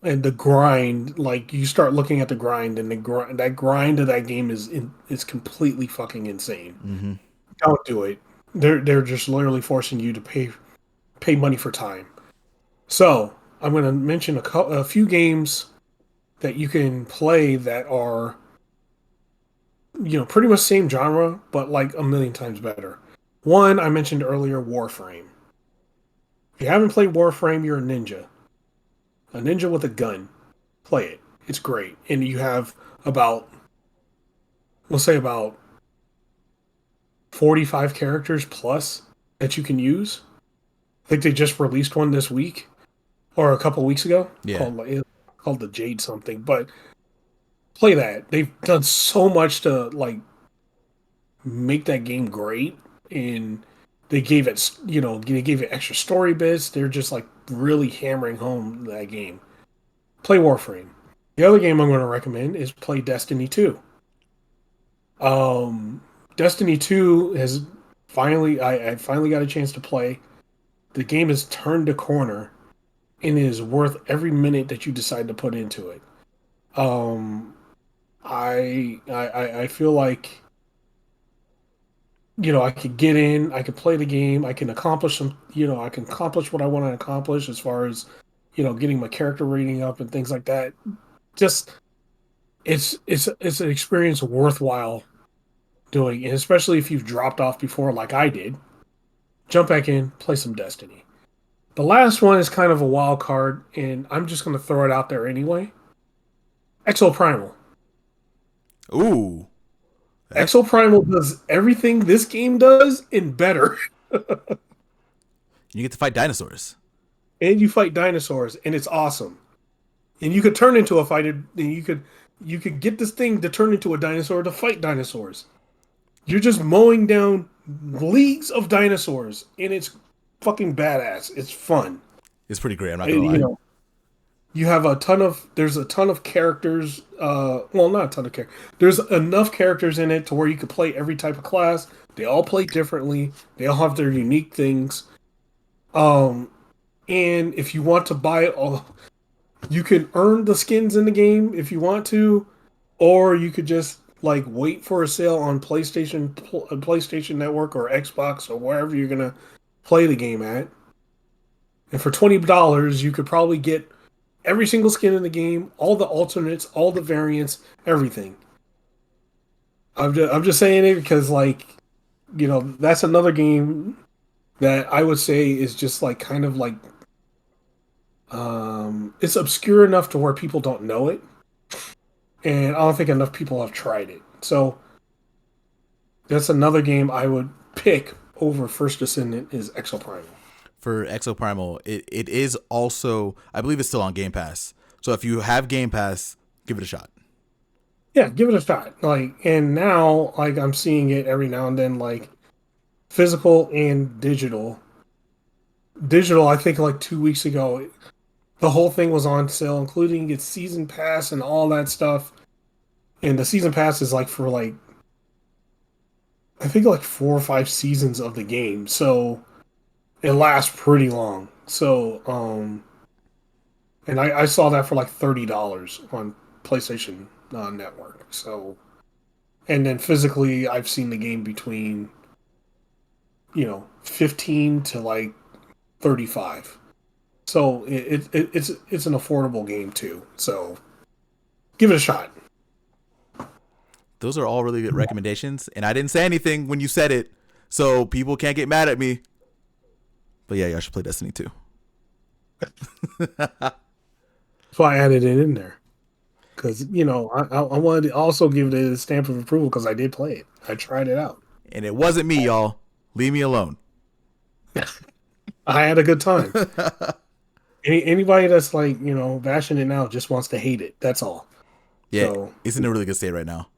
S1: and the grind. Like you start looking at the grind, and that grind of that game is completely fucking insane.
S2: Mm-hmm.
S1: Don't do it. They're just literally forcing you to pay money for time. So I'm going to mention a few games that you can play that are, pretty much same genre, but like a million times better. One I mentioned earlier, Warframe. If you haven't played Warframe, you're a ninja. A ninja with a gun. Play it. It's great. And you have we'll say about 45 characters plus that you can use. I think they just released one this week or a couple weeks ago called the Jade something. But play that. They've done so much to like make that game great, and they gave it extra story bits. They're just like really hammering home that game. Play Warframe. The other game I'm going to recommend is play Destiny 2. Destiny 2 has I finally got a chance to play. The game has turned a corner and it is worth every minute that you decide to put into it. I feel like I could get in, I could play the game, I can accomplish I can accomplish what I want to accomplish as far as getting my character rating up and things like that. Just it's an experience worthwhile doing, and especially if you've dropped off before like I did. Jump back in, play some Destiny. The last one is kind of a wild card, and I'm just going to throw it out there anyway. Exoprimal.
S2: Ooh.
S1: Exoprimal does everything this game does and better.
S2: You get to fight dinosaurs.
S1: And you fight dinosaurs, and it's awesome. And you could turn into a fighter. And you could get this thing to turn into a dinosaur to fight dinosaurs. You're just mowing down leagues of dinosaurs, and it's fucking badass. It's fun.
S2: It's pretty great. I'm not gonna
S1: And,
S2: lie.
S1: you have there's a ton of characters. Well, not a ton of characters. There's enough characters in it to where you could play every type of class. They all play differently. They all have their unique things. Um, and if you want to buy all, you can earn the skins in the game if you want to, or you could just like wait for a sale on PlayStation Network or Xbox or wherever you're gonna play the game at. And for $20, you could probably get every single skin in the game, all the alternates, all the variants, everything. I'm just saying it because like, that's another game that I would say is just like kind of like it's obscure enough to where people don't know it. And I don't think enough people have tried it. So that's another game I would pick over First Descendant is Exoprimal.
S2: For Exoprimal, it is also, I believe it's still on Game Pass. So if you have Game Pass, give it a shot.
S1: Yeah, give it a shot. Like, and now, like, I'm seeing it every now and then, like, physical and digital. Digital, I think, like 2 weeks ago, the whole thing was on sale, including its season pass and all that stuff. And the season pass is like for like, I think like 4 or 5 seasons of the game. So it lasts pretty long. So, and I saw that for like $30 on PlayStation Network. So, and then physically, I've seen the game between, 15 to like 35. So it's an affordable game too. So give it a shot.
S2: Those are all really good recommendations, and I didn't say anything when you said it, so people can't get mad at me. But yeah, y'all should play Destiny 2.
S1: That's why I added it in there. Because, I wanted to also give it a stamp of approval because I did play it. I tried it out.
S2: And it wasn't me, y'all. Leave me alone.
S1: I had a good time. Anybody that's like, bashing it now just wants to hate it. That's all.
S2: Yeah,
S1: So,
S2: it's in a really good state right now.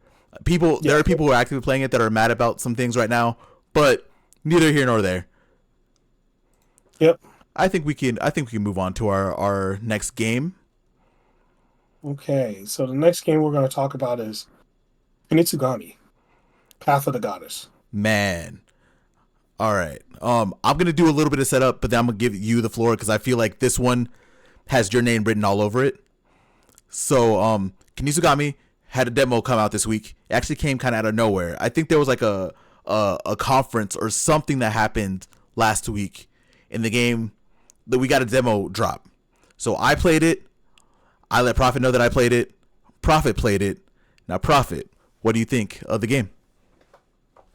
S2: There are people who are actively playing it that are mad about some things right now, but neither here nor there.
S1: Yep.
S2: I think we can move on to our next game.
S1: Okay, so the next game we're going to talk about is Kunitsu-Gami, Path of the Goddess.
S2: Man. All right. I'm going to do a little bit of setup, but then I'm going to give you the floor because I feel like this one has your name written all over it. So, Kunitsu-Gami had a demo come out this week. It actually came kind of out of nowhere. I think there was like a conference or something that happened last week in the game that we got a demo drop. So I played it. I let Prophet know that I played it. Prophet played it. Now, Prophet, what do you think of the game?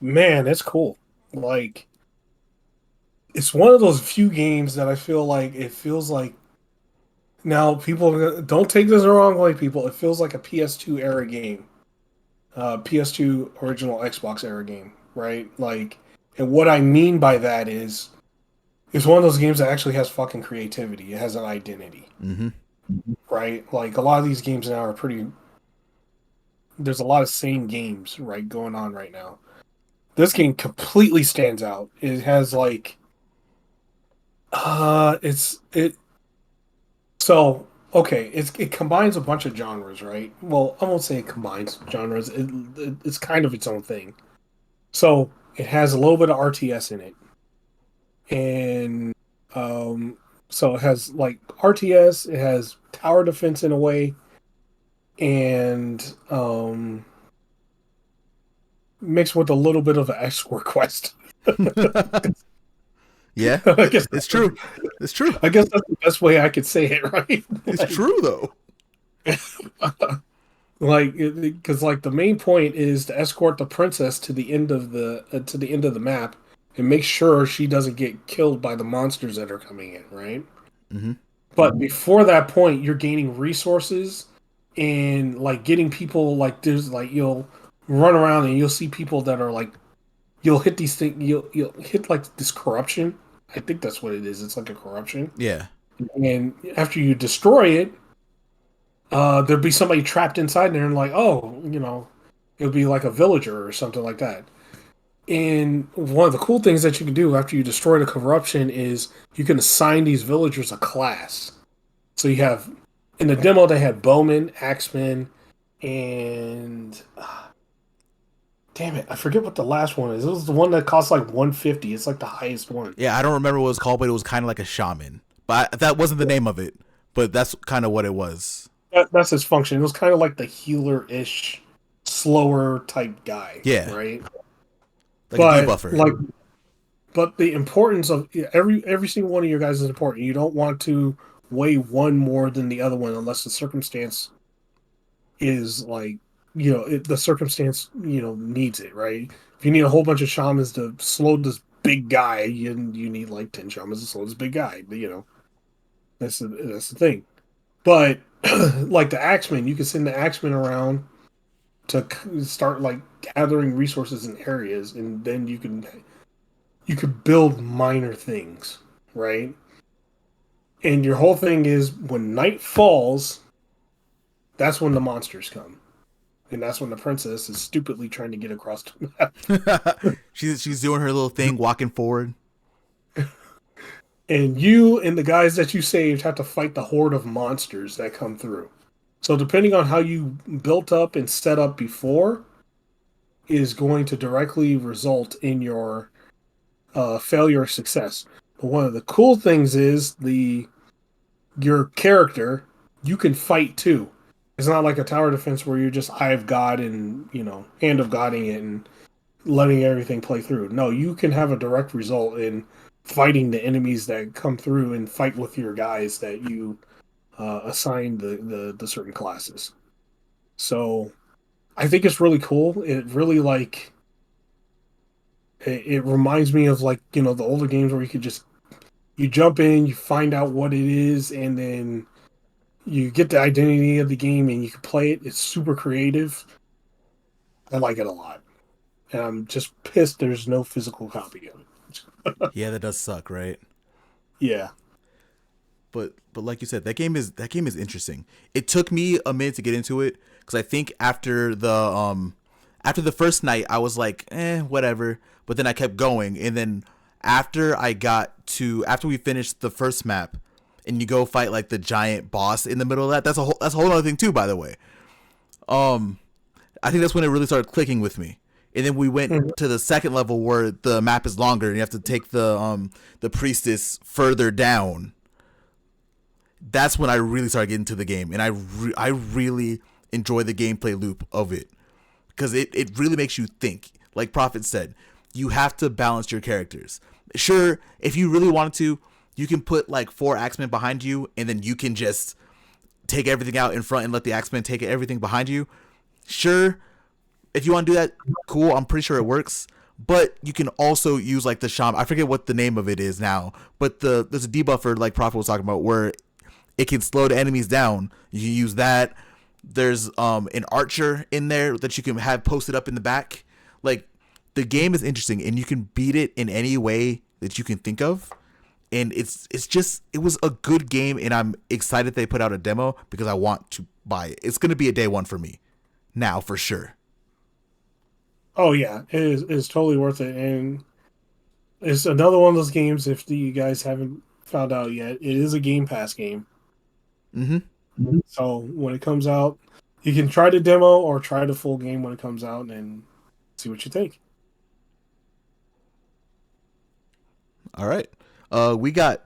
S1: Man, it's cool. Like, it's one of those few games that I feel like it feels like. Now, people don't take this the wrong way, people. It feels like a PS2 era game, PS2 original Xbox era game, right? Like, and what I mean by that is, it's one of those games that actually has fucking creativity. It has an identity, right? Like a lot of these games now are pretty. There's a lot of same games, right, going on right now. This game completely stands out. It has like, So, okay, it combines a bunch of genres, right? Well, I won't say it combines genres. It's kind of its own thing. So, it has a little bit of RTS in it. And so it has like RTS, it has tower defense in a way, and mixed with a little bit of an escort quest.
S2: Yeah,
S1: I guess
S2: it's true. It's true.
S1: I guess that's the best way I could say it, right?
S2: It's true though.
S1: Like, because like the main point is to escort the princess to the end of the map and make sure she doesn't get killed by the monsters that are coming in, right?
S2: Mm-hmm.
S1: But before that point, you're gaining resources and like getting people like there's like you'll run around and you'll see people that are like you'll hit these things. You'll hit like this corruption. I think that's what it is. It's like a corruption.
S2: Yeah.
S1: And after you destroy it, there'll be somebody trapped inside there, and like, oh, it'll be like a villager or something like that. And one of the cool things that you can do after you destroy the corruption is you can assign these villagers a class. So you have in the demo they had bowmen, axemen, and damn it, I forget what the last one is. It was the one that costs like 150. It's like the highest one.
S2: Yeah, I don't remember what it was called, but it was kind of like a shaman. But that wasn't the name of it. But that's kind of what it was.
S1: That's his function. It was kind of like the healer-ish, slower type guy.
S2: Yeah.
S1: Right.
S2: Like a debuffer.
S1: But the importance of every single one of your guys is important. You don't want to weigh one more than the other one unless the circumstance is like, the circumstance, needs it, right? If you need a whole bunch of shamans to slow this big guy, you need like 10 shamans to slow this big guy. That's the thing. But like the axemen, you can send the axemen around to start like gathering resources in areas, and then you could build minor things, right? And your whole thing is when night falls, that's when the monsters come. And that's when the princess is stupidly trying to get across the
S2: map. she's doing her little thing, walking forward.
S1: And you and the guys that you saved have to fight the horde of monsters that come through. So depending on how you built up and set up before is going to directly result in your failure or success. But one of the cool things is your character, you can fight too. It's not like a tower defense where you're just Eye of God and, Hand of Godding it and letting everything play through. No, you can have a direct result in fighting the enemies that come through and fight with your guys that you assign the certain classes. So I think it's really cool. It really like it reminds me of like, the older games where you jump in, you find out what it is, and then you get the identity of the game and you can play it. It's super creative. I like it a lot. And I'm just pissed there's no physical copy of it.
S2: Yeah, that does suck, right?
S1: Yeah.
S2: But like you said, that game is interesting. It took me a minute to get into it because I think after the first night I was like, whatever. But then I kept going, and then after we finished the first map, and you go fight like the giant boss in the middle of that. That's a whole other thing too, by the way. I think that's when it really started clicking with me. And then we went to the second level where the map is longer and you have to take the priestess further down. That's when I really started getting into the game, and I really enjoy the gameplay loop of it because it really makes you think. Like Prophet said, you have to balance your characters. Sure, if you really wanted to, you can put like 4 axemen behind you, and then you can just take everything out in front and let the axemen take everything behind you. Sure. If you want to do that, cool. I'm pretty sure it works. But you can also use like the shaman. I forget what the name of it is now. But there's a debuffer like Prophet was talking about where it can slow the enemies down. You can use that. There's an archer in there that you can have posted up in the back. Like the game is interesting, and you can beat it in any way that you can think of. And it was a good game, and I'm excited they put out a demo because I want to buy it. It's going to be a day one for me now for sure.
S1: Oh yeah, it's totally worth it, and it's another one of those games. If you guys haven't found out yet, it is a Game Pass game.
S2: Mm-hmm.
S1: So when it comes out, you can try the demo or try the full game when it comes out and see what you think.
S2: All right, we got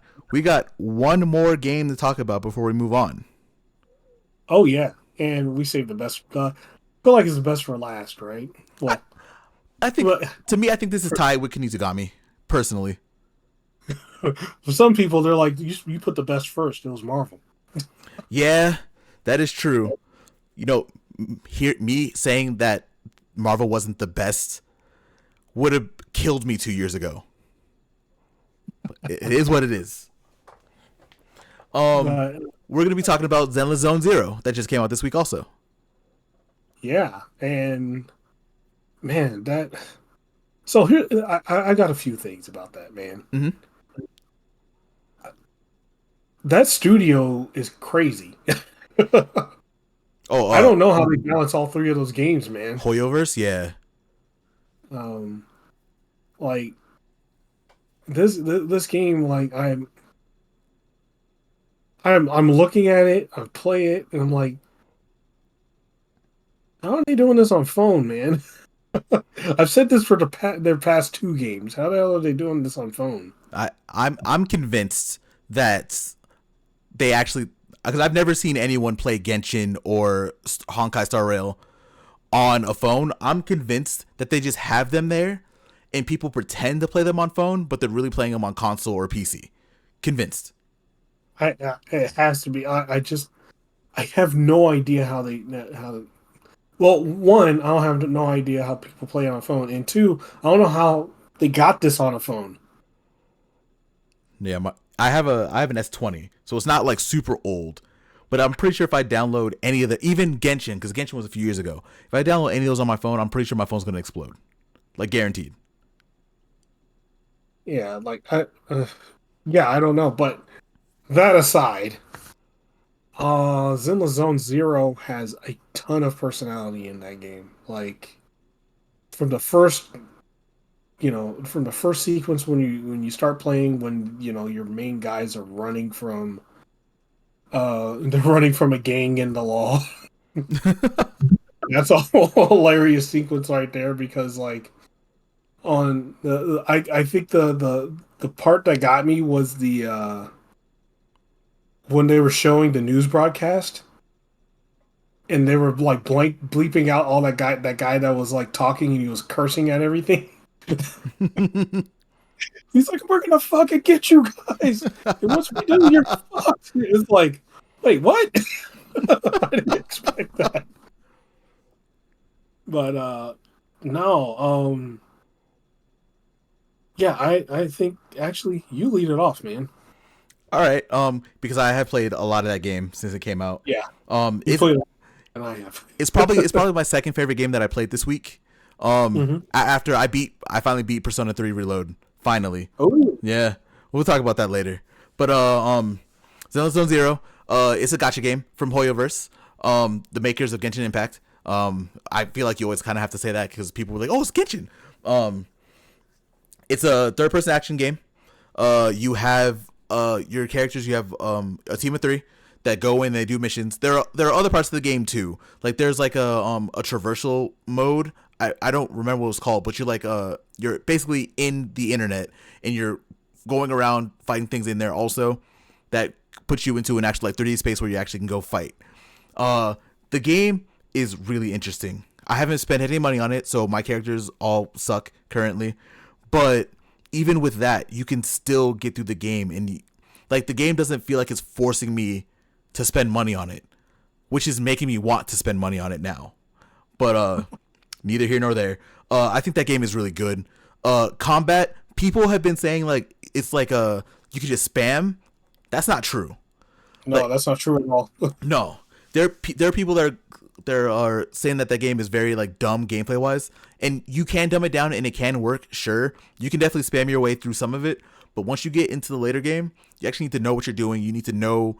S2: one more game to talk about before we move on.
S1: Oh yeah, and we saved the best. I feel like it's the best for last, right? Well.
S2: I think to me, I think this is tied with Kunitsu-Gami, personally.
S1: For some people, they're like, you put the best first. It was Marvel.
S2: Yeah, that is true. Me saying that Marvel wasn't the best would have killed me 2 years ago. It is what it is. We're going to be talking about Zenless Zone Zero that just came out this week also.
S1: Yeah, and man, So here, I got a few things about that, man.
S2: Mm-hmm.
S1: That studio is crazy.
S2: Oh,
S1: I don't know how they balance all three of those games, man.
S2: Hoyoverse, yeah.
S1: Um, like this game, like I'm looking at it, I play it, and I'm like, how are they doing this on phone, man? I've said this for their past two games. How the hell are they doing this on phone?
S2: I'm convinced that they actually, because I've never seen anyone play Genshin or Honkai Star Rail on a phone. I'm convinced that they just have them there, and people pretend to play them on phone, but they're really playing them on console or PC. Convinced.
S1: It has to be. I have no idea how. Well, one, I don't have no idea how people play on a phone, and two, I don't know how they got this on a phone.
S2: Yeah, I have an S20, so it's not like super old. But I'm pretty sure if I download any of the, even Genshin, because Genshin was a few years ago, if I download any of those on my phone, I'm pretty sure my phone's gonna explode, like guaranteed.
S1: Yeah, yeah, I don't know, but that aside, Zenless Zone Zero has a ton of personality in that game. Like from the first, from the first sequence when you start playing, when your main guys are running from, they're running from a gang in the law. That's a whole hilarious sequence right there because like on I think the part that got me was the when they were showing the news broadcast and they were like blank bleeping out all that guy that was like talking and he was cursing at everything. He's like, "We're gonna fucking get you guys, and once we do, you're fucked." It's like, wait, what? I didn't expect that, but no, yeah, I think actually you lead it off, man.
S2: All right, because I have played a lot of that game since it came out.
S1: Yeah,
S2: Um,
S1: you
S2: it's
S1: played it, and I have.
S2: it's probably my second favorite game that I played this week.
S1: Hmm.
S2: After I finally beat Persona 3 Reload. Finally,
S1: Oh,
S2: yeah, we'll talk about that later. But Zenless Zone Zero, it's a gotcha game from Hoyoverse, the makers of Genshin Impact. I feel like you always kind of have to say that because people were like, "Oh, it's Genshin." Um, it's a third-person action game. You have your characters. You have a team of three that go in and they do missions. There are other parts of the game too. Like there's like a traversal mode. I don't remember what it was called, but you're basically in the internet and you're going around fighting things in there also that puts you into an actual like 3D space where you actually can go fight. The game is really interesting. I haven't spent any money on it, so my characters all suck currently. But even with that, you can still get through the game, and like the game doesn't feel like it's forcing me to spend money on it, which is making me want to spend money on it now. But neither here nor there. I think that game is really good. Combat, people have been saying like it's like you could just spam. That's not true.
S1: no,
S2: Like
S1: that's not true at all.
S2: no, there are people that are saying that game is very like dumb gameplay wise, and you can dumb it down and it can work. Sure, you can definitely spam your way through some of it, but once you get into the later game, you actually need to know what you're doing. You need to know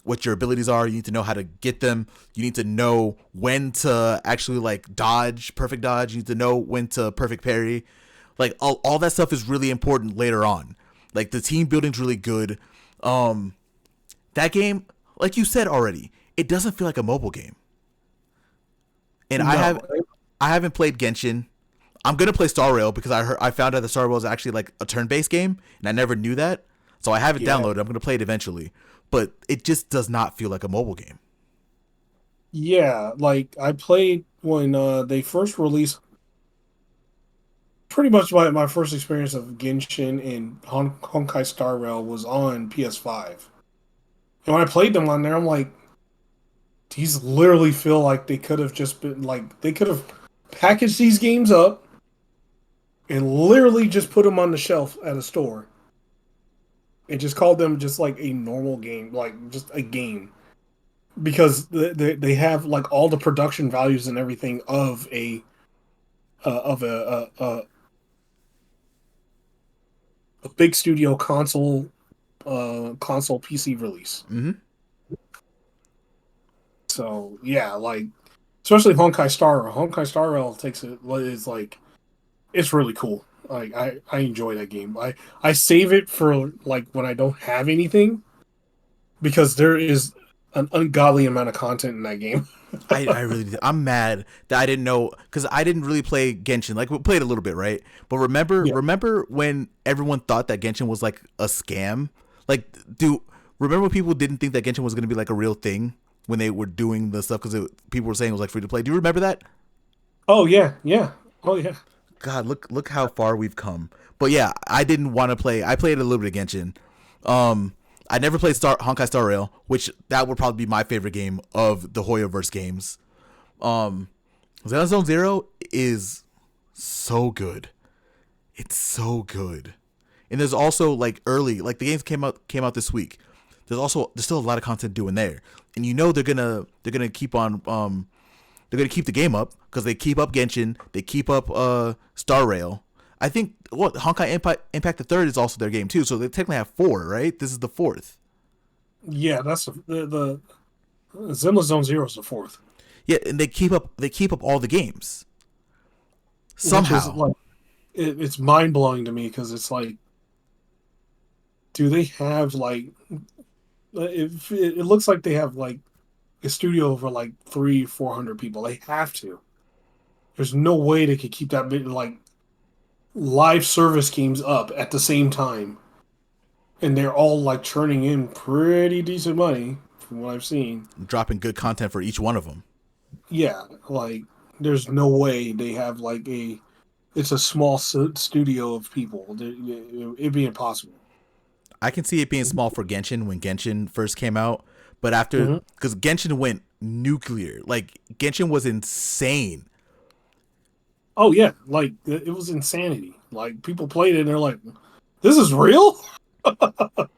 S2: what your abilities are. You need to know how to get them. You need to know when to actually like dodge, perfect dodge. You need to know when to perfect parry. Like all that stuff is really important later on. Like the team building's really good. Um, that game, like you said already, it doesn't feel like a mobile game. And
S1: No,
S2: I haven't played Genshin. I'm gonna play Star Rail because I found out that Star Rail is actually like a turn-based game, and I never knew that. So I have it
S1: yeah,
S2: downloaded. I'm gonna play it eventually, but it just does not feel like a mobile game.
S1: yeah. Like I played when they first released. Pretty much my first experience of Genshin and Honkai Star Rail was on PS5. And when I played them on there, I'm like, these literally feel like they could have just been like they could have packaged these games up and literally just put them on the shelf at a store and just called them just like a normal game, like just a game, because they have like all the production values and everything of a a big studio console PC release.
S2: Mm-hmm.
S1: So yeah, like especially Honkai Star Rail. Honkai Star Rail takes it is like it's really cool. Like I enjoy that game. I save it for like when I don't have anything because there is an ungodly amount of content in that game.
S2: I really did. I'm mad that I didn't know because I didn't really play Genshin. Like we played a little bit, right? But
S1: Yeah.
S2: remember when everyone thought that Genshin was like a scam? Like, do remember when people didn't think that Genshin was going to be like a real thing when they were doing the stuff because people were saying it was like free to play? Do you remember that?
S1: Oh yeah, yeah. Oh yeah.
S2: God, look how far we've come. But yeah, I didn't want to play. I played a little bit of Genshin. I never played Honkai Star Rail, which that would probably be my favorite game of the Hoyoverse games. Um, Zenless Zone Zero is so good. It's so good. And there's also like early, like the games came out this week. There's still a lot of content doing there, and you know they're gonna keep on they're gonna keep the game up because they keep up Genshin, they keep up Star Rail. I think what Honkai Impact the Third is also their game too, so they technically have four, right? This is the fourth.
S1: Yeah, that's the Zenless Zone Zero is the fourth,
S2: Yeah, and they keep up all the games
S1: which is
S2: somehow.
S1: like it's mind blowing to me because it's like, do they have like it looks like they have like a studio over like 300-400 people. They have to. There's no way they could keep that big like live service games up at the same time, and they're all like churning in pretty decent money from what I've seen.
S2: Dropping good content for each one of them.
S1: Yeah, like there's no way they have like a. It's a small studio of people. It'd be impossible.
S2: I can see it being small for Genshin when Genshin first came out, but after
S1: Hmm.
S2: because Genshin went nuclear, like Genshin was insane.
S1: Oh yeah, like it was insanity. Like people played it and they're like, "This is real," and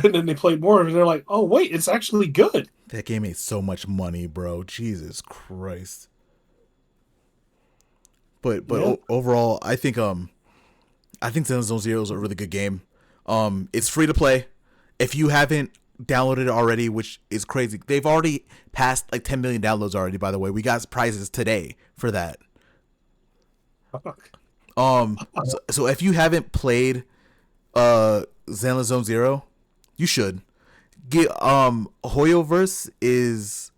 S1: then they played more and they're like, "Oh wait, it's actually good."
S2: That game made so much money, bro. Jesus Christ. But
S1: Yeah,
S2: overall, I think Zenless Zone Zero is a really good game. It's free to play. If you haven't downloaded it already, which is crazy, they've already passed like 10 million downloads already. By the way, we got prizes today for that. So if you haven't played Zenless Zone Zero, you should. Get Hoyoverse is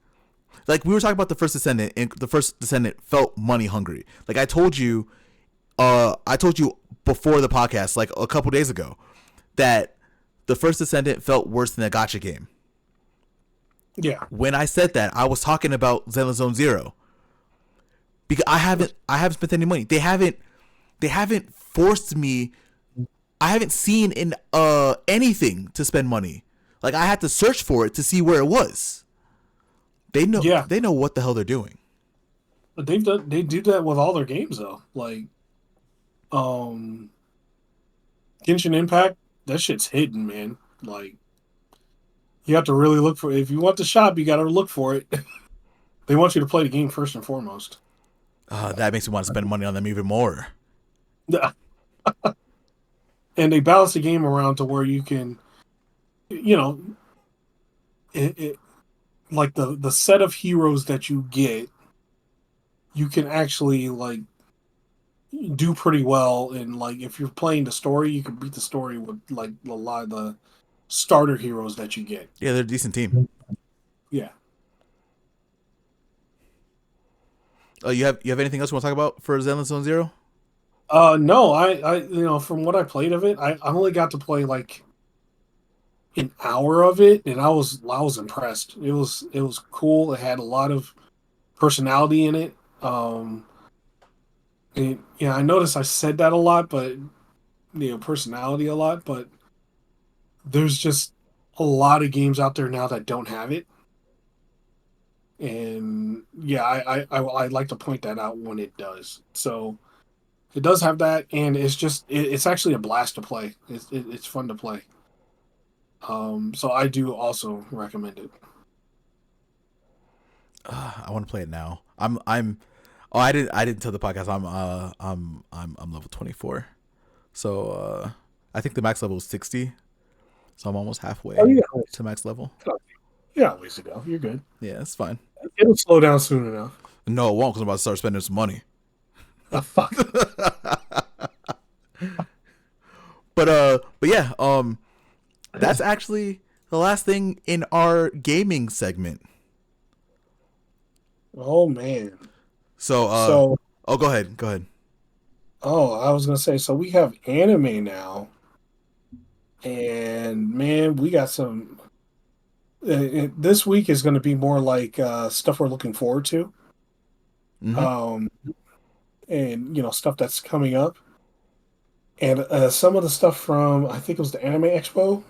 S2: like we were talking about the first Descendant, and the first Descendant felt money hungry. Like I told you before the podcast, like a couple days ago, that the first Descendant felt worse than a gotcha game.
S1: yeah,
S2: When I said that, I was talking about Zenless Zone Zero because I haven't spent any money. They haven't forced me. I haven't seen in anything to spend money. Like I had to search for it to see where it was.
S1: yeah.
S2: They know what the hell they're doing.
S1: But they do that with all their games though. Like um Genshin Impact, that shit's hidden, man. Like you have to really look for it. If you want the shop, you got to look for it. They want you to play the game first and foremost.
S2: That makes me want to spend money on them even more.
S1: And they balance the game around to where you can, you know, it like the set of heroes that you get, you can actually like do pretty well. And like if you're playing the story, you can beat the story with like a lot of the starter heroes that you get.
S2: Yeah, they're a decent team.
S1: Yeah.
S2: You have anything else you want to talk about for Zenless Zone Zero?
S1: No, from what I played of it, I only got to play like an hour of it, and I was impressed. It was cool. It had a lot of personality in it. And, yeah, I noticed I said that a lot, but personality a lot, but there's just a lot of games out there now that don't have it. And yeah, I like to point that out when it does. So it does have that, and it's actually a blast to play. It's fun to play. So I do also recommend it.
S2: I want to play it now. I'm. Oh, I didn't tell the podcast. I'm level 24. So I think the max level is 60, so I'm almost halfway
S1: Oh, you got ways.
S2: to max level.
S1: You got ways to go. You're good.
S2: Yeah, it's fine.
S1: It'll slow down soon enough.
S2: No, it won't because I'm about to start spending some money.
S1: Oh, fuck.
S2: But yeah, that's actually the last thing in our gaming segment.
S1: Oh man.
S2: So
S1: So,
S2: oh, go ahead, go ahead.
S1: I was gonna say, so we have anime now, and man, we got some. This week is going to be more like stuff we're looking forward to,
S2: Mm-hmm.
S1: um, and stuff that's coming up, and some of the stuff from I think it was the Anime Expo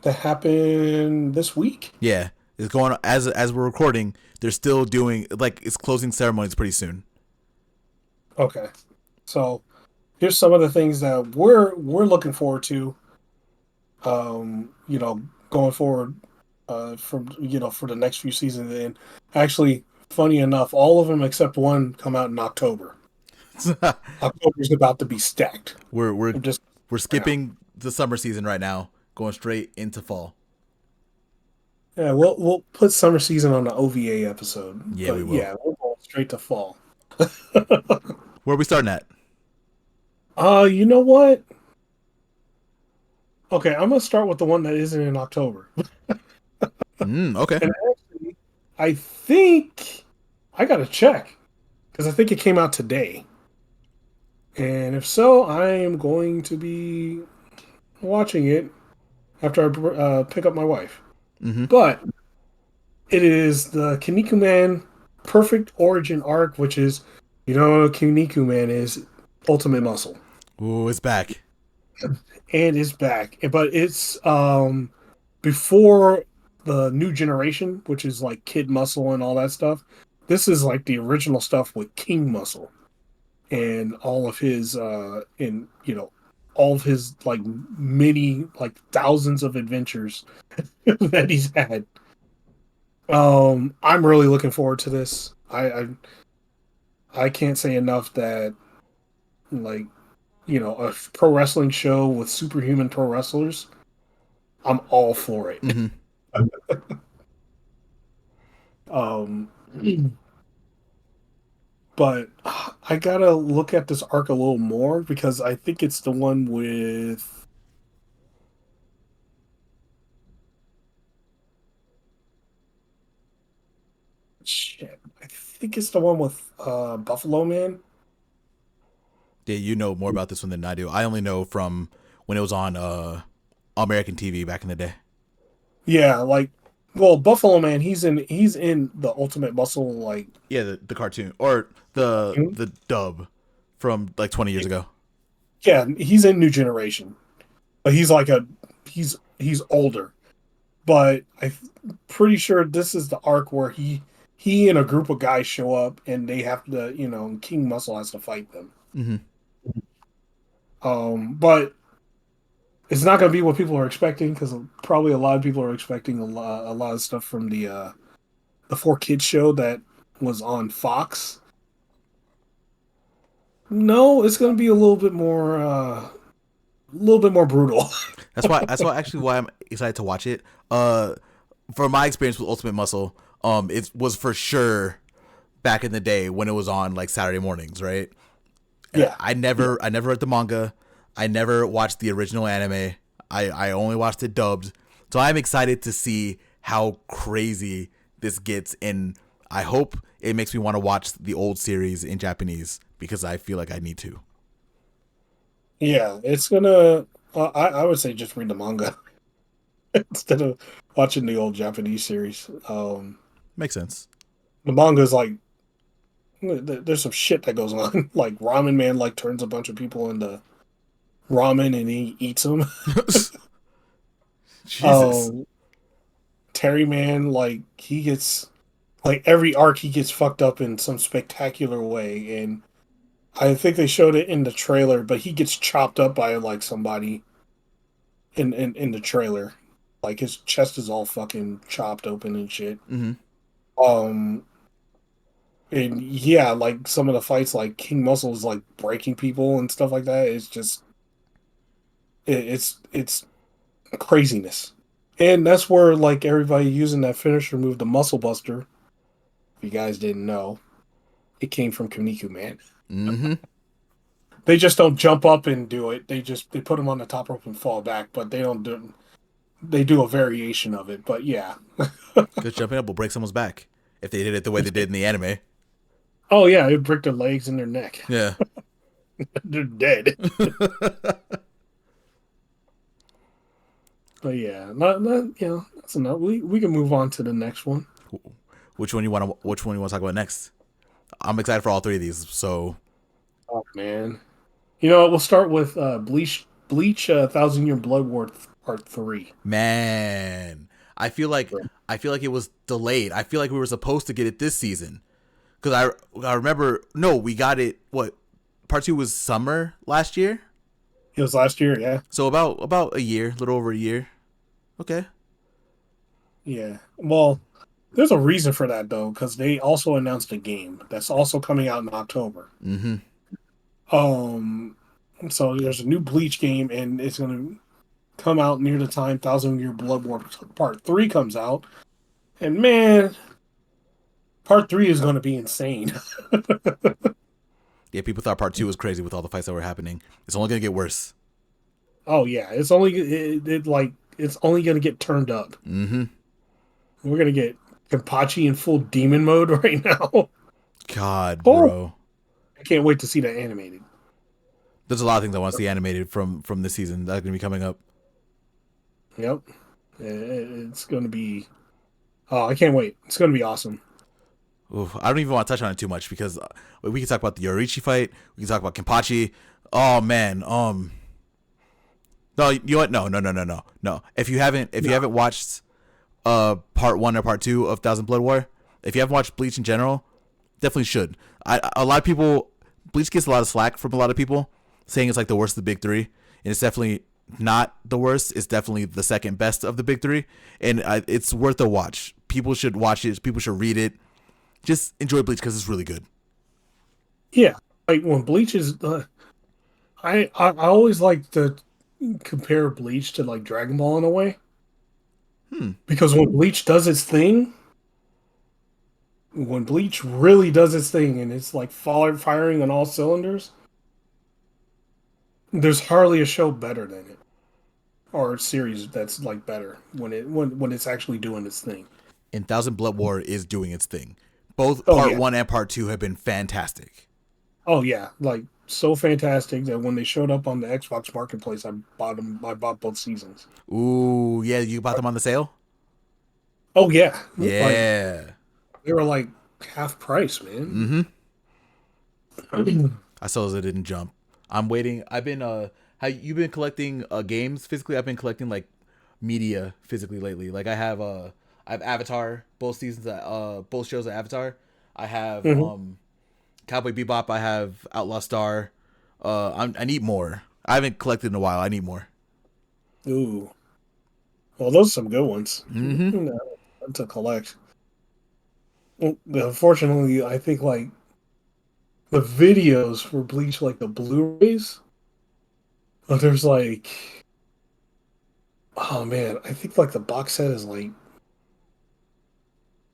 S1: that happened this week.
S2: Yeah, it's going as we're recording. They're still doing like its closing ceremonies pretty soon.
S1: Okay, so here's some of the things that we're looking forward to. Going forward, from for the next few seasons. And actually, funny enough, all of them except one come out in October. October's about to be stacked.
S2: we're we're
S1: I'm just
S2: we're
S1: right now.
S2: skipping the summer season right now, going straight into fall.
S1: Yeah, we'll put summer season on the OVA episode,
S2: Yeah, we
S1: but
S2: will.
S1: yeah, we're going straight to fall.
S2: Where are we starting at?
S1: You know what? Okay, I'm gonna start with the one that isn't in October.
S2: Okay.
S1: And actually, I think I gotta check because I think it came out today. And if so, I am going to be watching it after I pick up my wife.
S2: Mm-hmm.
S1: But it is the Kinnikuman Perfect Origin arc, which is, Kinnikuman is Ultimate Muscle.
S2: Ooh, it's back.
S1: And it's back. But it's before the new generation, which is like Kid Muscle and all that stuff. This is like the original stuff with King Muscle and all of his all of his like many like thousands of adventures that he's had. I'm really looking forward to this. I can't say enough that like a pro wrestling show with superhuman pro wrestlers. I'm all for it.
S2: Mm-hmm.
S1: Um, but I gotta look at this arc a little more because I think it's the one with. Shit, I think it's the one with Buffalo Man.
S2: Yeah, you know more about this one than I do. I only know from when it was on American TV back in the day.
S1: Yeah, like, well, Buffalo Man, he's in the Ultimate Muscle like.
S2: Yeah, the cartoon or the dub from like 20 years ago.
S1: Yeah, he's in New Generation, but he's older. But I'm pretty sure this is the arc where he and a group of guys show up and they have to, King Muscle has to fight them.
S2: Mm-hmm.
S1: But it's not going to be what people are expecting because probably a lot of people are expecting a lot of stuff from the 4 Kids show that was on Fox. No, it's going to be a little bit more brutal.
S2: That's why actually why I'm excited to watch it. From my experience with Ultimate Muscle, it was for sure back in the day when it was on like Saturday mornings, right? And
S1: Yeah,
S2: I
S1: yeah,
S2: never read the manga. I never watched the original anime. I only watched it dubbed. So I'm excited to see how crazy this gets, and I hope it makes me want to watch the old series in Japanese because I feel like I need to.
S1: yeah. It's gonna. I would say just read the manga instead of watching the old Japanese series.
S2: Makes sense.
S1: The manga is like there's some shit that goes on. Like Ramen Man like turns a bunch of people into ramen and he eats them.
S2: Jesus.
S1: um, Terry Man like he gets like every arc he gets fucked up in some spectacular way, and I think they showed it in the trailer. But he gets chopped up by like somebody in the trailer. Like his chest is all fucking chopped open and shit.
S2: Mm-hmm.
S1: Um, and yeah, like some of the fights, like King Muscle is like breaking people and stuff like that. It's just It's craziness, and that's where like everybody using that finisher move, the Muscle Buster. If you guys didn't know, it came from Kinnikuman.
S2: Mm-hmm.
S1: They just don't jump up and do it. They put them on the top rope and fall back, but they don't do. They do a variation of it, but yeah.
S2: Because jumping up will break someone's back if they did it the way they did in the anime.
S1: Oh yeah, it break their legs and their neck.
S2: Yeah.
S1: They're dead. But yeah, not that's enough. We can move on to the next one.
S2: Which one you want to? Which one you want to talk about next? I'm excited for all three of these. So,
S1: Oh man, you know what? We'll start with Bleach, 1,000 Year Blood War Part 3.
S2: man, I feel like it was delayed. I feel like we were supposed to get it this season because I remember we got it. What part two was summer last year?
S1: It was last year, yeah.
S2: So about a year, a little over a year. Okay.
S1: Yeah. Well, there's a reason for that though, because they also announced a game that's also coming out in October.
S2: Mm-hmm.
S1: Um, so there's a new Bleach game, and it's gonna come out near the time 1,000 Year Blood War Part 3 comes out. And man, Part 3 is gonna be insane.
S2: Yeah, people thought part two was crazy with all the fights that were happening. It's only gonna get worse.
S1: Oh yeah, it's only gonna get turned up.
S2: Mm-hmm.
S1: We're gonna get Kenpachi in full demon mode right now.
S2: God,
S1: Oh,
S2: bro.
S1: I can't wait to see that animated.
S2: There's a lot of things I want to see animated from this season that are gonna be coming up.
S1: Yep, it's gonna be. Oh, I can't wait. It's gonna be awesome.
S2: Oof, I don't even want to touch on it too much because we can talk about the Yorichi fight. We can talk about Kenpachi. Oh man, no, you know what? No. If you haven't watched part one or part two of Thousand Blood War, if you haven't watched Bleach in general, definitely should. A lot of people, Bleach gets a lot of slack from a lot of people saying it's like the worst of the big three, and it's definitely not the worst. It's definitely the second best of the big three, and it's worth a watch. People should watch it. People should read it. Just enjoy Bleach because it's really good.
S1: Yeah, like when Bleach is. I always like to compare Bleach to like Dragon Ball in a way. Because when Bleach does its thing, when Bleach really does its thing and it's like firing on all cylinders, there's hardly a show better than it. Or a series that's like better when it's actually doing its thing.
S2: And Thousand Blood War is doing its thing. Both
S1: Oh
S2: part
S1: yeah.
S2: one and part two have been fantastic.
S1: Oh yeah. Like so fantastic that when they showed up on the Xbox Marketplace, I bought them. I bought both seasons.
S2: Ooh, yeah, you bought them on the sale?
S1: Oh yeah. Like
S2: Yeah.
S1: they were like half price, man.
S2: Mm-hmm. I saw it didn't jump. I'm waiting. I've been how you been collecting games physically? I've been collecting like media physically lately. Like I have Avatar, both seasons both shows of Avatar. I have
S1: Mm-hmm.
S2: Cowboy Bebop, I have Outlaw Star. I need more. I haven't collected in a while. I need more.
S1: Ooh. Well, those are some good ones.
S2: Mm-hmm.
S1: To collect. Well, unfortunately, I think like the videos for Bleach, like the Blu-rays, there's like, oh man, I think like the box set is like,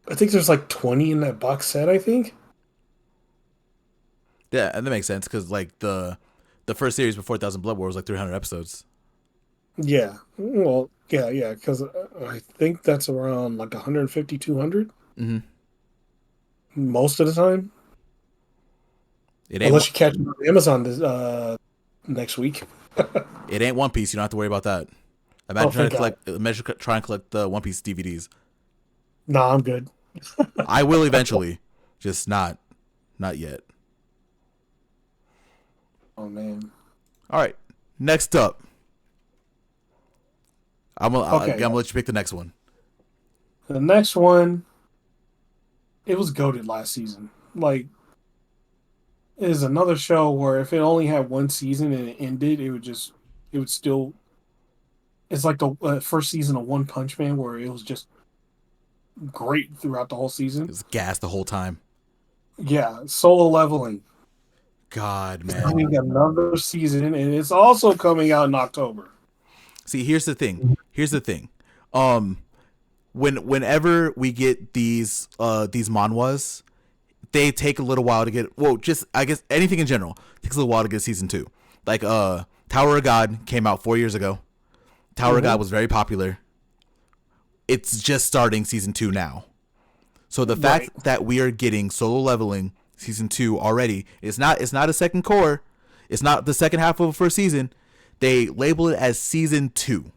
S1: I think there's like 20 in that box set. I think.
S2: Yeah, and that makes sense because like the first series before Thousand Blood War was like 300 episodes.
S1: Yeah. Well, yeah, because I think that's around like 150, 200
S2: Mm-hmm.
S1: most of the time,
S2: It ain't
S1: unless you catch it on Amazon next week.
S2: it ain't One Piece. You don't have to worry about that.
S1: Oh, thank God.
S2: Imagine trying to collect the One Piece DVDs.
S1: Nah, I'm good.
S2: I will eventually, just not yet.
S1: Oh man.
S2: All right, next up, I'm
S1: Okay.
S2: gonna let you pick the next one.
S1: The next one, it was goated last season. Like, it is another show where if it only had one season and it ended, it would still. It's like the first season of One Punch Man, where it was just great throughout the whole
S2: It
S1: season.
S2: was gas the whole time.
S1: Yeah, Solo Leveling.
S2: God,
S1: It's
S2: man.
S1: getting another season, and it's also coming out in October.
S2: See, here's the thing. Whenever we get these manhwas, they take a little while to get. Well, just I guess anything in general takes a little while to get season 2. Like Tower of God came out 4 years ago. Tower of God was very popular. It's just starting season 2 now. So the fact that we are getting Solo Leveling season 2 already, it's not a second core. It's not the second half of the first season. They label it as season 2.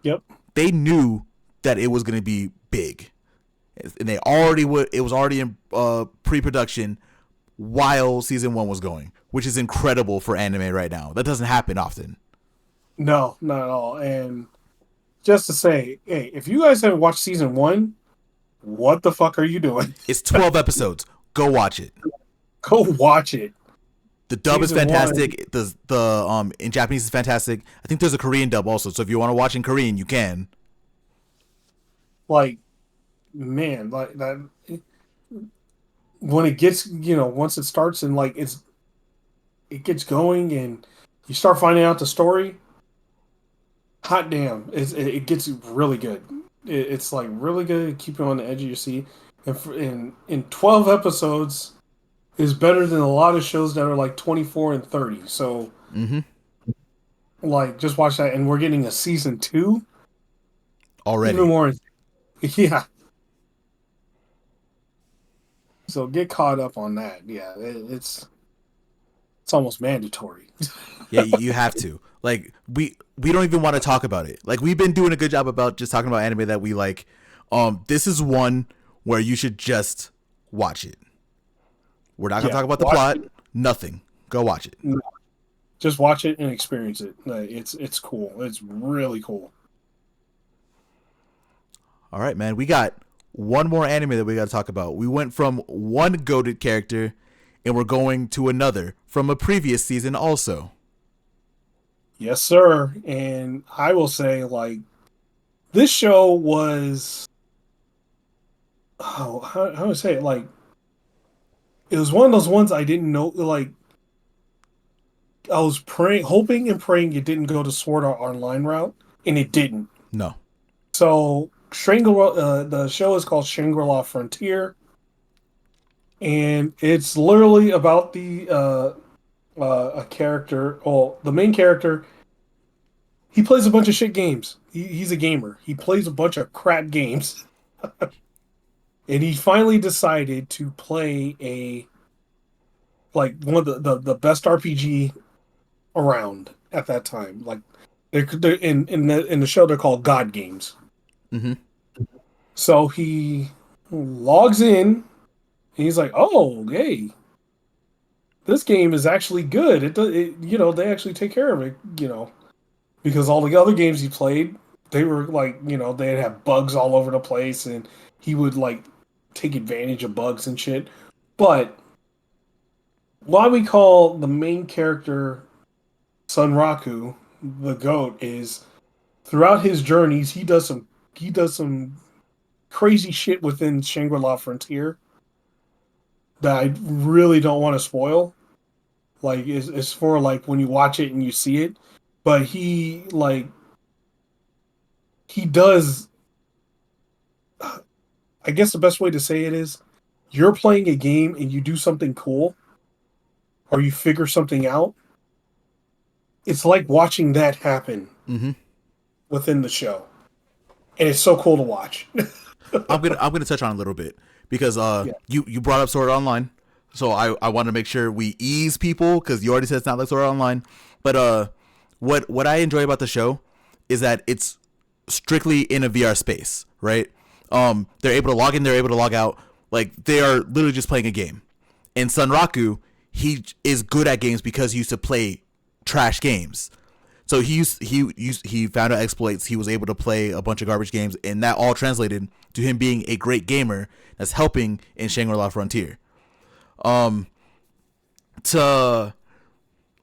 S1: Yep.
S2: They knew that it was going to be big, and they already would. It was already in pre-production while season 1 was going, which is incredible for anime right now. That doesn't happen often.
S1: No, not at all. And just to say, hey, if you guys haven't watched season 1, what the fuck are you doing?
S2: It's 12 episodes. Go watch it.
S1: Go watch it.
S2: The dub is fantastic. The in Japanese is fantastic. I think there's a Korean dub also. So if you want to watch in Korean, you can.
S1: Like, man, like that. When it gets, once it starts and like it gets going and you start finding out the story. Hot damn, it gets really good. It's like really good. Keep you on the edge of your seat. And in 12 episodes is better than a lot of shows that are like 24 and 30. So, like, just watch that. And we're getting a season 2
S2: already.
S1: Even more, yeah. So get caught up on that. Yeah, it's almost mandatory.
S2: Yeah, you have to. Like we don't even want to talk about it. Like we've been doing a good job about just talking about anime that we like. This is one where you should just watch it. We're not gonna talk about the plot. Nothing. Go watch it.
S1: No. Just watch it and experience it. It's cool. It's really cool.
S2: All right, man. We got one more anime that we got to talk about. We went from one goated character, and we're going to another from a previous season also.
S1: Yes, sir. And I will say, like, this show was, how do I say it? Like, it was one of those ones I didn't know, like, I was hoping and praying it didn't go to Sword Art Online route, and it didn't.
S2: No.
S1: So, the show is called Shangri-La Frontier, and it's literally about a character, the main character. He plays a bunch of shit games. He's a gamer. He plays a bunch of crap games. And he finally decided to play one of the best RPG around at that time. Like they're in the show they're called God games.
S2: Mm-hmm.
S1: So he logs in and he's like, "Oh, hey, this game is actually good. They actually take care of it, because all the other games he played, they were like, they'd have bugs all over the place, and he would like take advantage of bugs and shit. But why we call the main character Sunraku the GOAT is throughout his journeys he does some crazy shit within Shangri-La Frontier that I really don't want to spoil. Like it's for like when you watch it and you see it. But he does, I guess the best way to say it is, you're playing a game and you do something cool, or you figure something out. It's like watching that happen within the show, and it's so cool to watch.
S2: I'm gonna touch on a little bit because you brought up Sword Art Online, so I want to make sure we ease people because you already said it's not like Sword Art Online, but What I enjoy about the show is that it's strictly in a VR space, right? They're able to log in, they're able to log out. Like they are literally just playing a game. And Sunraku, he is good at games because he used to play trash games. So he found out exploits. He was able to play a bunch of garbage games, and that all translated to him being a great gamer that's helping in Shangri-La Frontier.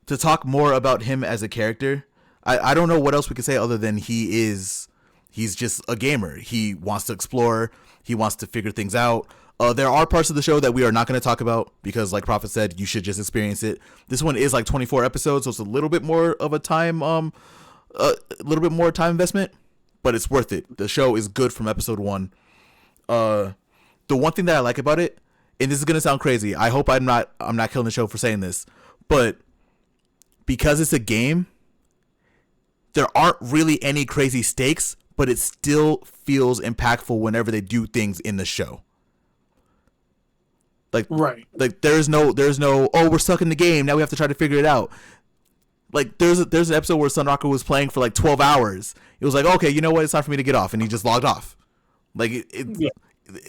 S2: To talk more about him as a character, I don't know what else we could say other than he's just a gamer. He wants to explore. He wants to figure things out. There are parts of the show that we are not going to talk about because, like Prophet said, you should just experience it. This one is like 24 episodes, so it's a little bit more of a time a little bit more time investment, but it's worth it. The show is good from episode 1. The one thing that I like about it, and this is gonna sound crazy, I hope I'm not killing the show for saying this, but because it's a game, there aren't really any crazy stakes, but it still feels impactful whenever they do things in the show.
S1: Right.
S2: Like there's no oh, we're stuck in the game, now we have to try to figure it out. Like there's an episode where Sunrocker was playing for like 12 hours. It was like, okay, you know what, it's time for me to get off, and he just logged off. Like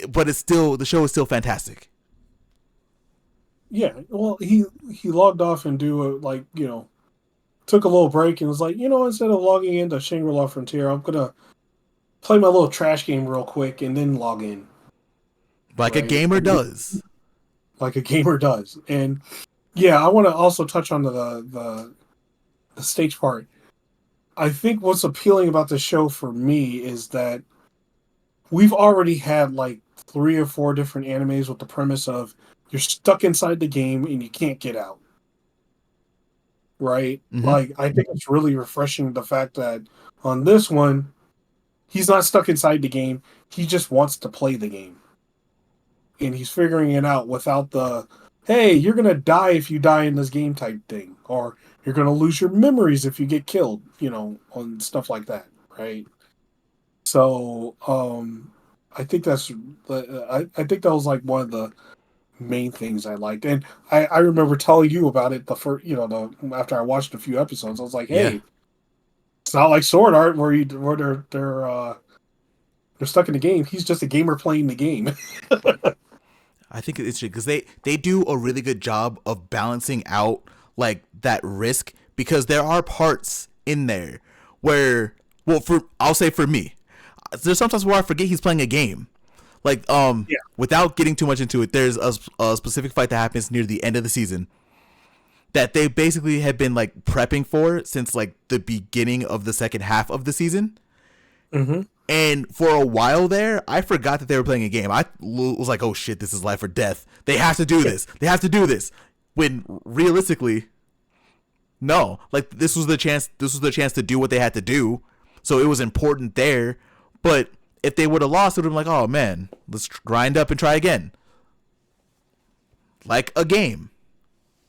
S2: but it's still, the show is still fantastic.
S1: Yeah. Well, he logged off and took a little break and was like, instead of logging into Shangri-La Frontier, I'm gonna play my little trash game real quick and then log in.
S2: Like a gamer does.
S1: Like a gamer does. And yeah, I want to also touch on the stage part. I think what's appealing about the show for me is that we've already had like 3 or 4 different animes with the premise of you're stuck inside the game and you can't get out. Right?
S2: Mm-hmm.
S1: Like, I think it's really refreshing the fact that on this one, he's not stuck inside the game. He just wants to play the game. And he's figuring it out without the, hey, you're going to die if you die in this game type thing. Or you're going to lose your memories if you get killed, on stuff like that. Right? So, I think I think that was like one of the main things I liked. And I remember telling you about it after I watched a few episodes. I was like, hey, it's not like Sword Art where they're stuck in the game. He's just a gamer playing the game.
S2: I think it's because they do a really good job of balancing out like that risk, because there are parts in there where, well, I'll say for me, there's sometimes where I forget he's playing a game. Like, without getting too much into it, there's a specific fight that happens near the end of the season that they basically have been like prepping for since like the beginning of the second half of the season.
S1: Mm-hmm.
S2: And for a while there, I forgot that they were playing a game. I was like, oh shit, this is life or death. They have to do this. They have to do this. When realistically, no. Like, this was the chance to do what they had to do. So it was important there. But if they would have lost, it would have been like, oh man, let's grind up and try again. Like a game.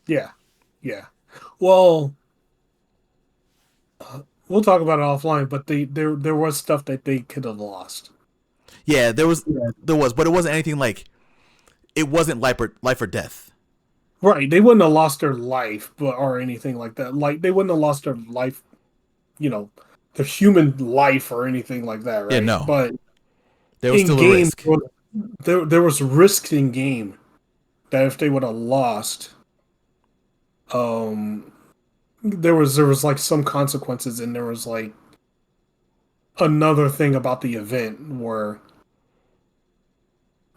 S1: Yeah. Yeah. Well, we'll talk about it offline, but there was stuff that they could have lost.
S2: Yeah, there was, but it wasn't anything like, it wasn't life or death.
S1: Right. They wouldn't have lost their life, or anything like that. Like, they wouldn't have lost their life, their human life or anything like that, right?
S2: Yeah, no.
S1: But
S2: there was still a risk.
S1: There was risk in game that if they would have lost, there was like some consequences, and there was like another thing about the event where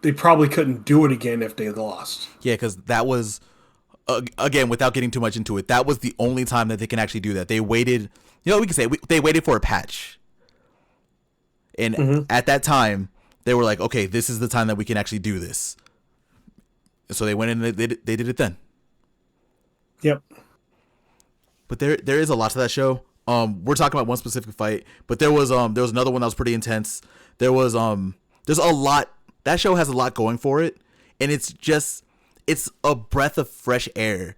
S1: they probably couldn't do it again if they lost.
S2: Yeah, because that was, again, without getting too much into it, that was the only time that they can actually do that. They waited, we can say they waited for a patch. And at that time, they were like, okay, this is the time that we can actually do this. So they went in and they did it then.
S1: Yep.
S2: But there is a lot to that show. We're talking about one specific fight, but there was another one that was pretty intense. There's a lot. That show has a lot going for it, and it's a breath of fresh air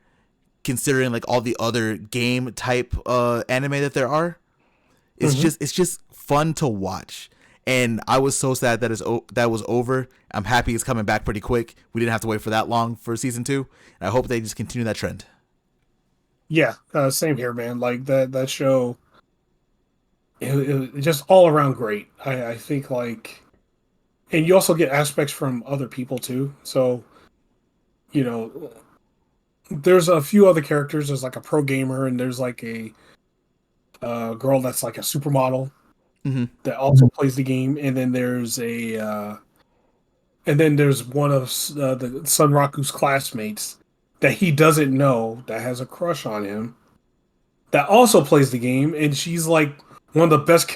S2: considering like all the other game type anime that there are. It's just fun to watch. And I was so sad that that was over. I'm happy it's coming back pretty quick. We didn't have to wait for that long for season 2. And I hope they just continue that trend.
S1: Yeah, same here, man. Like that show, it just all around great. I think like, and you also get aspects from other people too. So, there's a few other characters. There's like a pro gamer, and there's like a girl that's like a supermodel that also plays the game. And then there's one of the Sunraku's classmates that he doesn't know that has a crush on him that also plays the game, and she's like one of the best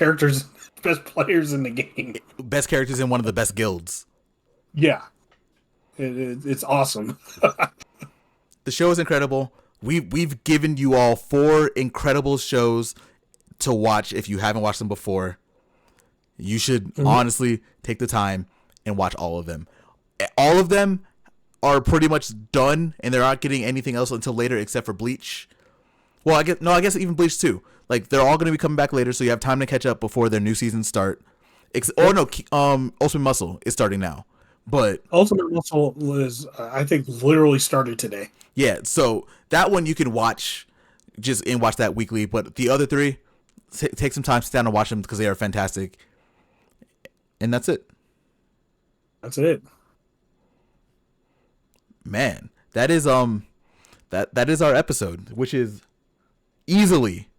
S1: players in the game.
S2: Best characters in one of the best guilds.
S1: Yeah. It's awesome.
S2: The show is incredible. We've given you all 4 incredible shows to watch if you haven't watched them before. You should honestly take the time and watch all of them. All of them are pretty much done, and they're not getting anything else until later, except for Bleach. Well, I guess even Bleach too. Like, they're all going to be coming back later, so you have time to catch up before their new seasons start. Ultimate Muscle is starting now, but
S1: Ultimate Muscle was, I think, literally started today.
S2: Yeah, so that one you can watch watch that weekly, but the other three, take some time, sit down and watch them because they are fantastic. And that's it.
S1: That's it.
S2: Man, that is that is our episode, which is easily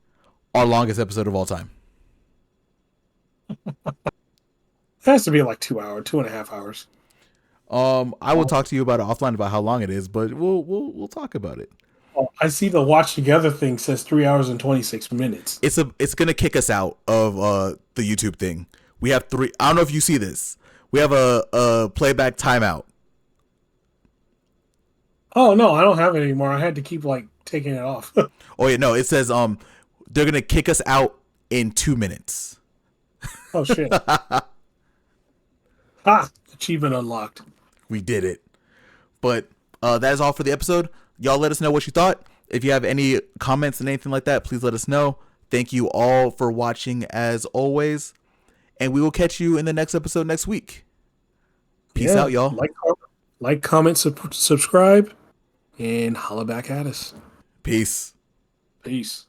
S2: our longest episode of all time.
S1: It has to be like 2.5 hours.
S2: I will talk to you about it offline about how long it is, but we'll talk about it.
S1: Oh, I see the watch together thing says 3 hours and 26 minutes.
S2: It's gonna kick us out of the YouTube thing. We have 3. I don't know if you see this. We have a playback timeout.
S1: Oh no, I don't have it anymore. I had to keep like taking it off.
S2: Oh yeah, no, it says they're gonna kick us out in 2 minutes.
S1: Oh shit. Achievement unlocked.
S2: We did it. But that is all for the episode. Y'all let us know what you thought. If you have any comments and anything like that, please let us know. Thank you all for watching as always. And we will catch you in the next episode next week. Peace out, y'all.
S1: Like, comment, subscribe, and holla back at us.
S2: Peace.
S1: Peace.